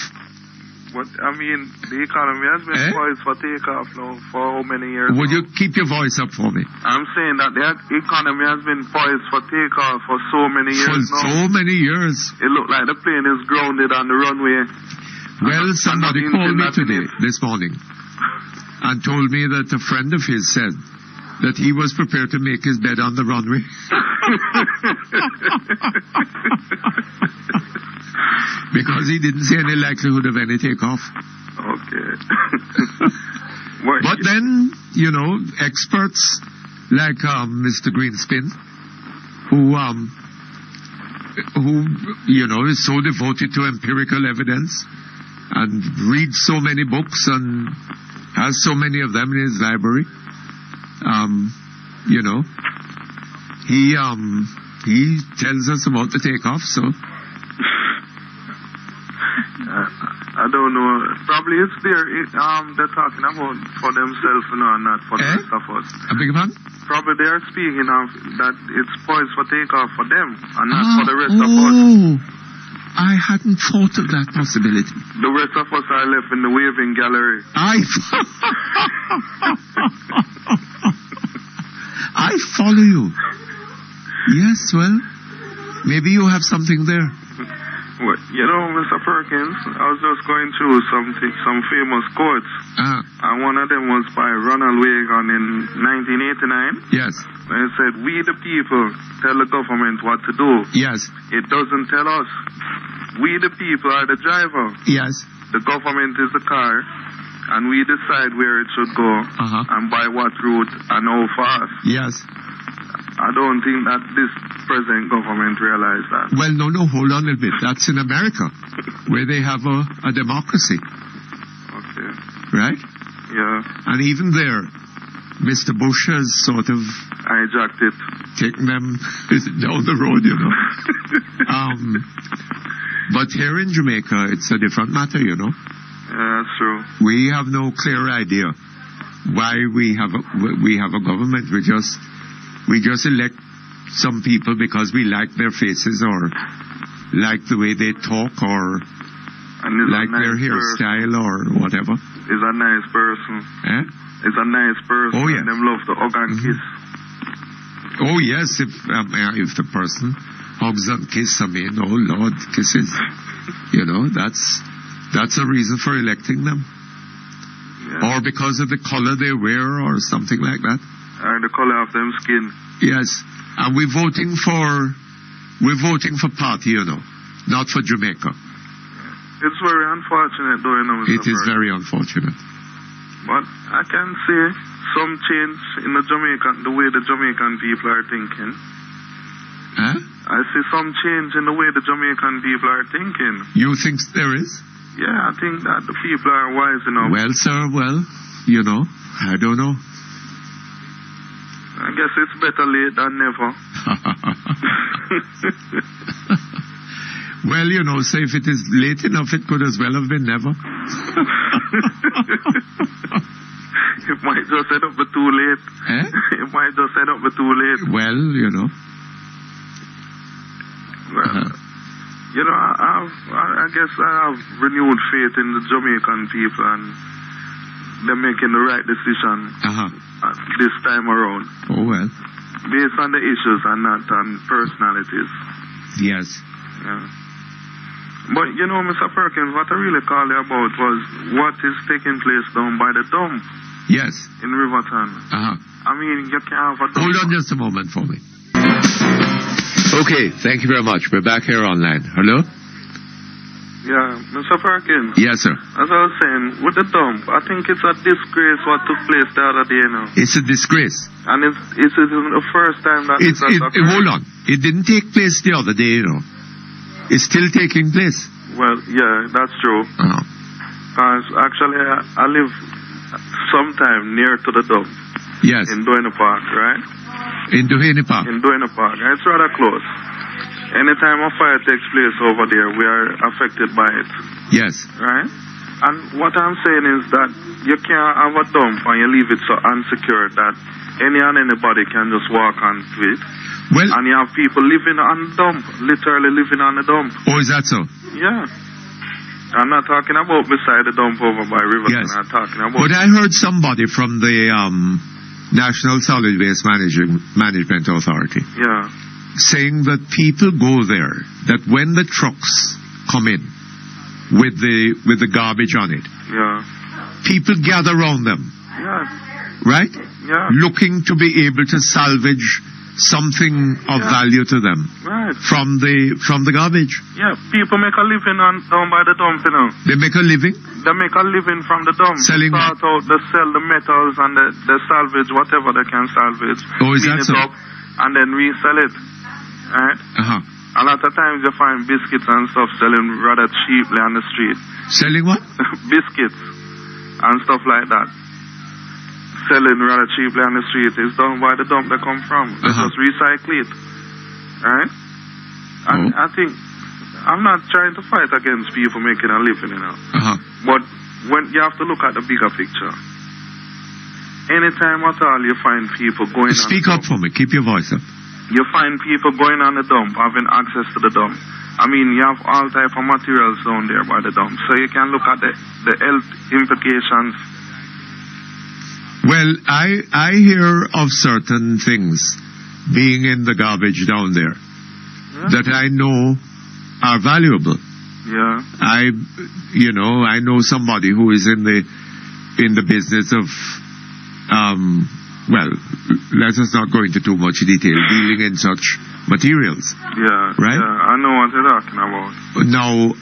K: But, I mean, the economy has been poised for takeoff now for how many years?
A: Would you keep your voice up for me?
K: I'm saying that the economy has been poised for takeoff for so many years now.
A: For so many years.
K: It looked like the plane is grounded on the runway.
A: Well, somebody called me this morning and told me that a friend of his said that he was prepared to make his bed on the runway. Because he didn't see any likelihood of any takeoff.
K: Okay.
A: But then, experts like Mr. Greenspan, who is so devoted to empirical evidence and reads so many books and has so many of them in his library, he tells us about the takeoff, so...
K: I don't know. Probably it's there. They're talking about for themselves, and not for the rest of us.
A: I beg your pardon?
K: Probably they're speaking of that it's poised for takeoff for them, and not for the rest of us.
A: Oh, I hadn't thought of that possibility.
K: The rest of us are left in the waving gallery.
A: I follow you. Yes, well, maybe you have something there.
K: Well, Mr. Perkins, I was just going through some famous quotes. And one of them was by Ronald Reagan in 1989.
A: Yes.
K: And it said, "We the people tell the government what to do."
A: Yes.
K: It doesn't tell us. We the people are the driver.
A: Yes.
K: The government is the car, and we decide where it should go and by what route and how fast.
A: Yes.
K: I don't think that this present government realized that.
A: Well, no, hold on a bit. That's in America, where they have a democracy.
K: Okay.
A: Right?
K: Yeah.
A: And even there, Mr. Bush has sort of...
K: hijacked it.
A: Taken them down the road, But here in Jamaica, it's a different matter,
K: Yeah, that's true.
A: We have no clear idea why we have a government. We just elect some people because we like their faces or like the way they talk or like their hairstyle or whatever.
K: Is a nice person. Is a nice person.
A: Oh, yeah.
K: And them love to hug and kiss.
A: Oh, yes. If the person hugs and kisses, oh, Lord, kisses. That's a reason for electing them. Yeah. Or because of the color they wear or something like that.
K: Or the color of them skin.
A: Yes. And we're voting for party, not for Jamaica.
K: It's very unfortunate, though, Mr.
A: It is very unfortunate.
K: But I can see some change in the way the Jamaican people are thinking. I see some change in the way the Jamaican people are thinking.
A: You think there is?
K: Yeah, I think that the people are wise enough.
A: Well, sir, I don't know.
K: I guess it's better late than never.
A: Well, say if it is late enough, it could as well have been never.
K: It might just end up with too late. It might just end up with too late.
A: Well,
K: I guess I have renewed faith in the Jamaican people and they're making the right decision this time around.
A: Oh, well.
K: Based on the issues and not on personalities.
A: Yes.
K: Yeah. But, Mr. Perkins, what I really called you about was what is taking place down by the dump.
A: Yes.
K: In Riverton. I mean, you can't have a dump.
A: Hold on just a moment for me. Okay, thank you very much. We're back here online. Hello?
K: Yeah, Mr. Perkins.
A: Yes, sir.
K: As I was saying, with the dump, I think it's a disgrace what took place the other day now.
A: It's a disgrace.
K: And it's the first time that it's occurred.
A: Hold on. It didn't take place the other day, It's still taking place.
K: Well, yeah, that's true. Because actually, I live sometime near to the dump.
A: Yes.
K: In Duane Park, right?
A: In Duane Park?
K: In Duane Park. It's rather close. Anytime a fire takes place over there, we are affected by it.
A: Yes.
K: Right? And what I'm saying is that you can't have a dump and you leave it so unsecured that any and anybody can just walk onto it.
A: Well,
K: and you have people living on the dump, literally living on the dump.
A: Oh, is that so?
K: Yeah. I'm not talking about beside the dump over by River.
A: Yes.
K: I'm talking about.
A: But I heard somebody from the National Solid Waste Management Authority.
K: Yeah.
A: Saying that people go there, that when the trucks come in with the garbage on it,
K: yeah,
A: people gather around them,
K: yeah,
A: right?
K: Yeah,
A: looking to be able to salvage something of value to them,
K: right,
A: from the garbage.
K: Yeah, people make a living down by the dump,
A: They make a living?
K: They make a living from the dump.
A: Selling
K: what? They sell the metals and they salvage whatever they can salvage.
A: Oh, is that so?
K: Up, and then resell it. Right? A lot of times you find biscuits and stuff selling rather cheaply on the street.
A: Selling what?
K: Biscuits and stuff like that. Selling rather cheaply on the street. It's done by the dump they come from. They just recycle it. Right? And I think, I'm not trying to fight against people making a living, But when you have to look at the bigger picture. Anytime at all you find people going
A: Speak up for me. Keep your voice up.
K: You find people going on the dump, having access to the dump. I mean, you have all type of materials down there by the dump, so you can look at the health implications.
A: Well, I hear of certain things being in the garbage down there that I know are valuable.
K: Yeah.
A: I know somebody who is in the business of well, let us not go into too much detail, dealing in such materials.
K: Yeah.
A: Right?
K: Yeah, I know what you're talking about.
A: Now,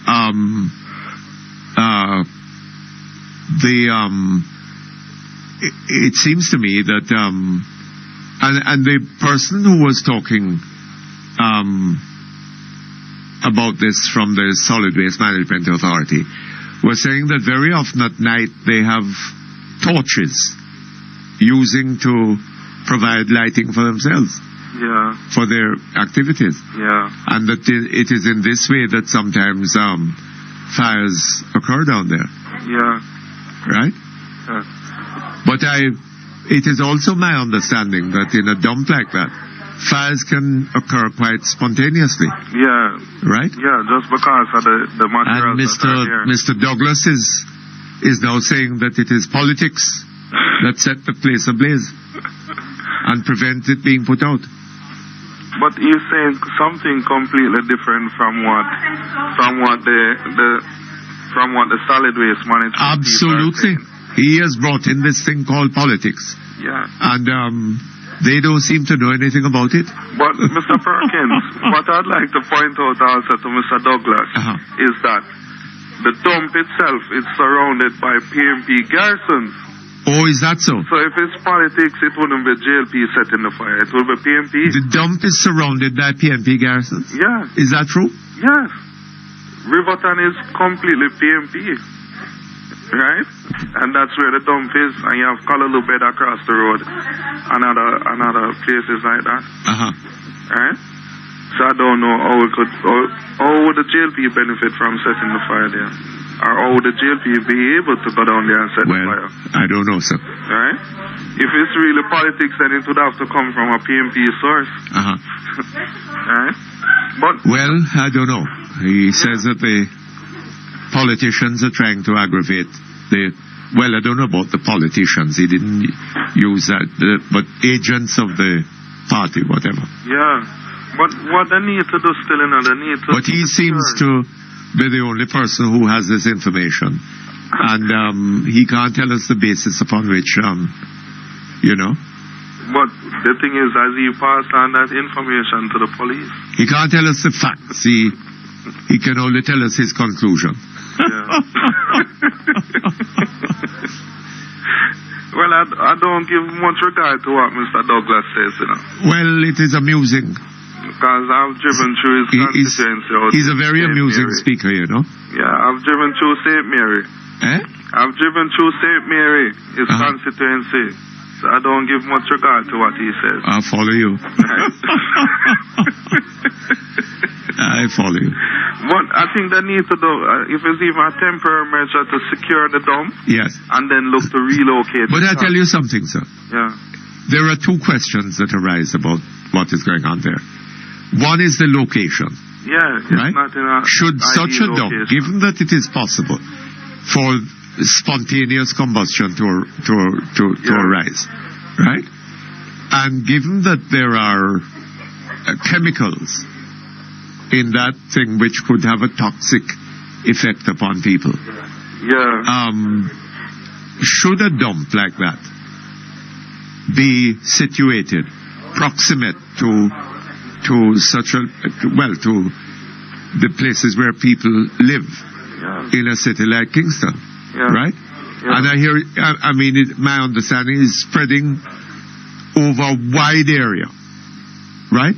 A: it seems to me that, and the person who was talking about this from the Solid Waste Management Authority was saying that very often at night they have torches using to provide lighting for themselves, for their activities, and that it is in this way that sometimes fires occur down there. Right? But it is also my understanding that in a dump like that, fires can occur quite spontaneously. Right?
K: Yeah, just because of the materials.
A: And Mr. Douglas is now saying that it is politics that set the place ablaze and prevent it being put out.
K: But he's saying something completely different from what the solid waste management.
A: Absolutely. He has brought in this thing called politics.
K: Yeah.
A: And they don't seem to know anything about it.
K: But Mr. Perkins, what I'd like to point out also to Mr. Douglas is that the dump itself is surrounded by PMP garrisons.
A: Oh, is that so?
K: So if it's politics, it wouldn't be JLP setting the fire. It will be PMP.
A: The dump is surrounded by PMP garrisons?
K: Yeah.
A: Is that true?
K: Yes. Riverton is completely PMP. Right? And that's where the dump is. And you have Callaloo bed across the road. And other places like that. Right? So I don't know how would the JLP benefit from setting the fire there? Or how would the JLP be able to go down there and set the fire?
A: I don't know, sir.
K: Right? If it's really politics, then it would have to come from a PMP source. Right? But
A: well, I don't know. He says that the politicians are trying to aggravate well, I don't know about the politicians. He didn't use that, but agents of the party, whatever.
K: Yeah. But what they need to do still, they need to...
A: But he seems to be the only person who has this information. And he can't tell us the basis upon which,
K: But the thing is, as he passed on that information to the police.
A: He can't tell us the facts. He can only tell us his conclusion.
K: Yeah. Well, I don't give much regard to what Mr. Douglas says, you know.
A: Well, it is amusing.
K: Because I've driven through his constituency.
A: He's a very amusing speaker, you know.
K: Yeah, I've driven through St. Mary.
A: Eh?
K: I've driven through St. Mary, his constituency. So I don't give much regard to what he says.
A: I'll follow you. I follow you.
K: But I think they need to do, if it's even a temporary measure to secure the dump.
A: Yes.
K: And then look to relocate.
A: But I tell you something, sir.
K: Yeah.
A: There are two questions that arise about what is going on there. One is the location.
K: Yeah, it's
A: right?
K: not in a
A: Should such a dump,
K: location.
A: given that it is possible for spontaneous combustion to arise, right? And given that there are chemicals in that thing which could have a toxic effect upon people.
K: Yeah.
A: Should a dump like that be situated proximate to such a to the places where people live in a city like Kingston, right? Yeah. And I hear, I mean, my understanding is spreading over a wide area, right?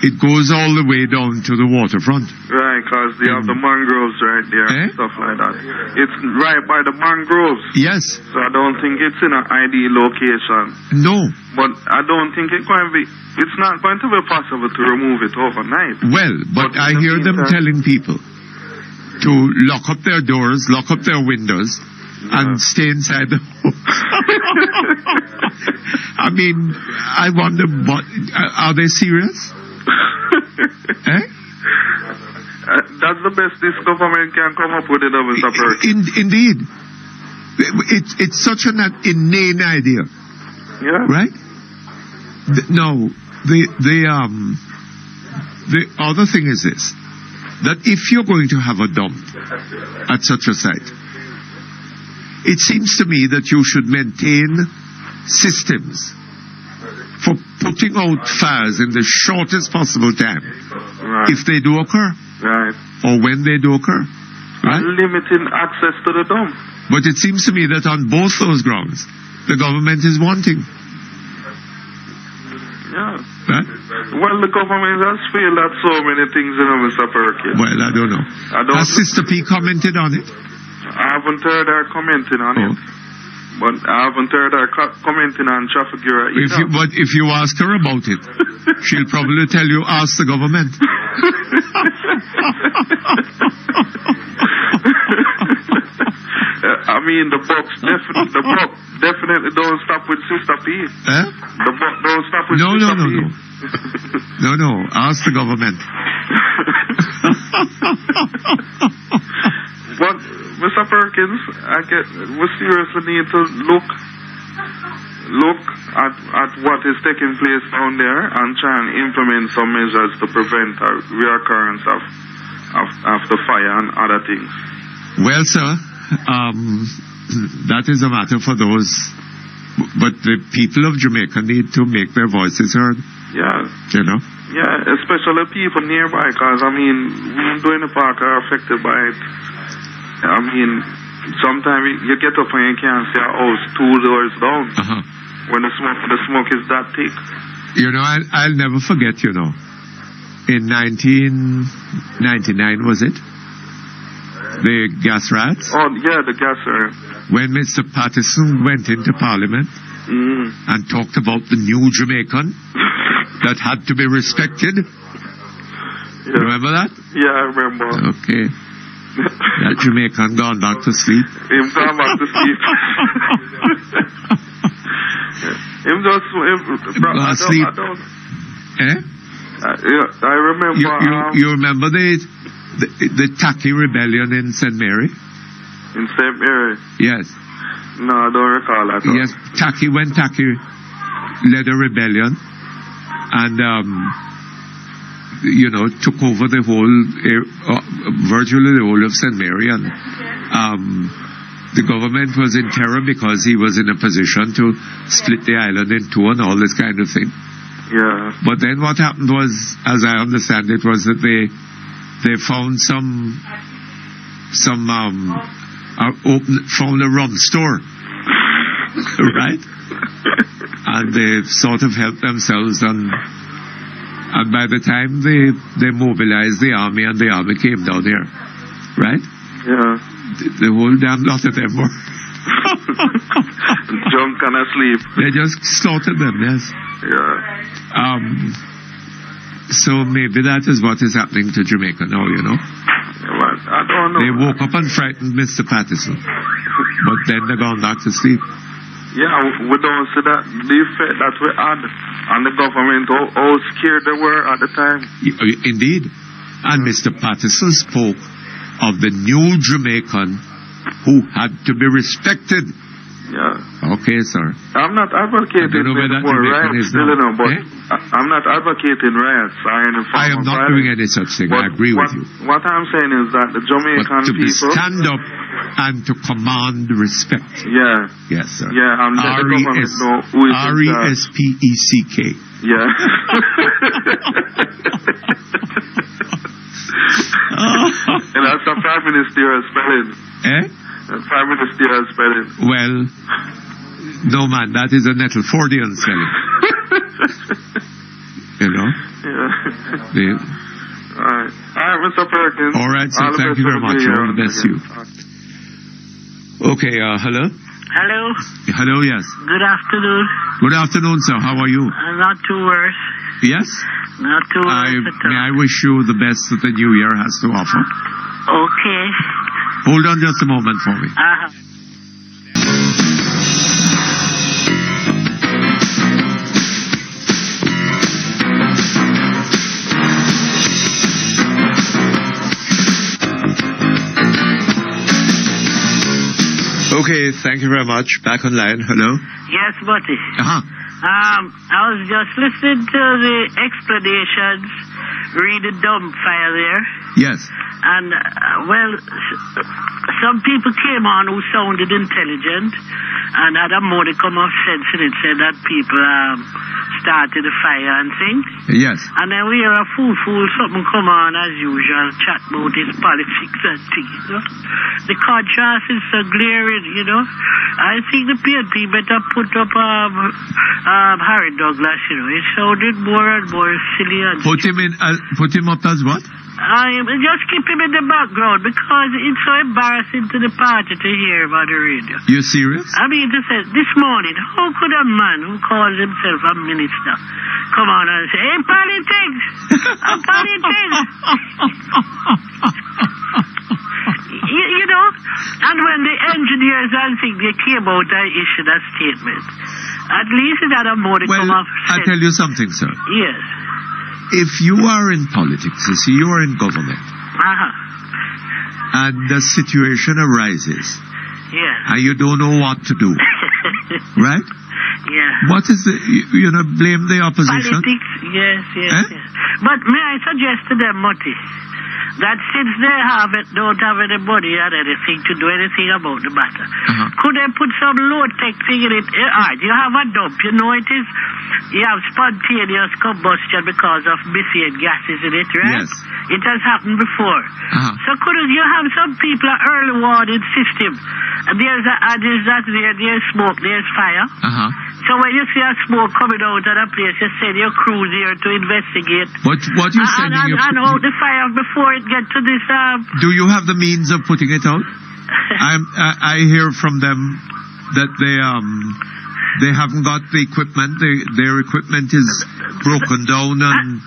A: It goes all the way down to the waterfront.
K: Right, because they have the mangroves right there and stuff like that. It's right by the mangroves.
A: Yes.
K: So I don't think it's in an ideal location.
A: No.
K: But I don't think it's not going to be possible to remove it overnight.
A: Well, but I hear them telling people to lock up their doors, lock up their windows, and stay inside the home. I mean, I wonder, are they serious?
K: That's the best this government can come up with, Mr. Perkins.
A: Indeed. It's such an inane idea.
K: Yeah.
A: Right? No. The other thing is this, that if you're going to have a dump at such a site, it seems to me that you should maintain systems for putting out fires in the shortest possible time, if they do occur, or when they do occur, right?
K: And limiting access to the dump.
A: But it seems to me that on both those grounds, the government is wanting.
K: Yeah.
A: Right?
K: Well, the government has failed at so many things, Mr. Perkins.
A: Well, I don't know. Has Sister P commented on it?
K: I haven't heard her commenting on it. But I haven't heard her commenting on Trafigura either.
A: But if you ask her about it, she'll probably tell you, ask the government.
K: I mean, the buck definitely don't stop with Sister P.
A: Eh?
K: The buck don't stop with Sister P.
A: No, ask the government.
K: But, Mr. Perkins, we seriously need to look at what is taking place down there and try and implement some measures to prevent a reoccurrence of the fire and other things.
A: Well, sir, that is a matter for those, but the people of Jamaica need to make their voices heard.
K: Yeah.
A: You know?
K: Yeah, especially people nearby, because, I mean, we in the park are affected by it. I mean, sometimes you get up and you can't see a house 2 doors down when the smoke is that thick.
A: You know, I'll never forget, you know, in 1999, was it? The gas rats?
K: Oh, yeah, the gas rats.
A: When Mr. Patterson went into Parliament and talked about the new Jamaican that had to be respected.
K: Yeah.
A: Remember that?
K: Yeah, I remember.
A: Okay. That Jamaican gone back to sleep.
K: Him gone back to sleep. Him just
A: sleep.
K: I remember.
A: You remember the Tacky rebellion in St. Mary?
K: In St. Mary?
A: Yes.
K: No, I don't recall that.
A: Yes, when Tacky led a rebellion and took over the whole, virtually the whole of St. Mary, and the government was in terror because he was in a position to split the island in two and all this kind of thing.
K: Yeah.
A: But then what happened was, as I understand it, was that they found found a rum store, right? And they sort of helped themselves, and by the time they mobilized the army and the army came down here, right?
K: Yeah.
A: The whole damn lot of them were
K: drunk and asleep.
A: They just slaughtered them, yes.
K: Yeah.
A: So maybe that is what is happening to Jamaica now, you know.
K: Well, I don't know.
A: They woke up and frightened Mr. Patterson, but then they're gone back to sleep.
K: Yeah, we don't see that the effect that we had on the government, how scared they were at the time.
A: Indeed. And Mr. Patterson spoke of the new Jamaican who had to be respected.
K: Yeah.
A: Okay, sir.
K: I'm not advocating for riots, but I'm not advocating riots.
A: I am not doing any such thing. I agree with you.
K: What I'm saying is that the Jamaican people
A: stand up and to command respect.
K: Yeah.
A: Yes, sir.
K: Yeah, and let the government know who is
A: RESPECK.
K: Yeah. And that's a prime ministerial spelling.
A: Eh?
K: Prime ministerial spelling.
A: Well, no man, that is a Nettlefordian spelling. You know?
K: Yeah. All right, Mr. Perkins.
A: All right, sir. Thank you very much. All the best to you. Okay, hello?
L: Hello?
A: Hello, yes.
L: Good afternoon.
A: Good afternoon, sir. How are you?
L: Not too worse.
A: Yes?
L: Not too worse at all.
A: May I wish you the best that the new year has to offer?
L: Okay.
A: Hold on just a moment for me. Okay, thank you very much. Back online. Hello?
L: Yes, Mutty. I was just listening to the explanations, read the dump file there.
A: Yes.
L: And, some people came on who sounded intelligent and had a modicum of sense in it, said that people started a fire and things.
A: Yes.
L: And then we hear a fool, something come on as usual, chat about his politics and things, you know. The contrast is so glaring, you know. I think the PNP better put up Harry Douglas, you know. It sounded more and more silly. And
A: put him up as what?
L: Just keep him in the background because it's so embarrassing to the party to hear about the radio.
A: You serious?
L: I mean, this morning, how could a man who calls himself a minister come on and say, hey, politics! Politics! you know, and when the engineers and things, they came out and issued a statement, at least it had a modicum of sense.
A: I'll tell you something, sir.
L: Yes.
A: If you are in politics, you see, you are in government, and the situation arises, and you don't know what to do, right?
L: Yeah.
A: What is blame the opposition?
L: Politics, yes. But may I suggest to them, Mutty, that since they don't have anybody and anything to do anything about the matter, could they put some low-tech thing in it? You have a dump, you know it is. You have spontaneous combustion because of methane gases in it, right?
A: Yes.
L: It has happened before. So couldn't you have some people an early warning system? There's smoke, there's fire. So when you see a smoke coming out of a place, you send your crews here to investigate.
A: But what you sending
L: and out the fire before it gets to this.
A: Do you have the means of putting it out? I hear from them that they haven't got the equipment. Their equipment is broken down, and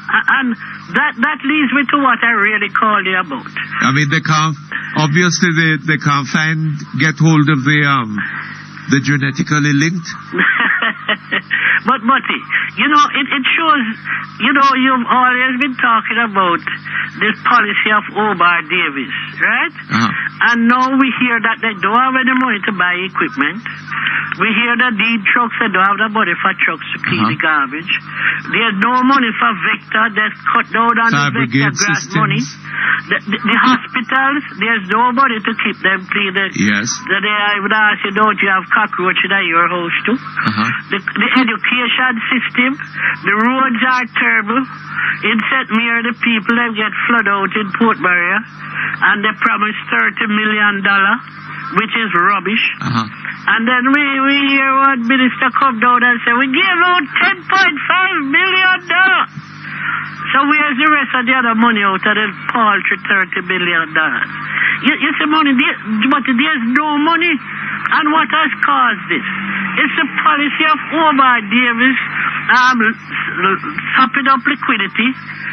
L: that leads me to what I really called you about.
A: I mean, they can't. Obviously, they can't get hold of the genetically linked.
L: But Mutty, you know, it shows. You know, you've always been talking about this policy of Omar Davis, right? And now we hear that they don't have any money to buy equipment. We hear that the trucks, they don't have the money for trucks to clean the garbage. There's no money for Vector. They've cut down on the Vector grant money. The hospitals, there's nobody to keep them clean.
A: Yes.
L: I would ask you, don't you have cockroach in your house too? The education system, the roads are terrible. In St. Mary, the people that get flooded out in Port Barrier, and they promised $30 million, which is rubbish. And then we hear one minister come down and say, we gave out $10.5 million. So where's the rest of the other money out of the paltry $30 million? You see money, but there's no money. And what has caused this? It's the policy of Omar Davis sopping up liquidity,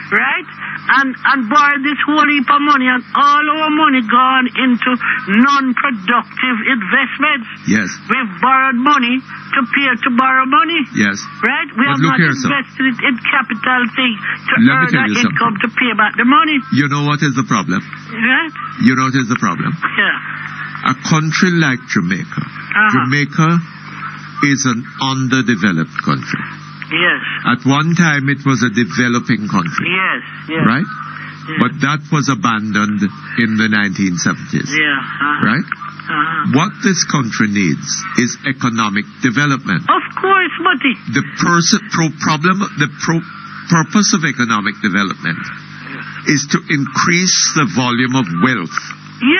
L: right? And borrowed this whole heap of money, and all our money gone into non-productive investments.
A: Yes.
L: We've borrowed money to borrow money.
A: Yes.
L: Right? We have not invested it in capital thing to earn our income to pay back the money.
A: You know what is the problem?
L: Right?
A: You know what is the problem?
L: Yeah.
A: A country like Jamaica. Jamaica is an underdeveloped country.
L: Yes.
A: At one time, it was a developing country.
L: Yes.
A: Right?
L: Yes.
A: But that was abandoned in the 1970s.
L: Yeah.
A: Right? What this country needs is economic development.
L: Of course, Mutty.
A: The purpose of economic development is to increase the volume of wealth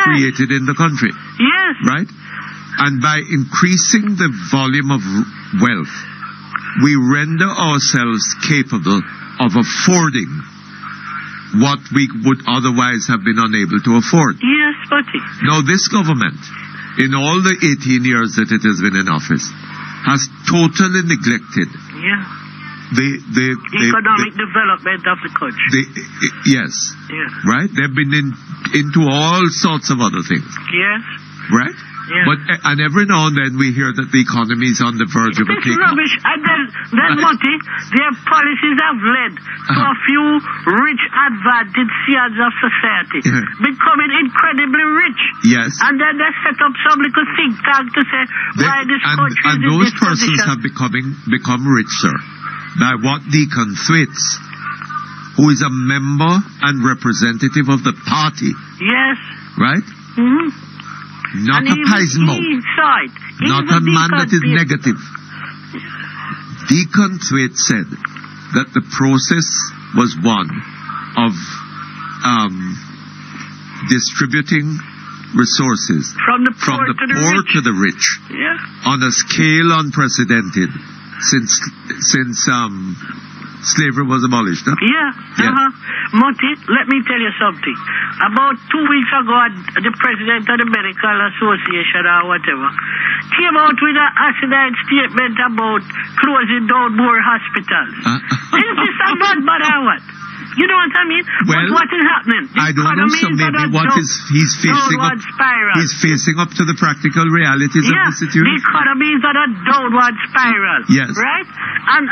A: created in the country.
L: Yes.
A: Right? And by increasing the volume of wealth, we render ourselves capable of affording what we would otherwise have been unable to afford.
L: Yes, Mutty.
A: Now, this government, in all the 18 years that it has been in office, has totally neglected the
L: economic development of the country.
A: Yes. Right? They've been into all sorts of other things.
L: Yes.
A: Right?
L: Yeah.
A: But and every now and then we hear that the economy is on the verge of a takeoff.
L: It's rubbish. And then Mutty, their policies have led to a few rich advantaged seeds of society becoming incredibly rich.
A: Yes.
L: And then they set up some little think tank to say why this country is in
A: those
L: this
A: persons
L: position.
A: have become rich, sir, by what Deacon Thwaites, who is a member and representative of the party.
L: Yes.
A: Right?
L: Mm-hmm.
A: Not a pizen mouth. Not a man that is negative. Deacon Thwaites said that the process was one of distributing resources
L: from the poor
A: to the rich on a scale unprecedented since slavery was abolished. Huh?
L: Mutty, let me tell you something. About 2 weeks ago, the president of the Medical Association or whatever came out with an asinine statement about closing down more hospitals. Is this a bad or what? You know what I mean?
A: Well,
L: what is happening?
A: I don't know. So maybe he's facing up to the practical realities of the situation.
L: The economy is on a downward spiral.
A: Yes.
L: Right? And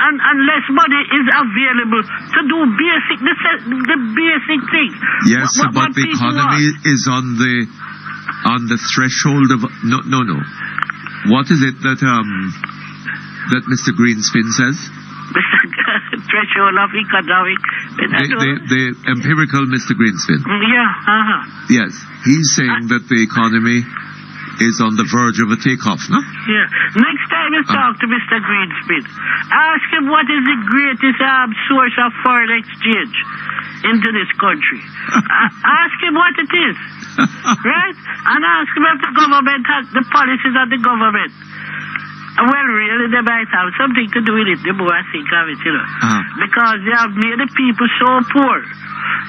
L: less money is available to do the basic things.
A: Yes, but the economy is on the threshold of no. What is it that Mr. Greenspan says?
L: Threshold of economic.
A: The empirical Mr. Greenspan.
L: Yes,
A: he's saying that the economy is on the verge of a takeoff, no?
L: Yeah. Next time you talk to Mr. Greenspan, ask him what is the greatest source of foreign exchange into this country. Ask him what it is. Right? And ask him if the government has the policies of the government. Well, really, they might have something to do with it, the more I think of it, because they have made the people so poor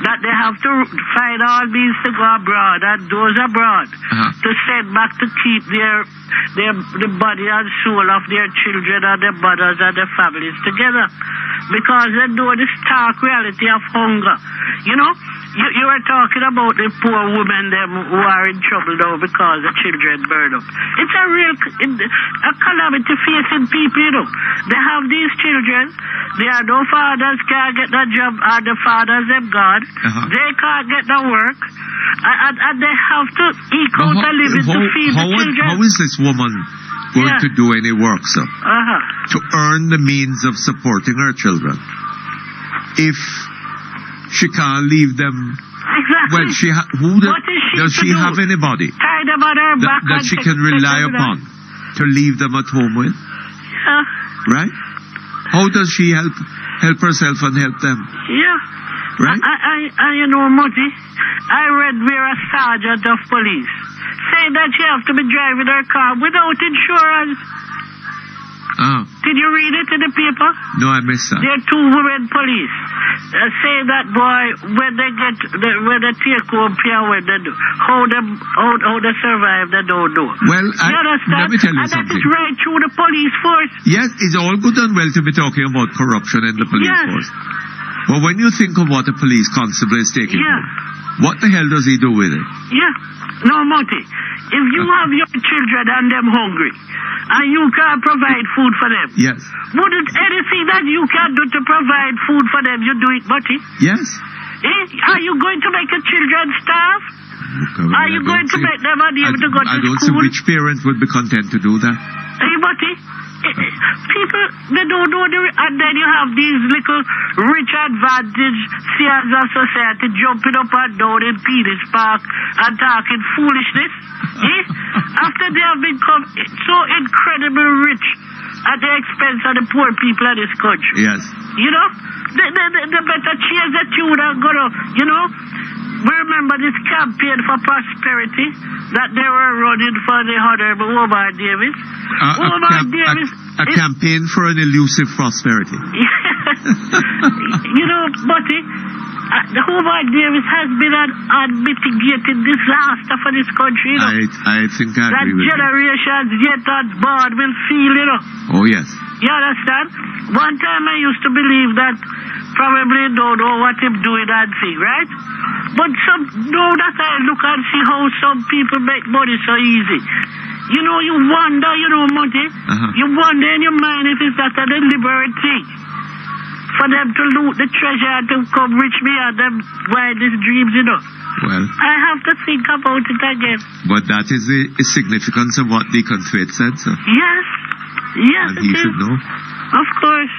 L: that they have to find all means to go abroad, and those abroad to send back to keep the body and soul of their children and their mothers and their families together, because they know the stark reality of hunger. You know, you were talking about the poor women them who are in trouble now because the children burn up. It's a real calamity facing people, you know. They have these children, they are no fathers, can't get the job, and the fathers them gone. They can't get the work, and they have to eke out a living to feed the children.
A: How is this woman going to do any work, sir? To earn the means of supporting her children? If she can't leave them
L: Exactly.
A: Well, does she have anybody
L: Tie them on her back
A: that she can rely upon to leave them at home with?
L: Yeah.
A: Right? How does she help herself and help them?
L: Yeah.
A: Right?
L: You know, Mutty, I read where a sergeant of police saying that she have to be driving her car without insurance. Did you read it in the paper?
A: No, I missed that.
L: There are 2 women police say that boy when they take home here when they do, how they survive they don't know.
A: Well, let me tell you something.
L: And that is right through the police force.
A: Yes, it's all good and well to be talking about corruption in the police force. But when you think of what a police constable is taking home, what the hell does he do with it?
L: Yeah. No, Mutty. If you have your children and them hungry, and you can't provide food for them,
A: yes,
L: wouldn't anything that you can do to provide food for them, you do it, Mutty?
A: Yes.
L: Are you going to make your children starve? Are you going to make them unable to go to school?
A: I don't see which parent would be content to do that.
L: Hey, Mutty, people, they don't know and then you have these little rich advantage seers of society jumping up and down in Penis Park and talking foolishness. After they have become so incredibly rich at the expense of the poor people of this country.
A: Yes.
L: You know, the better cheers that you would have got to, you know. We remember this campaign for prosperity that they were running for the Honorable Omar Davis.
A: A campaign for an elusive prosperity.
L: You know, Mutty, the Omar Davis has been an unmitigated disaster for this country. You know?
A: I think I agree with you.
L: That generations yet unborn will feel, you know.
A: Oh, yes.
L: You understand? One time I used to believe that probably don't know what him doing and thing, right? But now that I look and see how some people make money so easy, you know, you wonder, you know, Mutty, you wonder in your mind if it's not a deliberate thing for them to loot the treasure and to come reach me and them wildest dreams, you know.
A: Well,
L: I have to think about it again.
A: But that is the significance of what Deacon Thwaite said, sir.
L: Yes. Yes,
A: and he should know.
L: Of course.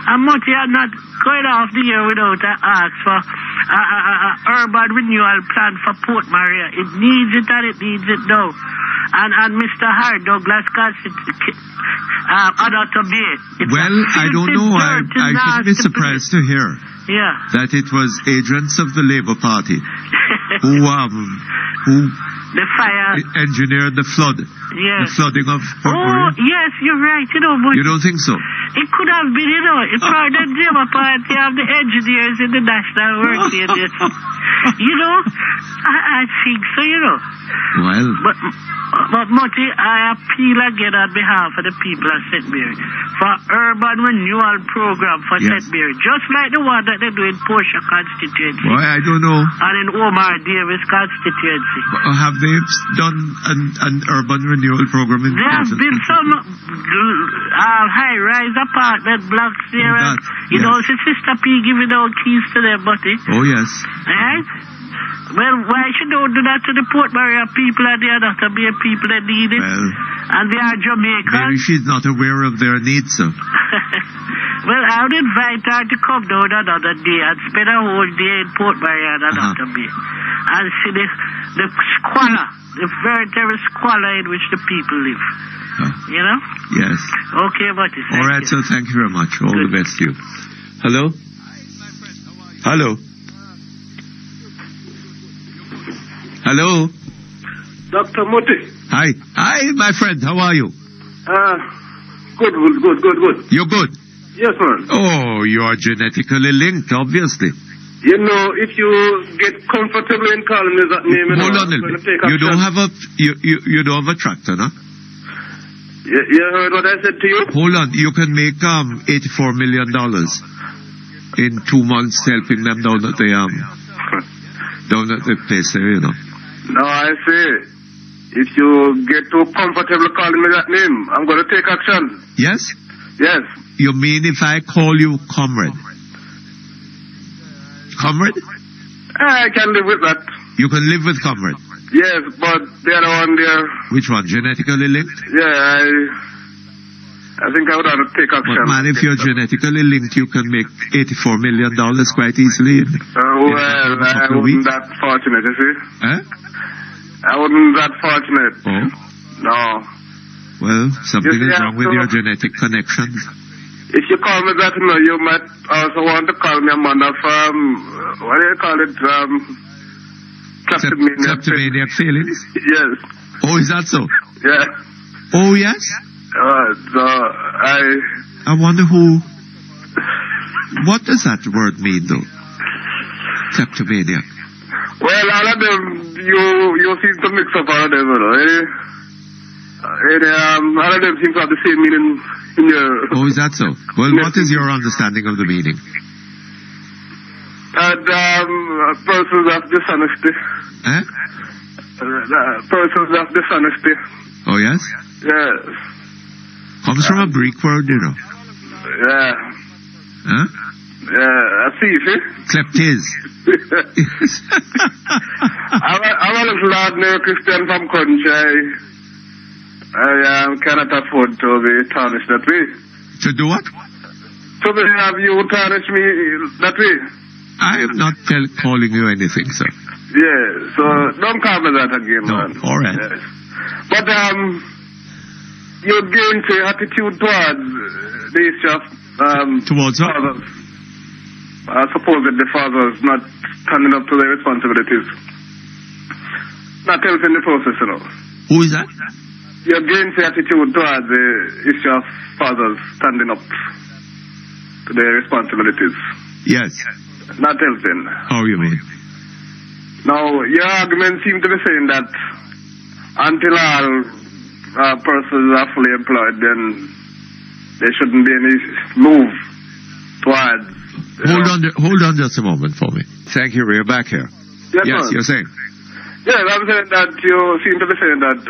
L: And Mutty, I'm not going off the year without an ask for urban renewal plan for Port Maria. It needs it and it needs it now. And Mr. Hart Douglas
A: well, I don't know. I should be surprised to hear that it was agents of the Labour Party who
L: the fire
A: engineered the flood.
L: Yes.
A: The flooding of Port Maria.
L: Yes, you're right. You know, but
A: you don't think so?
L: It could have been, you know, it's part of the Labour Party of the engineers in the National Work Union. You know, I think so, you know.
A: Well,
L: but Mutty, I appeal again on behalf of the people of St. Mary for urban renewal program for St. Mary, just like the one that they do in Portia constituency.
A: Well, I don't know.
L: And in Omar Davis constituency.
A: Have they done an urban renewal program in
L: There have been some high-rise apartment blocks there. You know, it's Sister P giving out keys to them, Mutty.
A: Oh, yes.
L: Right? Well, why should they do that to the Port Maria people and the other Jamaican people that need it?
A: Well,
L: and they are Jamaicans.
A: Maybe she's not aware of their needs, sir.
L: Well, I would invite her to come down another day and spend a whole day in Port Maria and another day. And see the squalor, the very squalor in which the people live. You know?
A: Yes.
L: Okay, Mutty.
A: All right, sir. Thank you very much. All the best to you. Hello? Hello? Hello?
M: Dr. Mutty.
A: Hi. Hi, my friend. How are you?
M: Good.
A: You're good?
M: Yes, man.
A: Oh, you are genetically linked, obviously.
M: You know, if you get comfortable in calling me that name,
A: hold on a minute. You don't have a tractor, no?
M: You heard what I said to you?
A: Hold on. You can make $84 million in 2 months helping them down at the place there, you know.
M: No, I say, if you get too comfortable calling me that name, I'm going to take action.
A: Yes?
M: Yes.
A: You mean if I call you comrade? Comrade?
M: I can live with that.
A: You can live with comrade?
M: Yes, but the other one there...
A: Which one? Genetically linked?
M: Yeah, I think I would have to take action.
A: But man, if you're genetically linked, you can make $84 million quite easily.
M: Well, I wasn't that fortunate, you see. I wasn't that fortunate.
A: Oh?
M: No.
A: Well, something is wrong with your genetic connections.
M: If you call me that, you might also want to call me a man of, what do you call it,
A: kleptomaniac feelings?
M: Yes.
A: Oh, is that so?
M: Yeah.
A: Oh, yes?
M: So,
A: I wonder who... What does that word mean, though? Kleptomaniac.
M: Well, all of them, you seem to mix up all of them, you know. All of them seem to have the same meaning in your...
A: Oh, is that so? Well, what is your understanding of the meaning?
M: Persons of dishonesty. Persons of dishonesty.
A: Oh, yes?
M: Yes.
A: Comes from a Greek word, you know.
M: Yeah.
A: Huh?
M: Yeah, I see, see?
A: Kleptes.
M: I'm a little ordinary Christian from country. I cannot afford to be tarnished that way.
A: To do what?
M: To have you tarnish me that way.
A: I am not calling you anything, sir.
M: Yeah, so don't call me that again, man.
A: All right.
M: Yes. But your gain to attitude towards the issue of
A: towards what?
M: Fathers. I suppose that the fathers not standing up to their responsibilities. Not helping the process, you know.
A: Who is that?
M: Your gain to attitude towards the issue of fathers standing up to their responsibilities.
A: Yes.
M: Not helping.
A: How you mean?
M: Now, your argument seems to be saying that until all persons are fully employed, then there shouldn't be any move towards...
A: Hold on just a moment for me. Thank you, Ray. You're back here. Yes, you're saying?
M: Yes, I'm saying that you seem to be saying that,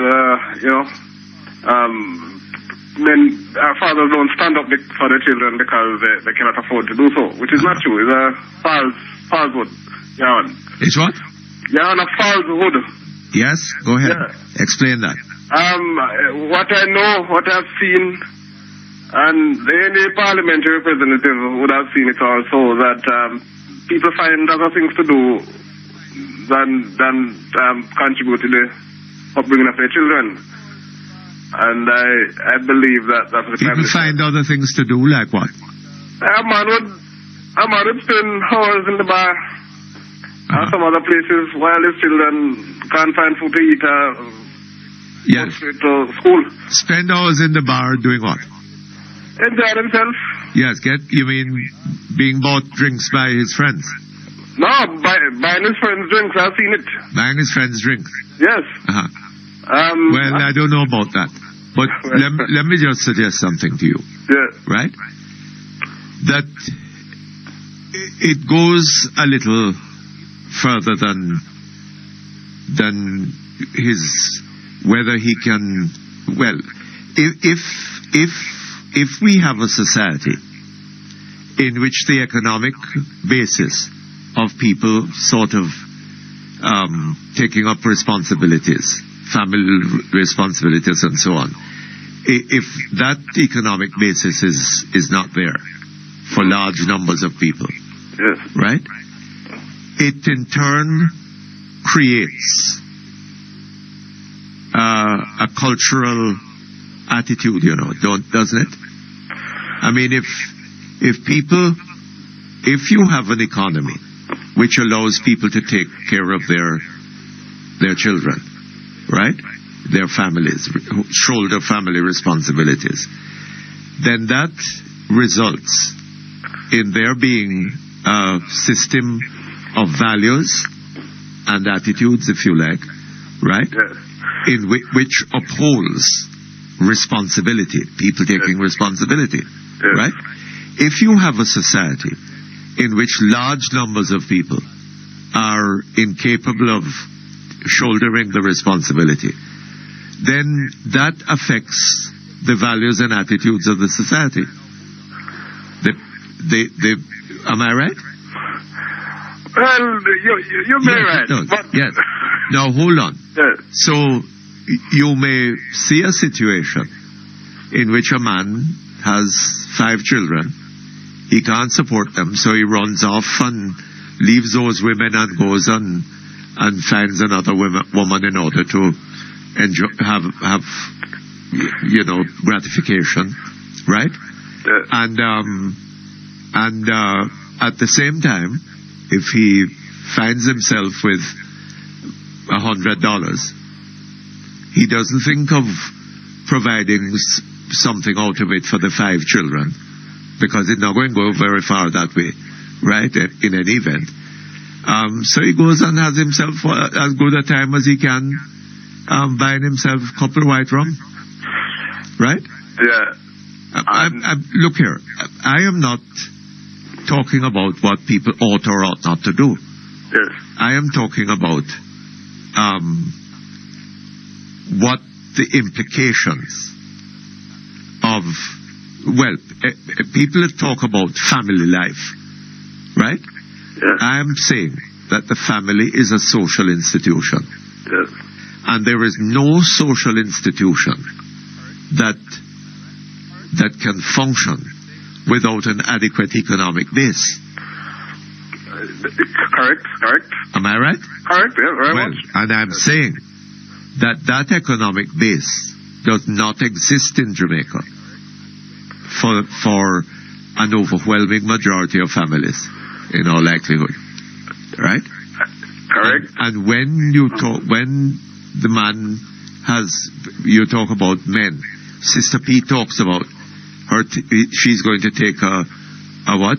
M: men, fathers don't stand up for their children because they cannot afford to do so, which is not true. It's a falsehood.
A: It's what?
M: Yeah, a falsehood.
A: Yes, go ahead.
M: Yeah.
A: Explain that.
M: What I know, what I've seen, and any parliamentary representative would have seen it also, that people find other things to do than contribute to the upbringing of their children. And I believe that's the
A: people find other things to do, like what?
M: A man would spend hours in the bar or some other places while his children can't find food to eat
A: yes.
M: Go to school.
A: Spend hours in the bar doing what?
M: Enjoy himself.
A: Yes, you mean being bought drinks by his friends?
M: No, buying his friends drinks, I've seen it.
A: Buying his friends drinks?
M: Yes.
A: Well, I don't know about that. But let me just suggest something to you.
M: Yeah.
A: Right? That it goes a little further than his, whether he can, well, if we have a society in which the economic basis of people sort of taking up responsibilities, family responsibilities and so on, if that economic basis is not there for large numbers of people,
M: yes.
A: Right? It in turn creates a cultural attitude, doesn't it? I mean, if you have an economy which allows people to take care of their children, right? Their families, shoulder family responsibilities, then that results in there being a system of values and attitudes, if you like, right?
M: Yes.
A: In which upholds responsibility, people taking responsibility,
M: yes.
A: Right? If you have a society in which large numbers of people are incapable of shouldering the responsibility, then that affects the values and attitudes of the society. Am I right?
M: Well, you're very right.
A: No,
M: but
A: yes. Now, hold on.
M: Yes.
A: So, you may see a situation in which a man has 5 children. He can't support them, so he runs off and leaves those women and goes on and finds another woman in order to enjoy, have gratification, right? And at the same time, if he finds himself with $100, he doesn't think of providing something out of it for the 5 children, because it's not going to go very far that way, right, in any event. So he goes and has himself as good a time as he can, buying himself a couple of white rum, right?
M: Yeah.
A: Look here, I am not talking about what people ought or ought not to do.
M: Yes.
A: I am talking about what the implications of, people talk about family life, right?
M: Yes.
A: I am saying that the family is a social institution.
M: Yes.
A: And there is no social institution that can function without an adequate economic base.
M: Correct.
A: Am I right?
M: Correct, yeah, very much.
A: And I'm saying that economic base does not exist in Jamaica for an overwhelming majority of families, in all likelihood. Right?
M: Correct.
A: And when you talk about men, Sister P talks about she's going to take a what?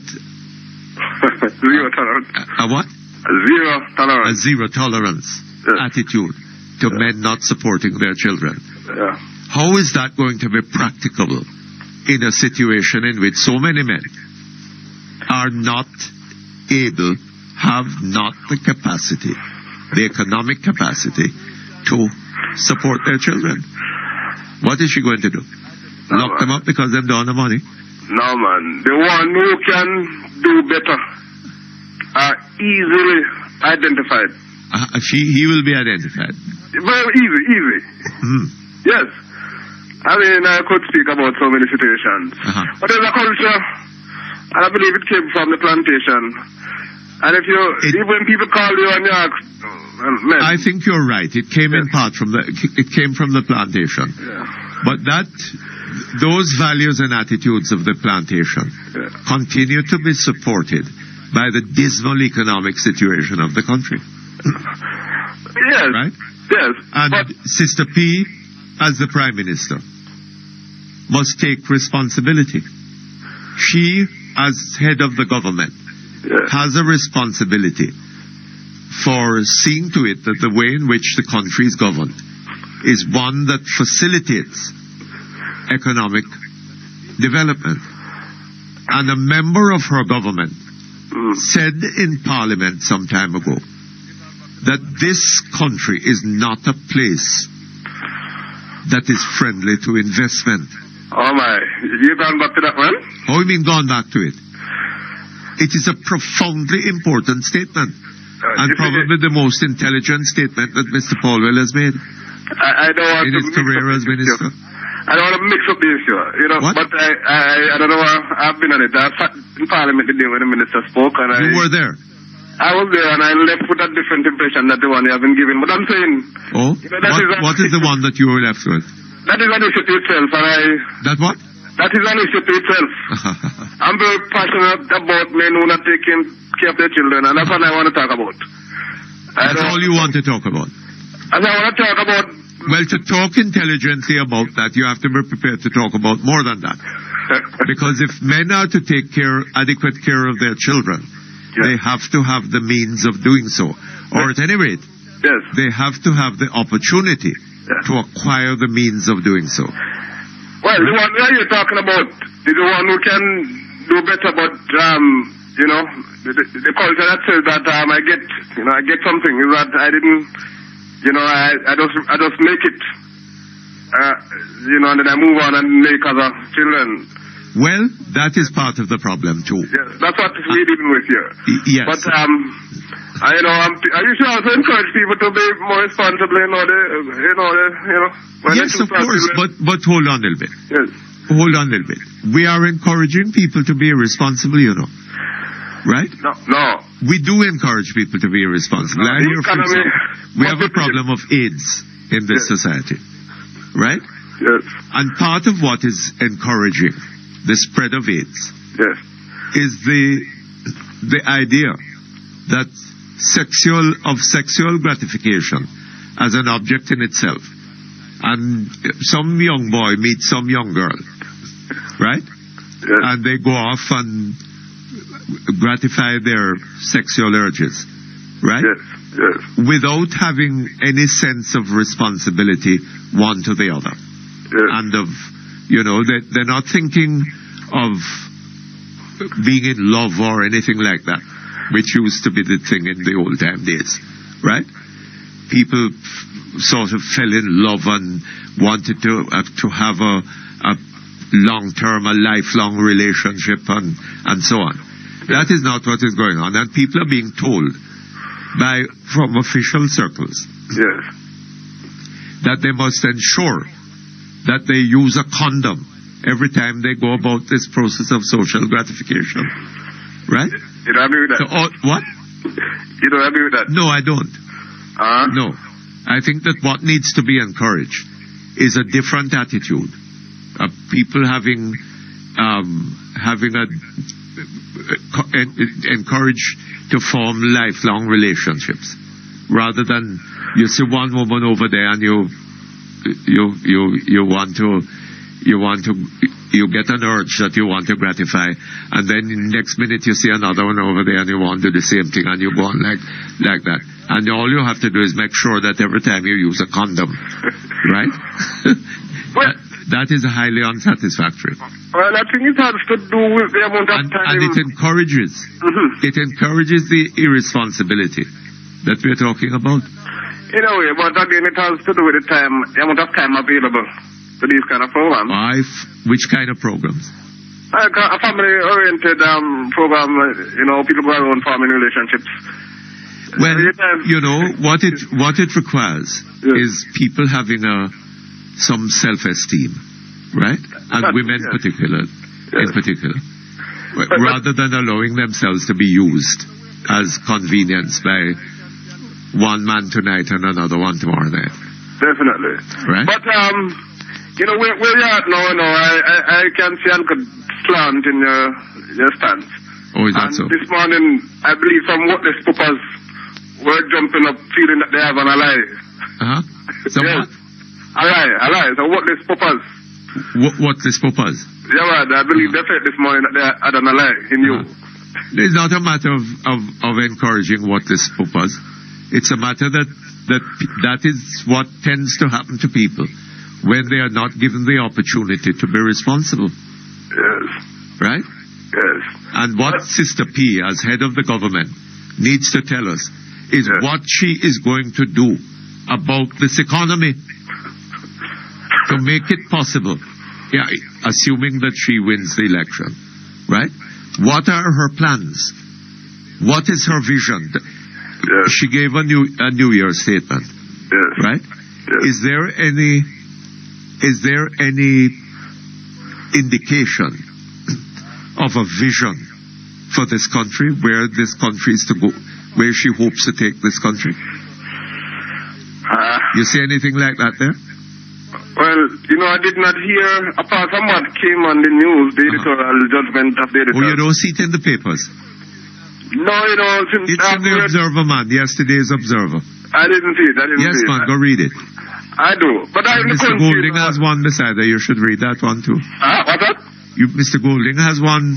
M: Zero tolerance.
A: A what?
M: Zero tolerance.
A: A zero tolerance attitude to men not supporting their children.
M: Yeah.
A: How is that going to be practicable in a situation in which so many men are not able, have not the capacity, the economic capacity to support their children? What is she going to do? Lock them up because they've done the money?
M: No, man. The one who can do better are easily identified.
A: He will be identified.
M: Very easy. Yes. I mean, I could speak about so many situations. But there's a culture, and I believe it came from the plantation. And even when people call you and you ask,
A: I think you're right. It came in part from the plantation.
M: Yeah.
A: But those values and attitudes of the plantation continue to be supported by the dismal economic situation of the country.
M: Yes.
A: Right?
M: Yes.
A: And Sister P, as the Prime Minister, must take responsibility. She, as head of the government, has a responsibility for seeing to it that the way in which the country is governed is one that facilitates economic development. And a member of her government said in Parliament some time ago that this country is not a place that is friendly to investment.
M: Oh my, you gone back to that one?
A: How you mean gone back to it? It is a profoundly important statement. And probably the most intelligent statement that Mr. Paulwell has made
M: I don't want
A: in his career as minister.
M: I don't want to mix up the issue,
A: What?
M: But I don't know where I've been on it. I sat in Parliament the day when the minister spoke, and
A: you were there?
M: I was there, and I left with a different impression that the one you have been given. But I'm saying...
A: Oh? What is the one that you were left with?
M: That is an issue to itself, and
A: That what?
M: That is an issue to itself. I'm very passionate about men who are not taking care of their children, and that's what I want to talk about.
A: That's all you want to talk about?
M: And I want to talk about...
A: Well, to talk intelligently about that, you have to be prepared to talk about more than that. Because if men are to take adequate care of their children, they have to have the means of doing so. Or at any rate, they have to have the opportunity to acquire the means of doing so.
M: Well, the one that you're talking about is the one who can do better, but, the culture that says that I get something, is that I didn't, I just make it, and then I move on and make other children.
A: Well, that is part of the problem too.
M: Yes, that's what we're dealing with here.
A: Yes.
M: But You should also encourage people to be more responsible
A: Yes, of course, but hold on a little bit.
M: Yes.
A: Hold on a little bit. We are encouraging people to be irresponsible, right?
M: No.
A: We do encourage people to be irresponsible. I hear from some, we have a problem of AIDS in this society, right?
M: Yes.
A: And part of what is encouraging the spread of AIDS is the idea that sexual gratification as an object in itself. And some young boy meets some young girl, right?
M: Yes.
A: And they go off and gratify their sexual urges, right?
M: Yes.
A: Without having any sense of responsibility one to the other.
M: Yes.
A: And of, they're not thinking of being in love or anything like that, which used to be the thing in the old time days, right? People sort of fell in love and wanted to have a long-term, a lifelong relationship and so on. That is not what is going on. And people are being told from official circles that they must ensure that they use a condom every time they go about this process of social gratification. Right?
M: You don't agree with that?
A: What?
M: You don't agree with that?
A: No, I don't. No. I think that what needs to be encouraged is a different attitude. People encouraged to form lifelong relationships, rather than you see one woman over there and you get an urge that you want to gratify, and then the next minute you see another one over there and you want to do the same thing, and you go on like that. And all you have to do is make sure that every time you use a condom, right? That is highly unsatisfactory.
M: Well, I think it has to do with the amount of time.
A: And it encourages the irresponsibility that we're talking about.
M: In a way, but again, it has to do with the amount of time available to these kind of programs.
A: Which kind of programs?
M: Like a family-oriented program, people go around forming relationships.
A: Well, what it requires is people having some self-esteem, right? And women in particular, rather than allowing themselves to be used as convenience by one man tonight and another one tomorrow night.
M: Definitely.
A: Right?
M: But, where you're at now, I can see a good slant in your stance.
A: Oh, is that so?
M: This morning, I believe some worthless puppers were jumping up, feeling that they have an ally.
A: Some
M: yes.
A: what?
M: Ally. So worthless puppers.
A: Worthless puppers?
M: Yeah, right. I believe they said this morning that they had an ally in you.
A: It's not a matter of encouraging worthless puppers. It's a matter that is what tends to happen to people when they are not given the opportunity to be responsible.
M: Yes.
A: Right?
M: Yes.
A: And what Sister P, as head of the government, needs to tell us is what she is going to do about this economy to make it possible. Yeah, assuming that she wins the election. Right? What are her plans? What is her vision?
M: Yes.
A: She gave a New Year's statement.
M: Yes.
A: Right?
M: Yes.
A: Is there any indication of a vision for this country, where this country is to go, where she hopes to take this country? You see anything like that there?
M: Well, I did not hear, apart from what came on the news, the editorial judgment of the editor.
A: Oh, you don't see it in the papers?
M: No,
A: it's in the Observer, man. Yesterday's Observer.
M: I didn't see it.
A: Yes, man, go read it.
M: I do. But
A: Mr. Golding has one beside her. You should read that one too.
M: What's that?
A: Mr. Golding has one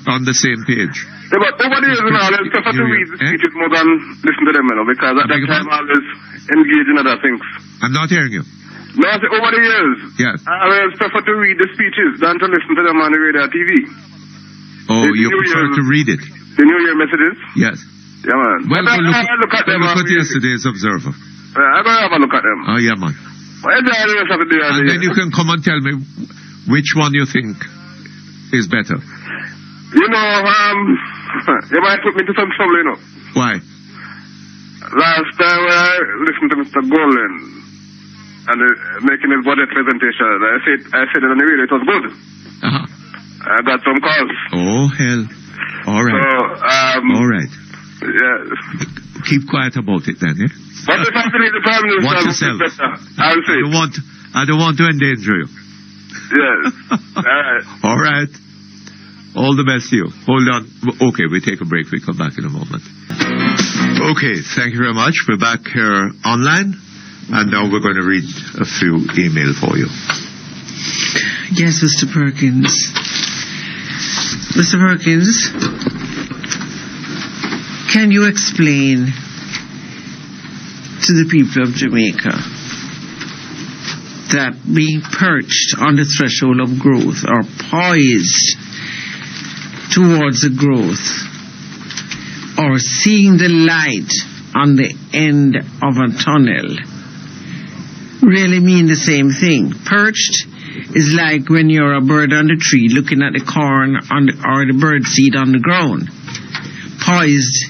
A: on the same page.
M: Yeah, but over the years, I prefer to read the speeches more than listen to them, because at that time I always engage in other things.
A: I'm not hearing you.
M: No, I say over the years, I always prefer to read the speeches than to listen to them on the radio or TV.
A: Oh, you prefer to read it?
M: The New Year messages?
A: Yes.
M: Yeah, man.
A: Well,
M: look at them.
A: Look at yesterday's Observer.
M: I'm going to have a look at them.
A: Oh, yeah, man. And then you can come and tell me which one you think is better.
M: You you might put me into some trouble,
A: Why?
M: Last time when I listened to Mr. Golden and making his budget presentation, I said it on the radio, it was good. I got some calls.
A: Oh, hell. All right.
M: So,
A: all right.
M: Yeah.
A: Keep quiet about it then, yeah?
M: But if I feel the Prime Minister,
A: Watch yourself.
M: I'll say.
A: I don't want to endanger you.
M: Yes. All right.
A: All right. All the best to you. Hold on. Okay, we take a break. We come back in a moment. Okay, thank you very much. We're back here online. And now we're going to read a few emails for you.
G: Yes, Mr. Perkins. Mr. Perkins, can you explain to the people of Jamaica that being perched on the threshold of growth or poised towards the growth or seeing the light on the end of a tunnel really mean the same thing? Perched is like when you're a bird on the tree looking at the corn or the bird seed on the ground. Poised,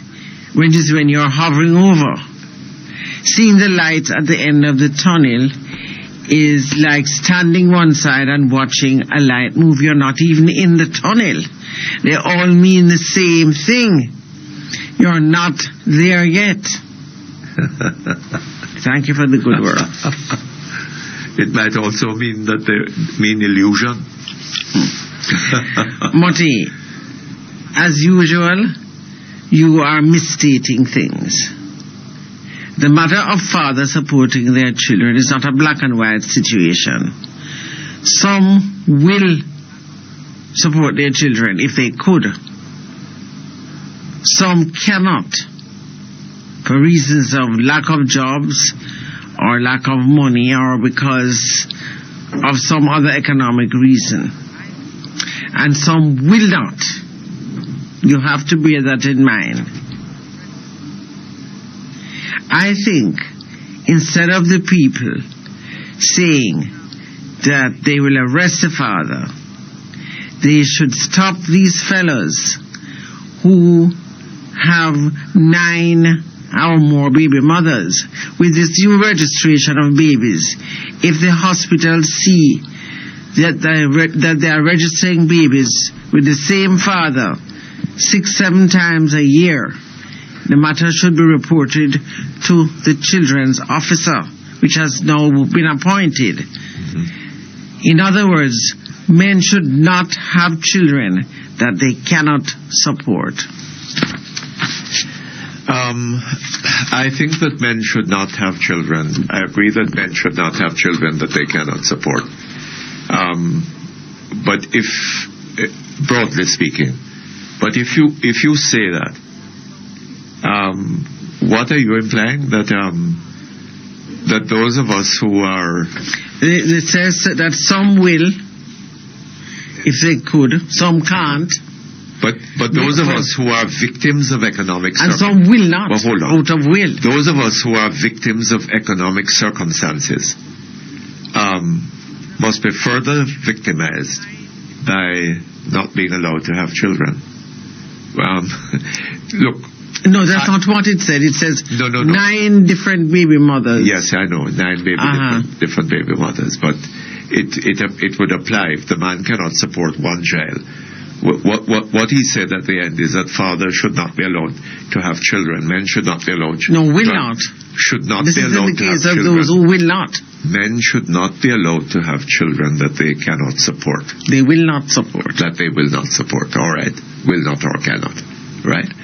G: which is when you're hovering over. Seeing the light at the end of the tunnel is like standing one side and watching a light move. You're not even in the tunnel. They all mean the same thing. You're not there yet. Thank you for the good work.
A: It might also mean that they mean illusion.
G: Mutty, as usual, you are misstating things. The matter of fathers supporting their children is not a black and white situation. Some will support their children if they could. Some cannot, for reasons of lack of jobs or lack of money or because of some other economic reason. And some will not. You have to bear that in mind. I think instead of the people saying that they will arrest the father, they should stop these fellows who have 9 or more baby mothers with this new registration of babies. If the hospitals see that they are registering babies with the same father 6-7 times a year, the matter should be reported to the children's officer, which has now been appointed. Mm-hmm. In other words, men should not have children that they cannot support.
A: I think that men should not have children. I agree that men should not have children that they cannot support. But if, broadly speaking, but if you say that, what are you implying? That those of us who are...
G: It says that some will, if they could, some can't.
A: But those of us who are victims of economic
G: and some will not,
A: hold on.
G: Out of will.
A: Those of us who are victims of economic circumstances must be further victimized by not being allowed to have children. Look.
G: No, that's not what it said. It says
A: no.
G: 9 different baby mothers.
A: Yes, I know, 9 different baby mothers. But it would apply if the man cannot support one child. What he said at the end is that fathers should not be allowed to have children. Men should not be allowed. Should not be allowed to have children. This is in the case of
G: those who will not.
A: Men should not be allowed to have children that they cannot support.
G: They will not support.
A: That they will not support. All right. Will not or cannot. Right.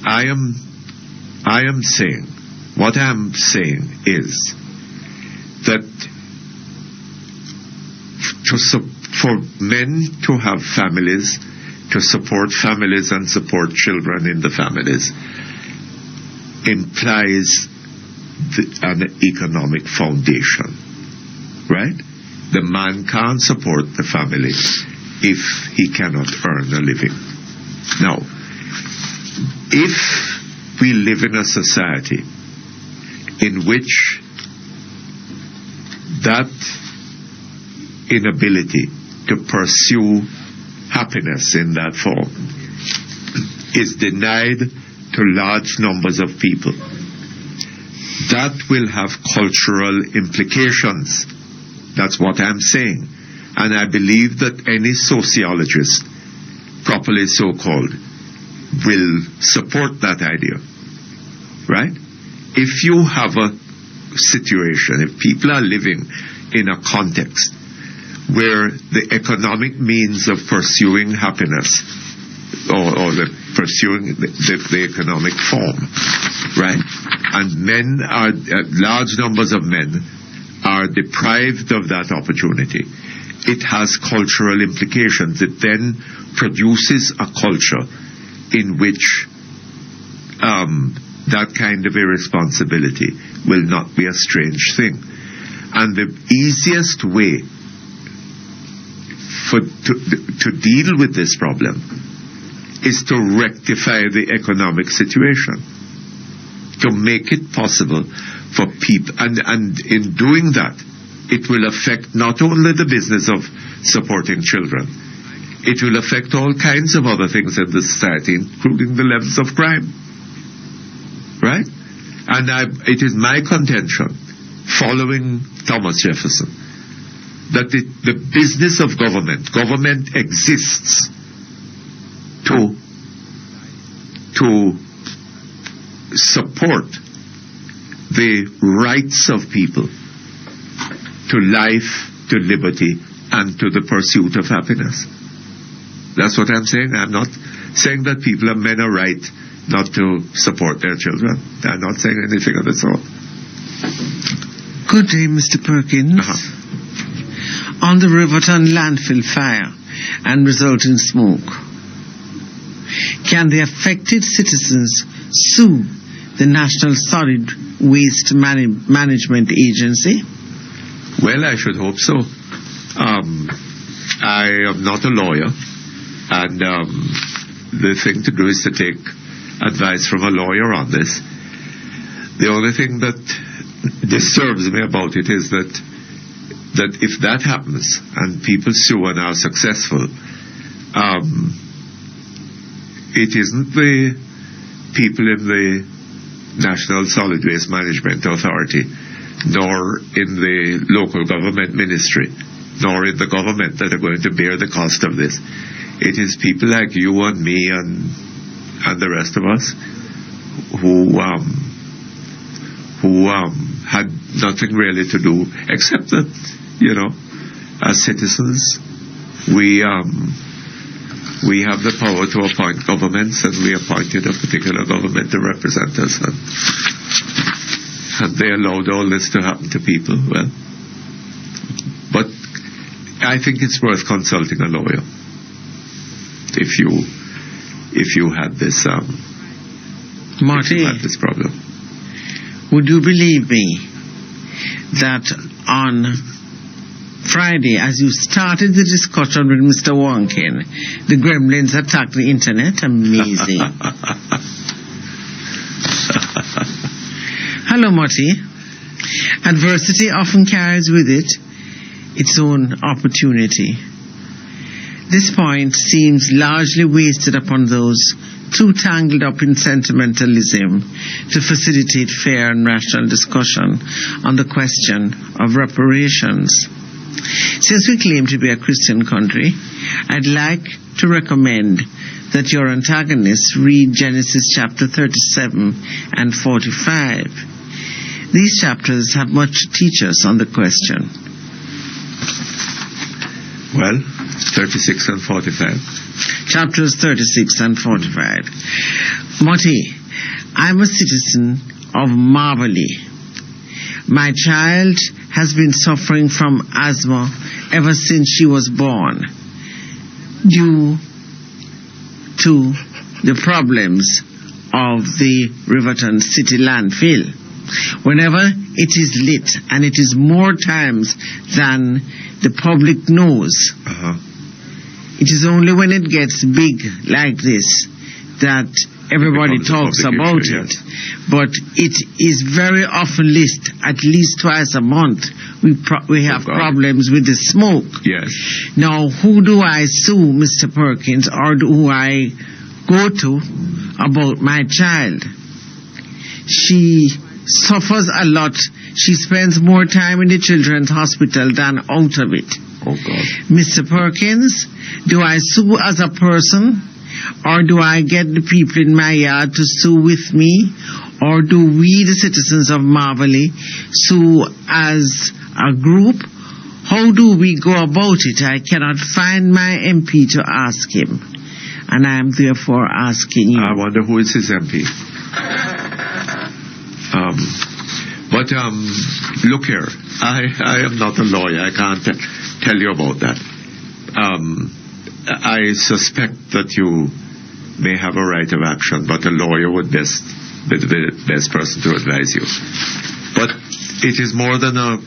A: I am saying, what I am saying is that for men to have families, to support families and support children in the families, implies an economic foundation, right? The man can't support the family if he cannot earn a living. Now, if we live in a society in which that inability to pursue happiness in that form is denied to large numbers of people, that will have cultural implications. That's what I'm saying. And I believe that any sociologist, properly so-called, will support that idea. Right? If you have a situation, if people are living in a context where the economic means of pursuing happiness or pursuing the economic form, right? And men are, large numbers of men are deprived of that opportunity. It has cultural implications. It then produces a culture in which that kind of irresponsibility will not be a strange thing. And the easiest way to deal with this problem is to rectify the economic situation, to make it possible for people, and in doing that, it will affect not only the business of supporting children, it will affect all kinds of other things in the society, including the levels of crime. Right? And it is my contention, following Thomas Jefferson, that the business of government exists to support the rights of people to life, to liberty, and to the pursuit of happiness. That's what I'm saying. I'm not saying that men are right not to support their children. I'm not saying anything of the sort.
N: Good day, Mr. Perkins. On the Riverton landfill fire and resulting smoke, can the affected citizens sue the National Solid Waste Management Agency?
A: Well, I should hope so. I am not a lawyer, and the thing to do is to take advice from a lawyer on this. The only thing that disturbs me about it is that if that happens and people sue and are successful, it isn't the people in the National Solid Waste Management Authority, nor in the local government ministry, nor in the government that are going to bear the cost of this. It is people like you and me and the rest of us who had nothing really to do, except that, as citizens, we have the power to appoint governments, and we appointed a particular government to represent us, and they allowed all this to happen to people. Well, but I think it's worth consulting a lawyer if you had this
N: Marty,
A: had this problem.
N: Would you believe me that on Friday, as you started the discussion with Mr. Wonkin, the gremlins attacked the internet? Amazing. Hello, Marty. Adversity often carries with it its own opportunity. This point seems largely wasted upon those too tangled up in sentimentalism to facilitate fair and rational discussion on the question of reparations. Since we claim to be a Christian country, I'd like to recommend that your antagonists read Genesis chapter 37 and 45. These chapters have much to teach us on the question.
A: Well, 36 and 45.
N: Chapters 36 and 45. Mutty, I'm a citizen of Marley. My child has been suffering from asthma ever since she was born, due to the problems of the Riverton City landfill. Whenever it is lit, and it is more times than the public knows, it is only when it gets big like this that everybody talks about it. But it is very often listed at least twice a month. We have problems with the smoke.
A: Yes.
N: Now, who do I sue, Mr. Perkins, or do I go to about my child? She suffers a lot. She spends more time in the children's hospital than out of it.
A: Oh, God.
N: Mr. Perkins, do I sue as a person, or do I get the people in my yard to sue with me, or do we, the citizens of Marvelly, sue as a group? How do we go about it? I cannot find my MP to ask him, and I am therefore asking you.
A: I wonder who is his MP. But look here, I am not a lawyer. I can't tell you about that. I suspect that you may have a right of action, but a lawyer would be the best person to advise you. But it is more than a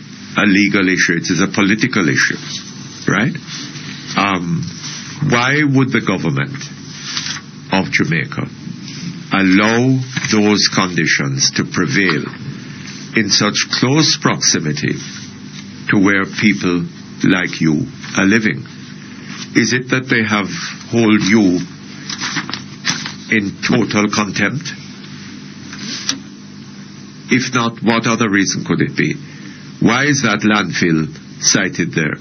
A: legal issue. It is a political issue, right? Why would the government of Jamaica allow those conditions to prevail in such close proximity to where people like you are living? Is it that they have hold you in total contempt? If not, what other reason could it be? Why is that landfill sited there?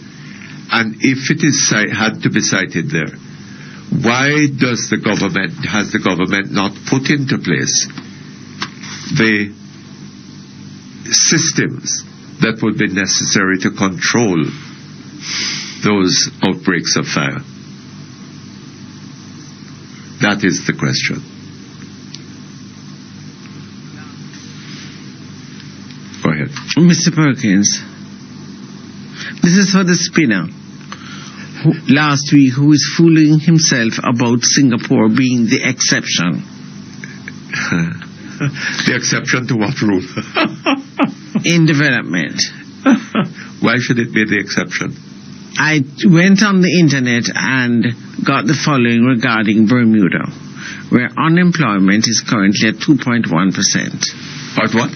A: And if it is had to be sited there, why has the government not put into place the systems that would be necessary to control those outbreaks of fire? That is the question. Go ahead.
N: Mr. Perkins, this is for the spinner last week who is fooling himself about Singapore being the exception.
A: The exception to what rule?
N: In development.
A: Why should it be the exception?
N: I went on the internet and got the following regarding Bermuda, where unemployment is currently at 2.1%.
A: At what?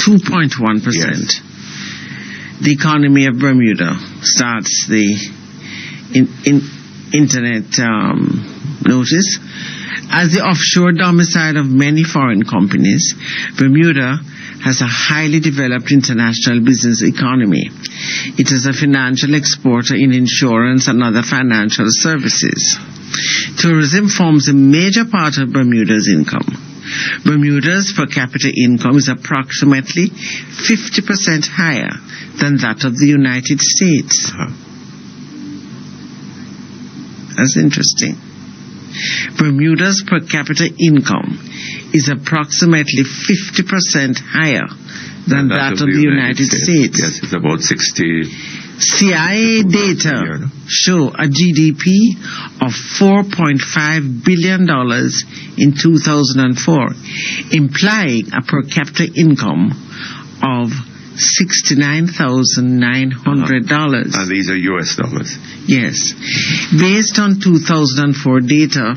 N: 2.1%.
A: Yes.
N: The economy of Bermuda starts the internet notice. As the offshore domicile of many foreign companies, Bermuda has a highly developed international business economy. It is a financial exporter in insurance and other financial services. Tourism forms a major part of Bermuda's income. Bermuda's per capita income is approximately 50% higher than that of the United States. That's interesting. Bermuda's per capita income is approximately 50% higher than that of the United States.
A: Yes, it's about 60.
N: CIA data show a GDP of $4.5 billion in 2004, implying a per capita income of $69,900.
A: And these are US dollars.
N: Yes. Based on 2004 data,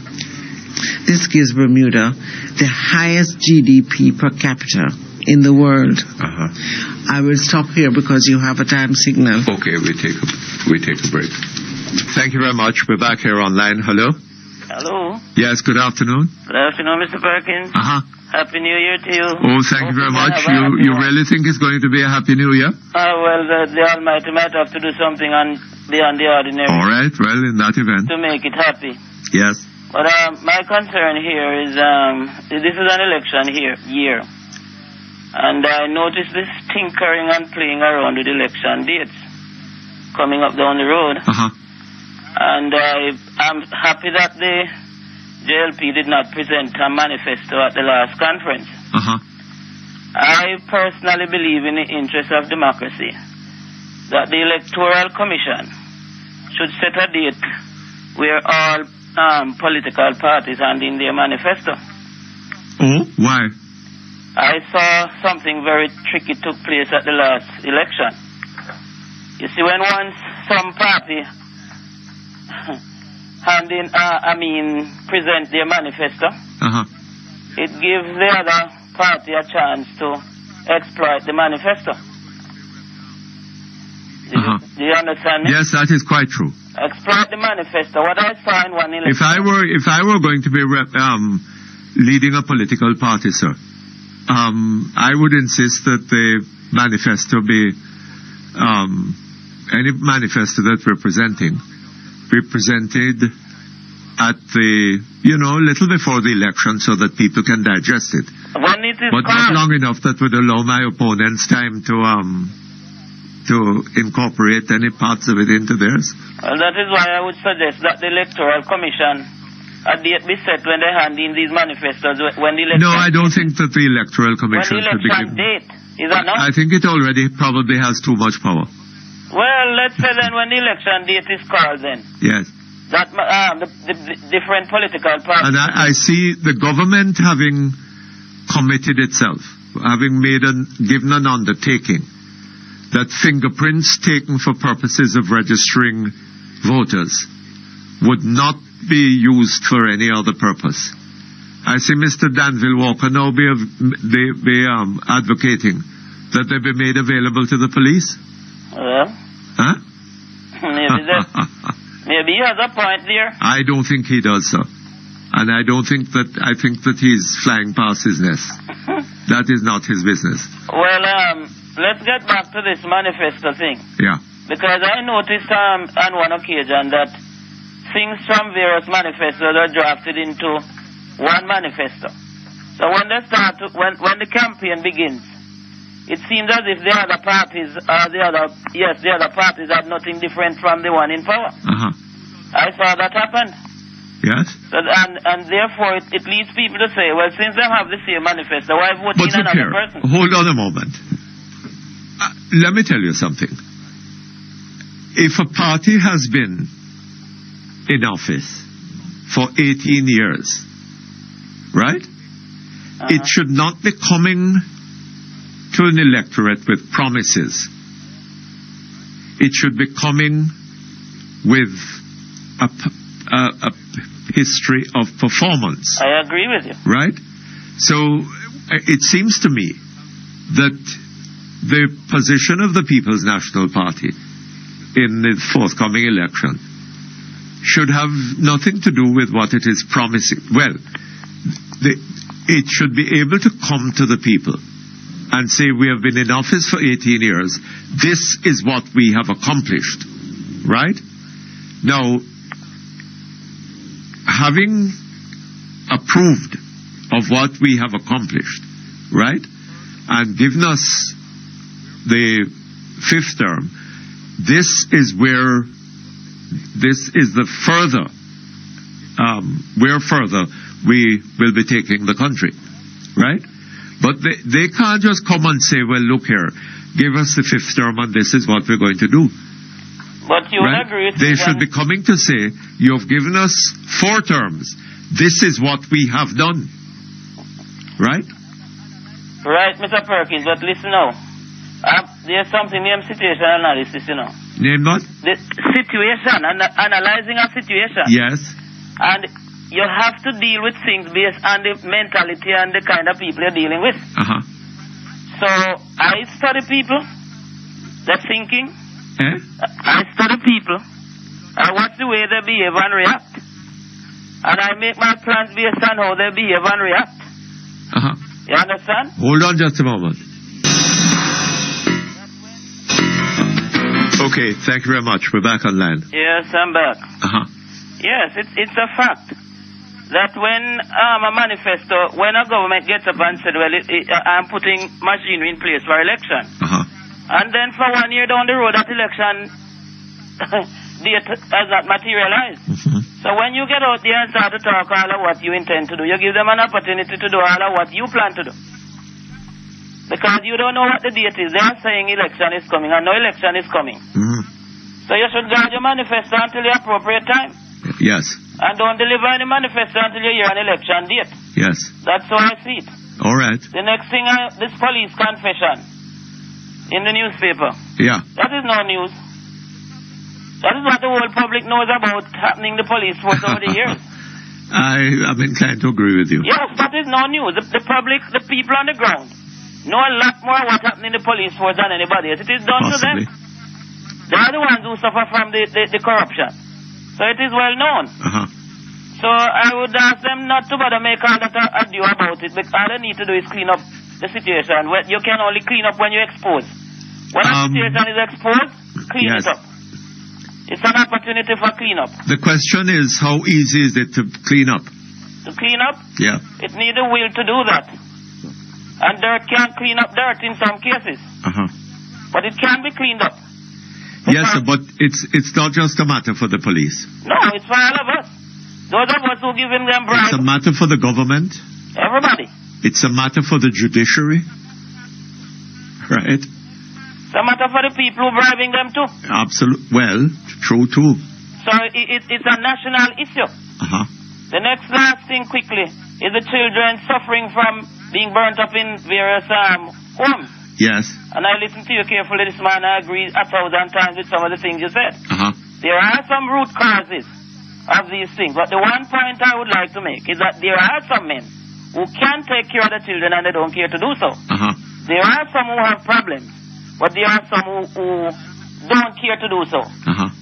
N: this gives Bermuda the highest GDP per capita in the world. I will stop here because you have a time signal.
A: Okay, we take a break. Thank you very much. We're back here online. Hello?
O: Hello?
A: Yes, good afternoon.
O: Good afternoon, Mr. Perkins. Happy New Year to you.
A: Oh, thank you very much. You really think it's going to be a Happy New Year?
O: Well, the Almighty might have to do something beyond the ordinary.
A: All right, well, in that event.
O: To make it happy.
A: Yes.
O: But my concern here is, this is an election year. And I noticed this tinkering and playing around with election dates coming up down the road. And I'm happy that the JLP did not present a manifesto at the last conference. I personally believe in the interest of democracy that the Electoral Commission should set a date where all political parties hand in their manifesto.
A: Oh, why?
O: I saw something very tricky took place at the last election. You see, when once some party present their manifesto, it gives the other party a chance to exploit the manifesto. Do you understand me?
A: Yes, that is quite true.
O: Exploit the manifesto. What I saw in one election.
A: If I were going to be leading a political party, sir, I would insist that the manifesto be any manifesto that we're presented at the, little before the election so that people can digest it.
O: When it is
A: but not long enough that would allow my opponents time to incorporate any parts of it into theirs.
O: Well, that is why I would suggest that the Electoral Commission, a date be set when they hand in these manifestos, when the election...
A: No, I don't think that the Electoral Commission should be given...
O: date, is that not?
A: I think it already probably has too much power.
O: Well, let's say then when the election date is called then.
A: Yes.
O: That the different political parties...
A: And I see the government having committed itself, having given an undertaking that fingerprints taken for purposes of registering voters would not be used for any other purpose. I see Mr. Danville Walker now be advocating that they be made available to the police.
O: Well,
A: huh?
O: Maybe he has a point there.
A: I don't think he does, sir. And I think that he's flying past his nest. That is not his business.
O: Well, let's get back to this manifesto thing.
A: Yeah.
O: Because I noticed on one occasion that things from various manifestos are drafted into one manifesto. So when they start, when the campaign begins, it seems as if the other parties have nothing different from the one in power. I saw that happen.
A: Yes.
O: So, and therefore it leads people to say, well, since they have the same manifesto, why vote in another person?
A: Hold on a moment. Let me tell you something. If a party has been in office for 18 years, right? It should not be coming to an electorate with promises. It should be coming with a history of performance.
O: I agree with you.
A: Right? So it seems to me that the position of the People's National Party in the forthcoming election should have nothing to do with what it is promising. Well, it should be able to come to the people and say, we have been in office for 18 years. This is what we have accomplished. Right? Now, having approved of what we have accomplished, right, and given us the fifth term, this is the further, where further we will be taking the country, right? But they can't just come and say, well, look here, give us the fifth term and this is what we're going to do.
O: But you would agree with
A: They should be coming to say, you have given us 4 terms. This is what we have done. Right?
O: Right, Mr. Perkins, but listen now. There's something named situation analysis, you know.
A: Name what?
O: The situation, analyzing a situation.
A: Yes.
O: And you have to deal with things based on the mentality and the kind of people you're dealing with. So, I study people, their thinking. I study people. I watch the way they behave and react. And I make my plans based on how they behave and react. You understand?
A: Hold on just a moment. Okay, thank you very much. We're back online.
O: Yes, I'm back. Yes, it's a fact that when a manifesto, when a government gets up and said, well, I'm putting machinery in place for election. And then for 1 year down the road, that election date has not materialized. So when you get out there and start to talk all of what you intend to do, you give them an opportunity to do all of what you plan to do. Because you don't know what the date is. They are saying election is coming, and no election is coming. So you should guard your manifesto until the appropriate time.
A: Yes.
O: And don't deliver any manifesto until you hear an election date.
A: Yes.
O: That's how I see it.
A: All right.
O: The next thing, this police confession in the newspaper.
A: Yeah.
O: That is no news. That is what the whole public knows about happening in the police force over the years.
A: I'm inclined to agree with you.
O: Yes, that is no news. The public, the people on the ground, know a lot more what happened in the police force than anybody else. It is done
A: Possibly.
O: to them. They are the ones who suffer from the corruption. So it is well known. So I would ask them not to bother make all that ado about it. Because all they need to do is clean up the situation. You can only clean up when you expose. When a situation is exposed, clean it up. It's an opportunity for cleanup.
A: The question is, how easy is it to clean up?
O: To clean up?
A: Yeah.
O: It needs a will to do that. And dirt can't clean up dirt in some cases. But it can be cleaned up.
A: Yes, but it's not just a matter for the police.
O: No, it's for all of us. Those of us who giving them bribes.
A: It's a matter for the government.
O: Everybody.
A: It's a matter for the judiciary. Right?
O: It's a matter for the people who bribing them too.
A: Absolutely. Well, true too.
O: So it's a national issue. The next last thing quickly is the children suffering from being burnt up in various homes.
A: Yes.
O: And I listened to you carefully this man. I agree 1,000 times with some of the things you said. There are some root causes of these things. But the one point I would like to make is that there are some men who can take care of the children and they don't care to do so. There are some who have problems, but there are some who don't care to do so.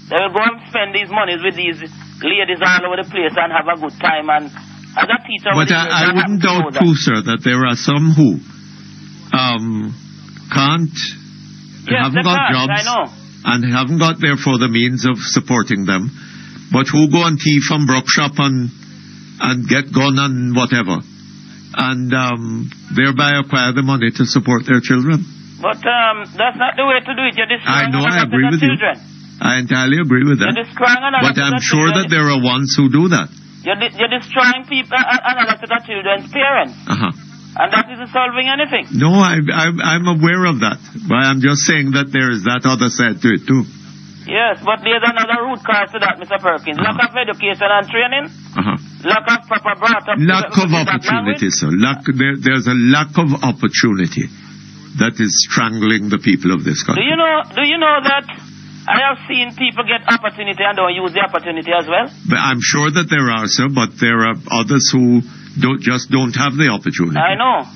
O: They will go and spend these monies with these ladies all over the place and have a good time. And as a teacher...
A: But I wouldn't doubt too, sir, that there are some who haven't got jobs,
O: I know,
A: and haven't got therefore the means of supporting them, but who go and thief and brook shop and get gun and whatever, and thereby acquire the money to support their children.
O: But that's not the way to do it. You're destroying
A: I agree with
O: children.
A: You. I entirely agree with that.
O: You're destroying
A: but I'm sure that there are ones who do that.
O: You're destroying people, another set of children's parents. And that isn't solving anything.
A: No, I'm aware of that. But I'm just saying that there is that other side to it too.
O: Yes, but there's another root cause to that, Mr. Perkins. Lack of education and training. Lack of proper brought up.
A: Lack of opportunity, sir. There's a lack of opportunity that is strangling the people of this country.
O: Do you know that I have seen people get opportunity and don't use the opportunity as well?
A: But I'm sure that there are, sir, but there are others who don't have the opportunity.
O: I know.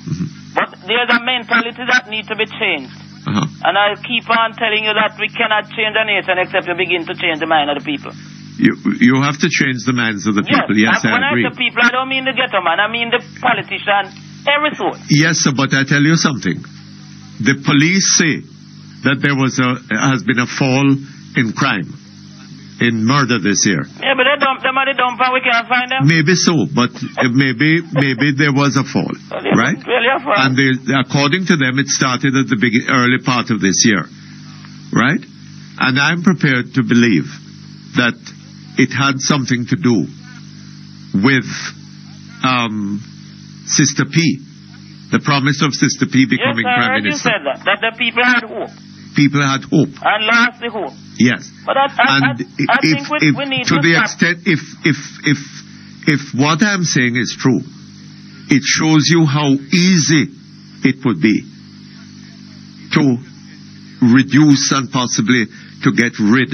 O: But there's a mentality that needs to be changed. And I'll keep on telling you that we cannot change a nation except we begin to change the mind of the people.
A: You have to change the minds of the people. Yes, I agree.
O: When I say people, I don't mean the ghetto man. I mean the politician, every sort.
A: Yes, sir, but I tell you something. The police say that there has been a fall in crime, in murder this year.
O: Yeah, but they dump them at the dump and we can't find them.
A: Maybe so, but maybe there was a fall, right?
O: Really a fall.
A: And according to them, it started at the early part of this year, right? And I'm prepared to believe that it had something to do with Sister P, the promise of Sister P becoming Prime Minister.
O: Yes, I heard you said that the people had hope.
A: People had hope.
O: And lost the hope.
A: Yes.
O: But I think we need
A: to the extent, if what I'm saying is true, it shows you how easy it would be to reduce and possibly to get rid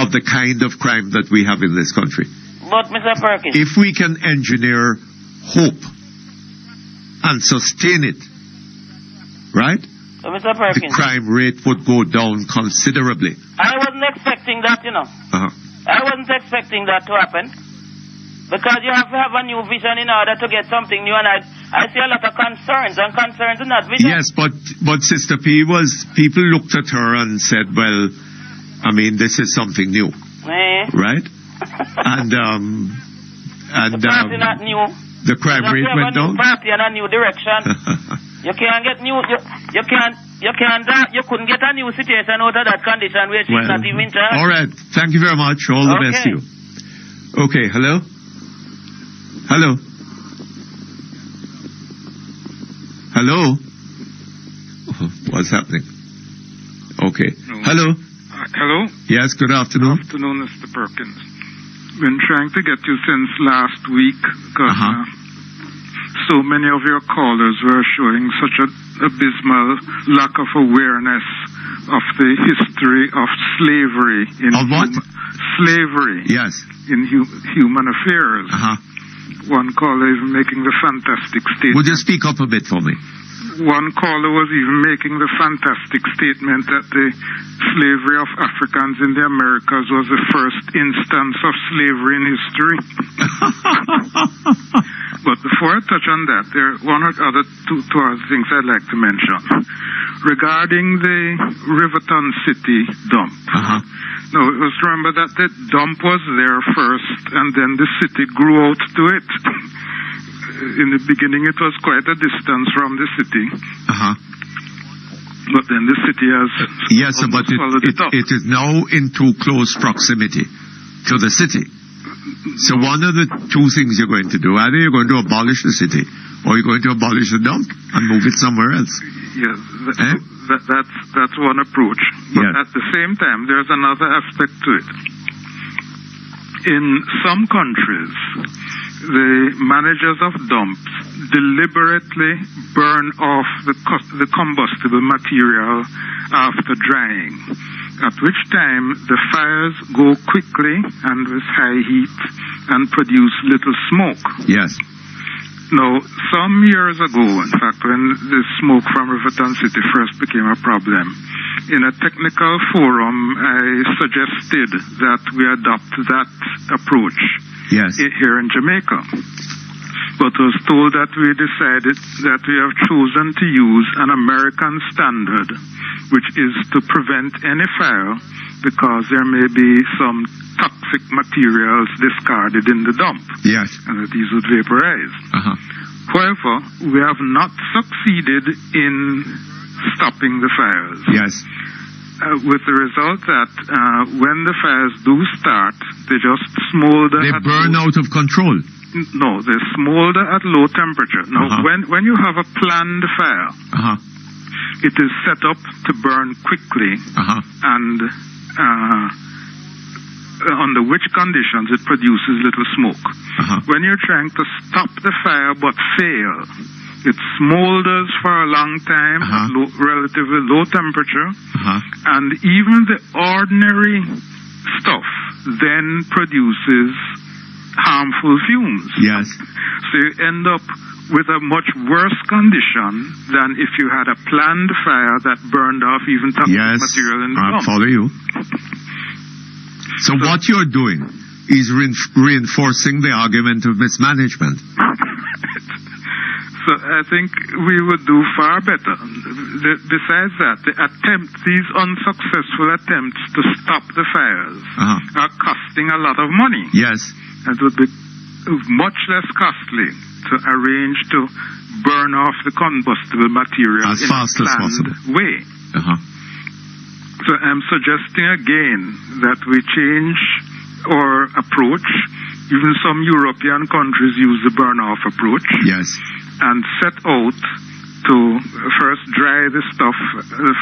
A: of the kind of crime that we have in this country.
O: But, Mr. Perkins,
A: if we can engineer hope and sustain it, right?
O: So, Mr. Perkins,
A: the crime rate would go down considerably.
O: I wasn't expecting that, you know. I wasn't expecting that to happen. Because you have to have a new vision in order to get something new, and I see a lot of concerns, and concerns in that vision.
A: Yes, but Sister P people looked at her and said, well, I mean, this is something new. Right? and
O: the party not new.
A: The crime rate went down.
O: Party and a new direction. You can't get new. You couldn't get a new situation out of that condition where she's not even in charge.
A: All right. Thank you very much. All the best to you. Okay. Hello. Hello. Hello. What's happening? Okay. Hello.
P: Hello.
A: Yes. Good afternoon.
P: Good afternoon, Mr. Perkins. Been trying to get you since last week because so many of your callers were showing such an abysmal lack of awareness of the history of slavery in
A: slavery.
P: Yes. In human affairs. one caller even making the fantastic statement.
A: Would you speak up a bit for me?
P: One caller was even making the fantastic statement that the slavery of Africans in the Americas was the first instance of slavery in history. But before I touch on that, there are one or other two other things I'd like to mention. Regarding the Riverton City dump. Now, it was remember that the dump was there first, and then the city grew out to it. In the beginning, it was quite a distance from the city. But then the city has...
A: Yes, but it is now in too close proximity to the city. So one of the two things you're going to do, either you're going to abolish the city, or you're going to abolish the dump and move it somewhere else.
P: Yes, that's one approach. But at the same time, there's another aspect to it. In some countries, the managers of dumps deliberately burn off the combustible material after drying, at which time the fires go quickly and with high heat and produce little smoke.
A: Yes.
P: Now, some years ago, in fact, when the smoke from Riverton City first became a problem, in a technical forum, I suggested that we adopt that approach here in Jamaica. But was told that we decided that we have chosen to use an American standard, which is to prevent any fire because there may be some toxic materials discarded in the dump.
A: Yes.
P: And that these would vaporize. However, we have not succeeded in stopping the fires.
A: Yes.
P: With the result that when the fires do start, they just smolder.
A: They burn out of control.
P: No, they smolder at low temperature. Now, when you have a planned fire, it is set up to burn quickly, and under which conditions it produces little smoke. When you're trying to stop the fire but fail, it smolders for a long time at relatively low temperature, and even the ordinary stuff then produces harmful fumes.
A: Yes.
P: So you end up with a much worse condition than if you had a planned fire that burned off even toxic material in the dump.
A: I follow you. So what you're doing is reinforcing the argument of mismanagement.
P: So I think we would do far better. Besides that, these unsuccessful attempts to stop the fires are costing a lot of money.
A: Yes.
P: It would be much less costly to arrange to burn off the combustible material
A: as fast as possible
P: way. So I'm suggesting again that we change our approach. Even some European countries use the burn-off approach.
A: Yes.
P: And set out to first dry the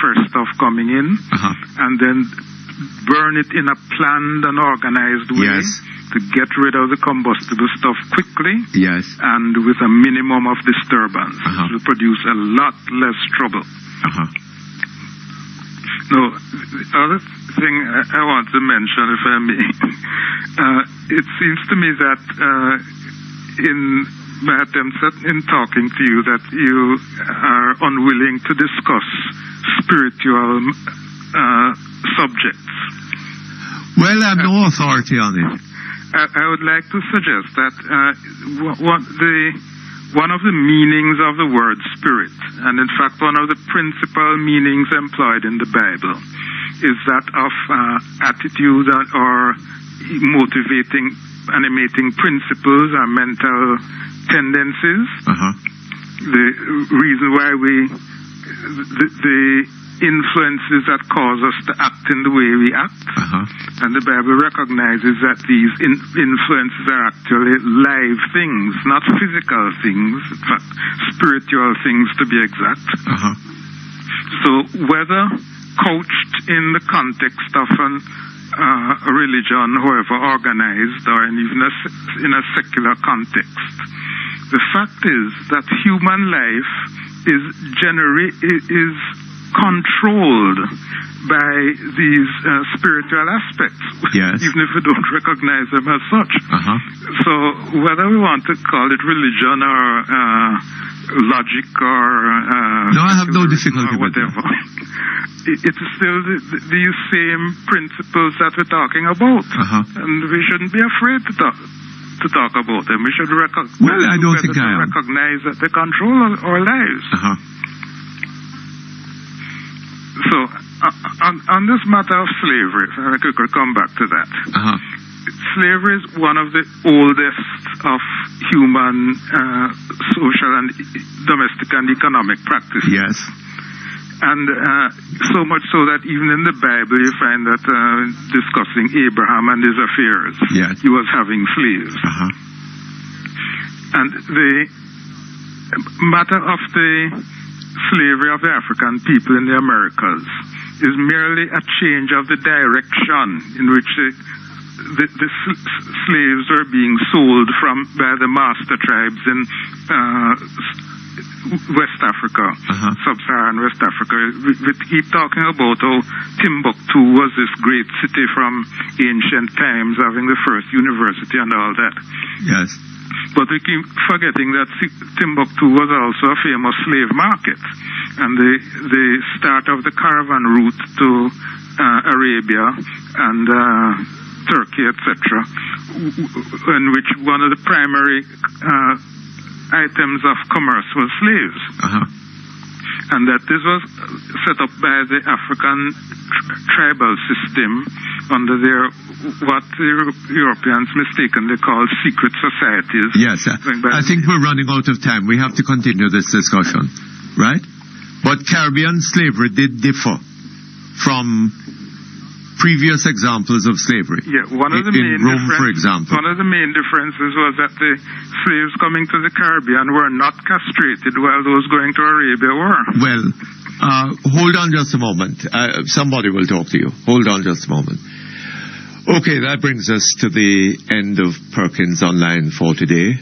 P: first stuff coming in, and then burn it in a planned and organized way to get rid of the combustible stuff quickly and with a minimum of disturbance to produce a lot less trouble. Now, the other thing I want to mention, if I may, it seems to me that in my attempts in talking to you that you are unwilling to discuss spiritual subjects.
A: Well, I have no authority on it.
P: I would like to suggest that one of the meanings of the word spirit, and in fact one of the principal meanings employed in the Bible, is that of attitude or motivating, animating principles or mental tendencies. The reason why the influences that cause us to act in the way we act. And the Bible recognizes that these influences are actually live things, not physical things, in fact, spiritual things to be exact. So whether couched in the context of a religion, however organized, or even in a secular context, the fact is that human life is controlled by these spiritual aspects, even if we don't recognize them as such. So whether we want to call it religion or logic or
A: no, I have no difficulty with
P: whatever, it's still these same principles that we're talking about, and we shouldn't be afraid to talk about them. We should recognize that they control our lives. So, on this matter of slavery, if I could come back to that. Slavery is one of the oldest of human social and domestic and economic practices.
A: Yes.
P: And so much so that even in the Bible you find that discussing Abraham and his affairs, he was having slaves. And the matter of the slavery of the African people in the Americas is merely a change of the direction in which the slaves were being sold by the master tribes in West Africa, sub-Saharan West Africa. We keep talking about how Timbuktu was this great city from ancient times, having the first university and all that.
A: Yes.
P: But we keep forgetting that Timbuktu was also a famous slave market, and the start of the caravan route to Arabia and Turkey, etc., in which one of the primary items of commerce was slaves. And that this was set up by the African tribal system under what the Europeans mistakenly call secret societies.
A: Yes, I think we're running out of time. We have to continue this discussion, right? But Caribbean slavery did differ from previous examples of slavery.
P: One of the
A: in Rome, for example.
P: One of the main differences was that the slaves coming to the Caribbean were not castrated, while those going to Arabia were.
A: Well, hold on just a moment. Somebody will talk to you. Hold on just a moment. Okay, that brings us to the end of Perkins Online for today.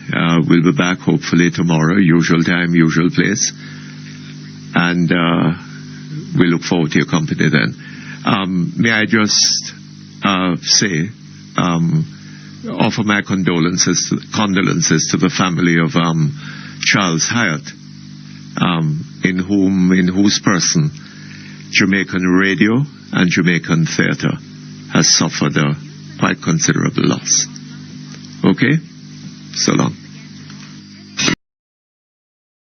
A: We'll be back hopefully tomorrow, usual time, usual place. And we look forward to your company then. May I just offer my condolences to the family of Charles Hyatt, in whose person Jamaican radio and Jamaican theatre has suffered a quite considerable loss. Okay? So long.